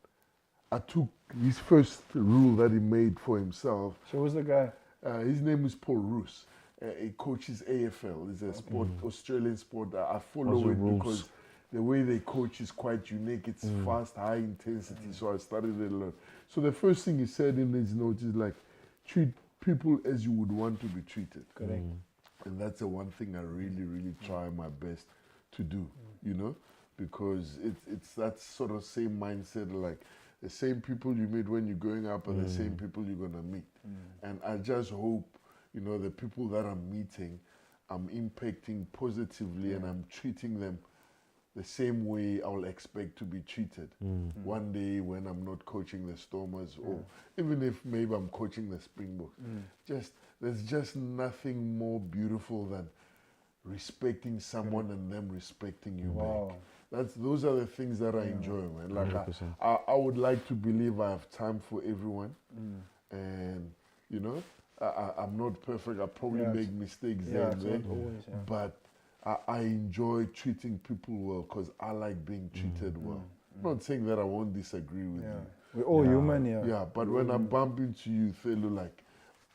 I took his first rule that he made for himself. So who's the guy? His name is Paul Roos. He coaches AFL. It's a sport, Australian sport. I follow it because the way they coach is quite unique. It's fast, high intensity. So I studied it a lot. So the first thing he said in his notes is like, treat people as you would want to be treated. Correct. And that's the one thing I really, really try my best to do, you know, because it's that sort of same mindset, like the same people you meet when you're going up are the same people you're going to meet. And I just hope, you know, the people that I'm meeting, I'm impacting positively and I'm treating them the same way I'll expect to be treated. One day when I'm not coaching the Stormers or even if maybe I'm coaching the Springboks. There's just nothing more beautiful than respecting someone and them respecting you back. Those are the things that I enjoy, man. Like I would like to believe I have time for everyone, and you know, I'm not perfect. I probably make mistakes there and there, but I enjoy treating people well because I like being treated well. I'm not saying that I won't disagree with you. We're all human here. Yeah, but when I bump into you, Thelo, like,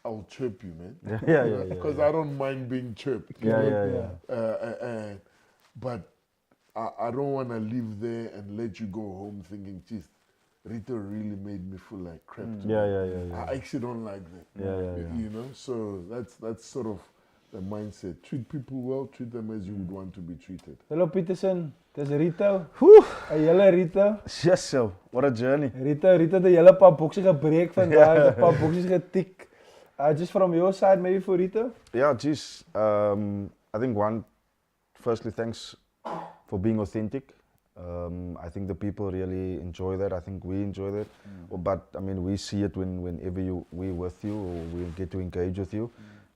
I'll chirp you, man. Yeah. Because I don't mind being chirped. But I don't want to live there and let you go home thinking, geez, Rito really made me feel like crap. Yeah. I actually don't like that. Yeah. You know, so that's sort of the mindset. Treat people well, treat them as you would want to be treated. Hello Peterson, dis Rito. Whew. Julle Rito. Yes, so what a journey. Rito het 'n hele paar bokse gebreek vandag, 'n paar boksies getik. Just from your side, maybe for Rito? Yeah, geez. I think firstly, thanks for being authentic. I think the people really enjoy that. I think we enjoy that. But I mean, we see it whenever we're with you or we get to engage with you.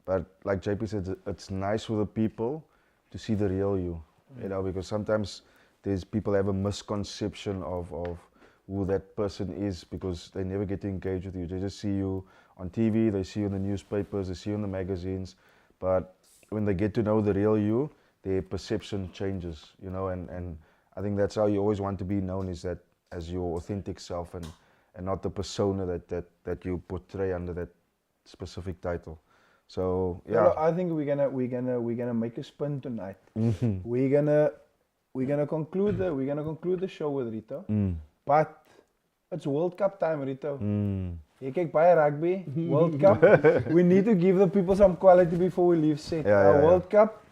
But like JP said, it's nice for the people to see the real you. You know, because sometimes there's people have a misconception of who that person is because they never get to engage with you. They just see you on TV, they see you in the newspapers, they see you in the magazines. But when they get to know the real you, their perception changes, you know, and I think that's how you always want to be known, is that as your authentic self and not the persona that you portray under that specific title. So yeah, Well, I think we're gonna make a spin tonight. We're gonna conclude the show with Rito. But it's World Cup time, Rito. Jy kyk baie rugby, World Cup. We need to give the people some quality before we leave set. World Cup.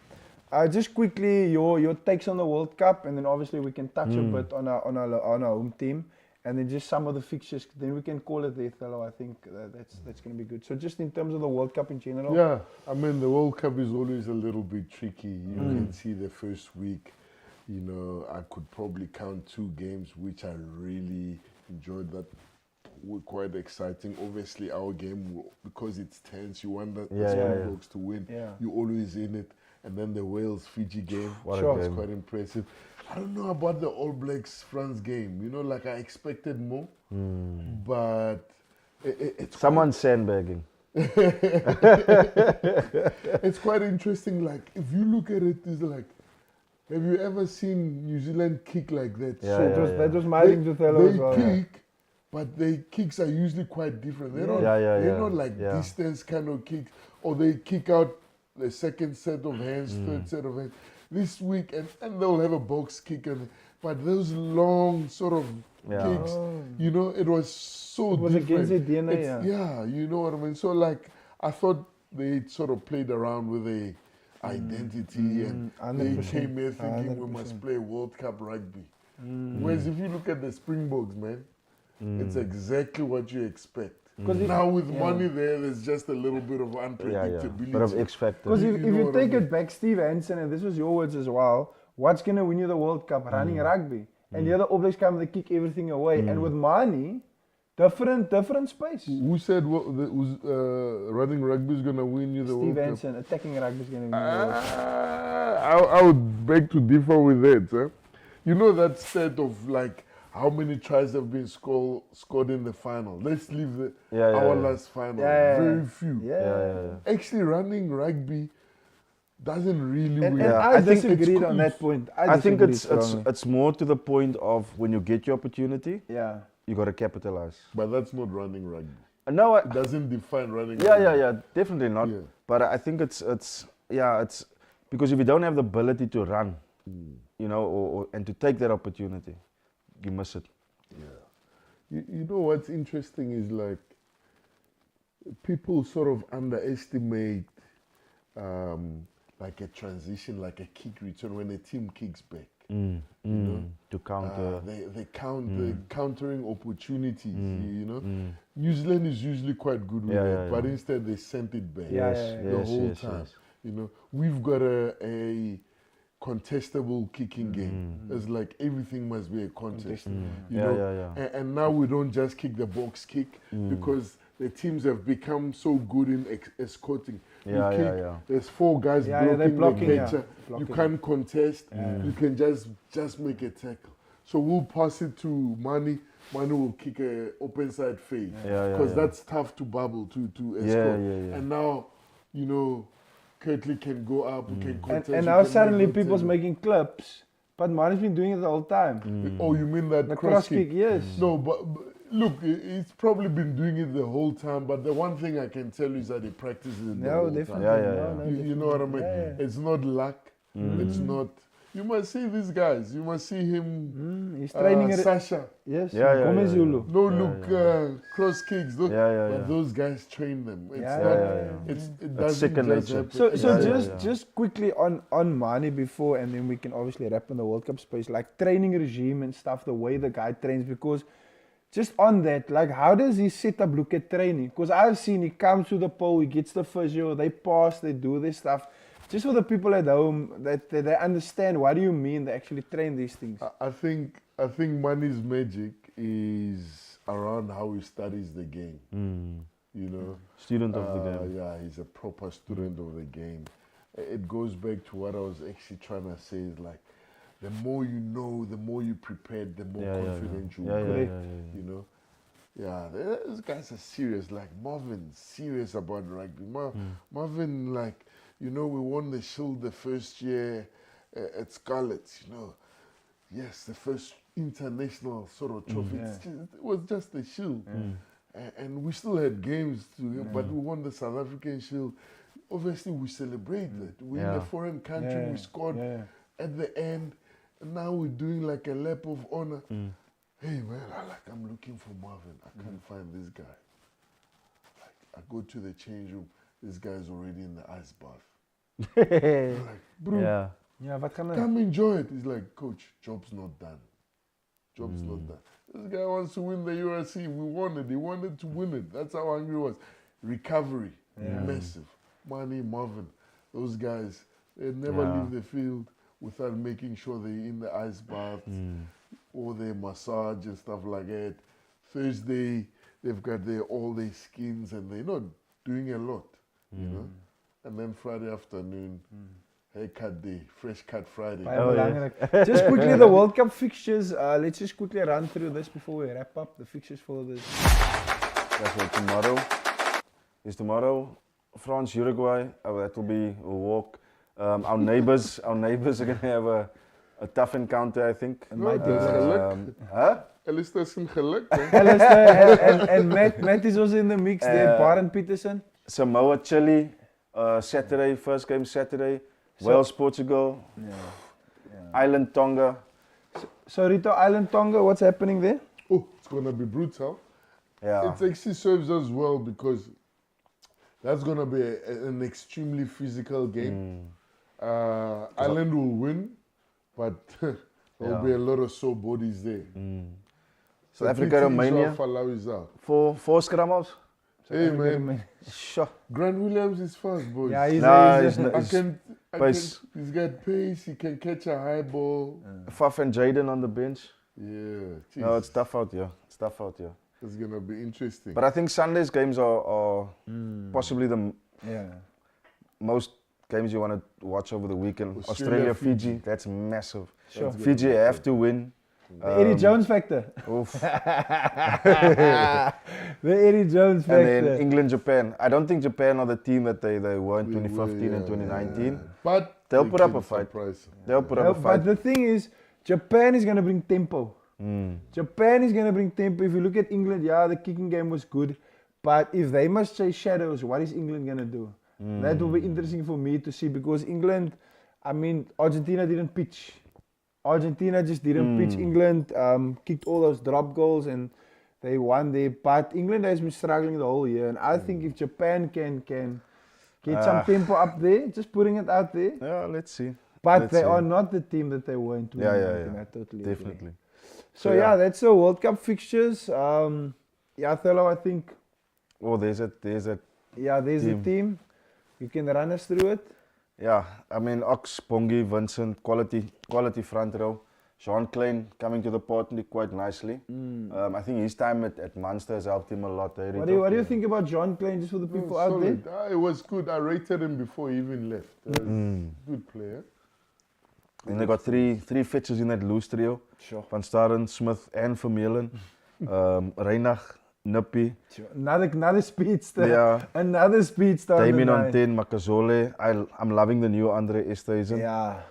Just quickly, your takes on the World Cup, and then obviously we can touch a bit on our home team, and then just some of the fixtures. Then we can call it there, fellow. I think that's going to be good. So just in terms of the World Cup in general. Yeah, I mean the World Cup is always a little bit tricky. You can see the first week. You know, I could probably count 2 games which I really enjoyed. That were quite exciting. Obviously, our game, because it's tense, you want the Springboks to win. Yeah. You're always in it. And then the Wales-Fiji game, What a was game. quite impressive. I don't know about the All Blacks-France game. You know, like I expected more, but it's Someone's sandbagging. it's quite interesting. Like if you look at it, it's like, have you ever seen New Zealand kick like that? That was my thing to tell They as well. kick, but their kicks are usually quite different. They're not. They're not like distance kind of kicks, or they kick out the second set of hands, third set of hands. This week, and they'll have a box kick, but those long sort of kicks, you know, it was so It was different. against their DNA, Yeah, you know what I mean? So like, I thought they sort of played around with a identity, and they 100%. came here thinking we 100%. must play World Cup rugby. Whereas if you look at the Springboks, man, it's exactly what you expect. Now with money there's just a little bit of unpredictability. Bit of X factor. Because if know you what take I mean? it back, Steve Hansen, and this was your words as well, what's going to win you the World Cup? Running rugby. And the other All Blacks come, they kick everything away. And with money, different space. Who said running rugby is going to win you the Steve World Cup? Hansen, attacking rugby is going to win you the World Cup. I would beg to differ with that. Huh? You know that stat of like how many tries have been scored in the final. Let's leave our last final. Very few. Actually, running rugby doesn't really win. And I disagreed on that point. I think disagreed it's more to the point of when you get your opportunity, yeah. you got to capitalize. But that's not running rugby. No, It doesn't define running rugby. yeah, definitely not. Yeah. But I think it's because if you don't have the ability to run, you know, and to take that opportunity, you miss it. Yeah. You know what's interesting is like people sort of underestimate like a transition, like a kick return when a team kicks back. You know? To counter. They count the countering opportunities. You know, New Zealand is usually quite good with that, but instead they sent it back the whole time. Yes. You know, we've got a contestable kicking game. It's like everything must be a contest. You know? And now we don't just kick the box kick because the teams have become so good in escorting. There's 4 guys blocking the catcher. You can't contest. You can just make a tackle. So we'll pass it to Mani. Mani will kick a open side fade because that's tough to bubble to escort. And now, you know, Kirtley can go up, can contest. And now suddenly people's making clips, but Mari's been doing it the whole time. Oh, you mean that The cross kick, yes. No, but look, he's probably been doing it the whole time, but the one thing I can tell you is that he practices it the whole time. Definitely. You know what I mean? It's not luck. It's not, You must see these guys. You must see him. He's training Sasha. Yes, Yeah, Gomez Zulu. No look cross kicks. Those, but those guys train them. It's it doesn't second just nature. happen. So just quickly on Mane before, and then we can obviously wrap in the World Cup space, like training regime and stuff, the way the guy trains, because just on that, like how does his setup look at training? Because I've seen he comes to the pole, he gets the physio, they pass, they do this stuff. Just for the people at home, that they understand what do you mean they actually train these things. I think Mane's magic is around how he studies the game. You know, Student of the game. Yeah, he's a proper student of the game. It goes back to what I was actually trying to say. Is like, the more you know, the more you prepared, the more confident you get. You know, those guys are serious. Like Marvin, serious about rugby. Marvin, like, you know, we won the Shield the first year at Scarlets. You know, yes, the first international sort of trophy. It was just the Shield. And we still had games but we won the South African Shield. Obviously, we celebrated. We're in a foreign country. We scored at the end. And now we're doing like a lap of honor. Hey man, I'm looking for Marvin. I can't find this guy. Like, I go to the change room. This guy's already in the ice bath. I'm like, bro, come enjoy it. He's like, coach, job's not done. Job's not done. This guy wants to win the URC. We won it. He wanted to win it. That's how hungry he was. Recovery, massive. Mane, Marvin, those guys, they never leave the field without making sure they're in the ice bath or their massage and stuff like that. Thursday, they've got their all-day skins and they're not doing a lot, you know. And then Friday afternoon, haircut day, fresh cut Friday. Just quickly, the World Cup fixtures. Let's just quickly run through this before we wrap up the fixtures for this. That's what tomorrow is. Tomorrow, France, Uruguay. That will be a walk. Our neighbors are going to have a tough encounter, I think. Alistair is geluk. Alistair and Matt is also in the mix there. Baron Peterson. Samoa, Chile. Saturday, first game Saturday. Wales, Portugal. Island, Tonga. So Rito, Island, Tonga, what's happening there? Oh, it's going to be brutal. Yeah. It actually serves us well because that's going to be an extremely physical game. Ireland will win, but there'll be a lot of sore bodies there. South Africa, Romania. Four scrummers. Hey man, sure. Grant Williams is fast, boys. Yeah, he's got pace. He can catch a high ball. Faf and Jaden on the bench. Yeah. Geez. No, it's tough out here. It's gonna be interesting. But I think Sunday's games are possibly the most games you want to watch over the weekend. Australia, Fiji, that's massive. Sure. Fiji have to win. The Eddie Jones factor. Oof. The Eddie Jones factor. And then England, Japan. I don't think Japan are the team that they were in 2015 and 2019. But they'll put up a fight. They'll put up a fight. But the thing is, Japan is going to bring tempo. Japan is going to bring tempo. If you look at England, the kicking game was good. But if they must chase shadows, what is England going to do? That will be interesting for me to see, because England, I mean, Argentina didn't pitch. Argentina just didn't pitch. England kicked all those drop goals and they won there. But England has been struggling the whole year. And I think if Japan can get some tempo up there, just putting it out there. Yeah, let's see. But they are not the team that they were in 2019. Yeah. I totally definitely. agree. So that's the World Cup fixtures. Thelo, I think. Oh, there's a there's a team. You can run us through it. Yeah, I mean, Ox, Bongi, Vincent, quality front row. Sean Klein coming to the party quite nicely. I think his time at Munster has helped him a lot. What do you think about John Klein, just for the people out there? It was good. I rated him before he even left. Good player. And they got three fetchers in that loose trio. Sure. Van Staren, Smith and Vermeulen. Reinach, Nippy. Another speedster. Yeah. Another speedster. Damien on 10, Makazole. I'm loving the new Andre Esterhuizen. Yeah.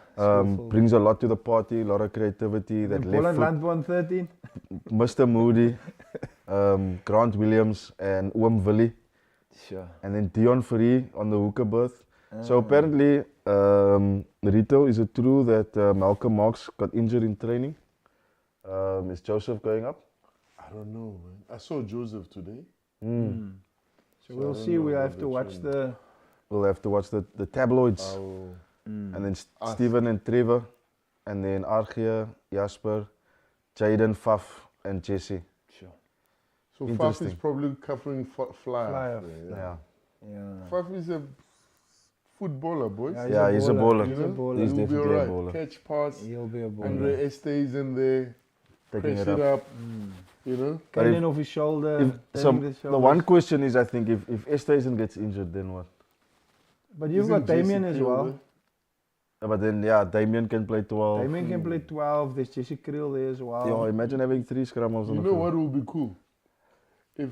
Brings a lot to the party, a lot of creativity. That left foot. Landbouw 13. Mr. Moody, Grant Williams and Oom Willie. Sure. And then Dion Fourie on the hooker berth. So apparently, Rito, is it true that Malcolm Marx got injured in training? Is Joseph going up? I don't know, man. I saw Joseph today. So we'll I don't see. know We about have the to watch training. the. We'll have to watch the tabloids. And then Steven and Trevor, and then Archie, Jasper, Jaden, Faf, and Jesse. Sure. So Faf is Interesting. probably covering fly. Fly-off. Yeah. Yeah. Faf is a footballer, boys. Yeah, he's a baller. He's a baller. He's He'll be definitely a alright. baller. Catch pass. He'll be a baller. Andre Este's in there. Taking Press it it up. up. You know? But Kaden off his shoulder. So turning the the one question is, I think, if Estesen gets injured, then what? But you've Isn't got Damien Jesse as Kriel well. there? But then, yeah, Damien can play 12. Damien can play 12. There's Jesse Kriel there as well. Yeah, imagine having 3 scrummers on You the know field. what will be cool? If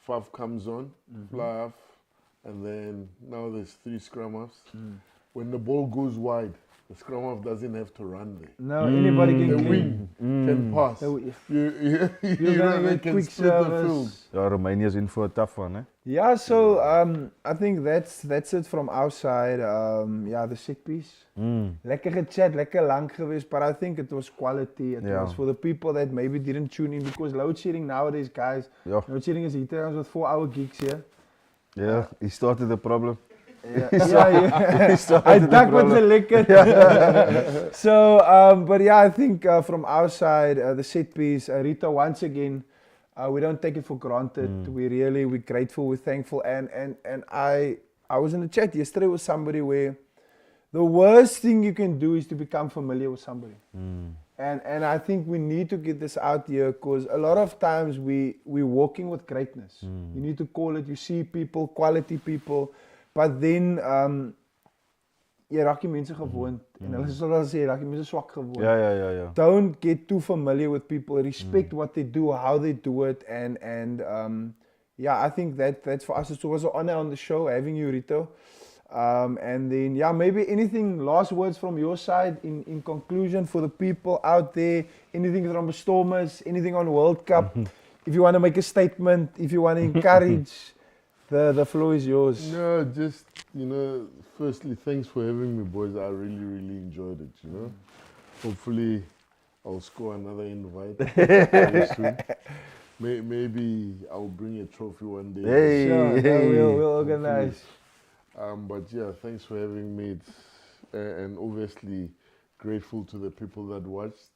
Faf comes on, fly off, and then now there's 3 scrum offs. When the ball goes wide, the scrum off doesn't have to run there. No, anybody can The clean. wing can pass. So, You You're know, gonna they get can quick split the field. service. Yeah, Romania's in for a tough one, eh? Yeah, so I think that's it from our side. Yeah, the set piece. Lekker gechat, lekker lang geweest, but I think it was quality. It Yeah. was for the people that maybe didn't tune in, because load shedding nowadays, guys. Yeah, Load shedding is here with 4-hour gigs here. yeah, he started the problem. Yeah, yeah. started I the duck with the problem. liquor. So, but yeah, I think from our side, the set piece, Rito, once again, we don't take it for granted. We're grateful, we're thankful, and I was in the chat yesterday with somebody where the worst thing you can do is to become familiar with somebody. And I think we need to get this out here, because a lot of times we're walking with greatness. You need to call it, you see people, quality people, but then jy raak die mense gewoond en hulle sal dan sê raak die mense swak gewoond. Yeah. Don't get too familiar with people. Respect what they do, how they do it, and yeah, I think that's for us. It was an honor on the show having you, Rito. And then yeah, maybe anything, last words from your side in conclusion for the people out there. Anything from the Stormers, anything on World Cup. If you want to make a statement, if you want to encourage, the floor is yours. No, just, you know, firstly, thanks for having me, boys. I really, really enjoyed it, you know. Hopefully, I'll score another invite very soon. Maybe I'll bring a trophy one day. Hey, Sure, hey. we'll organize. But yeah, thanks for having me. And obviously, grateful to the people that watched.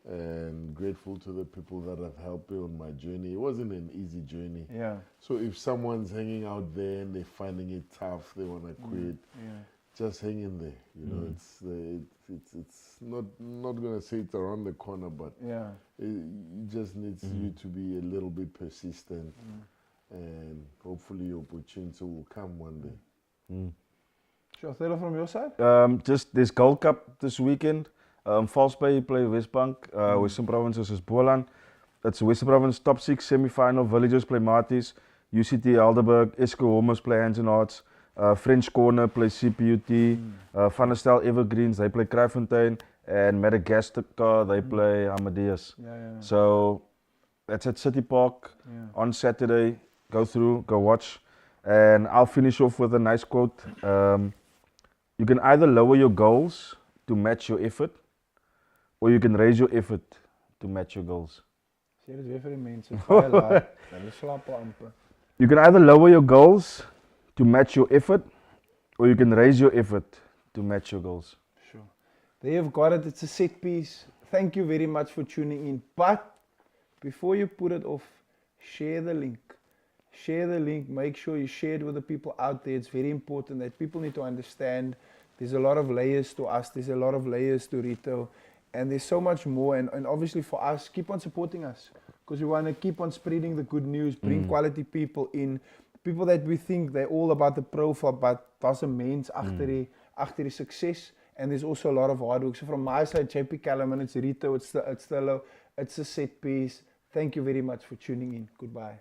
And grateful to the people that have helped me on my journey. It wasn't an easy journey. Yeah. So if someone's hanging out there and they're finding it tough, they want to quit, just hang in there. You know, it's not gonna say it's around the corner, but Yeah. it just needs you to be a little bit persistent, and hopefully your opportunity will come one day. Sure, Thela, from your side? Just this Gold Cup this weekend. Valsbay play Westbank, Western Province versus Boland. That's Western Province top 6 semi-final. Villagers play Marties, UCT Helderberg, Esco Homers play Hands and Hearts, French Corner play CPUT, Van der Stel Evergreens, they play Kraaifontein, and Madagascar, they play Amadeus. Yeah. So that's at City Park Yeah. on Saturday. Go through, go watch. And I'll finish off with a nice quote. You can either lower your goals to match your effort, or you can raise your effort to match your goals. Sê dit weer vir die mense. Baie laat. Hulle slaap al amper. You can either lower your goals to match your effort, or you can raise your effort to match your goals. Sure. There you've got it. It's a set piece. Thank you very much for tuning in. But before you put it off, share the link. Share the link. Make sure you share it with the people out there. It's very important that people need to understand there's a lot of layers to us. There's a lot of layers to Rito. And there's so much more. And obviously for us, keep on supporting us. Because we want to keep on spreading the good news, bring quality people in. People that we think they're all about the profile, but there's a mens agter die success. And there's also a lot of hard work. So from my side, JP Callum, it's Rito, it's a set piece. Thank you very much for tuning in. Goodbye.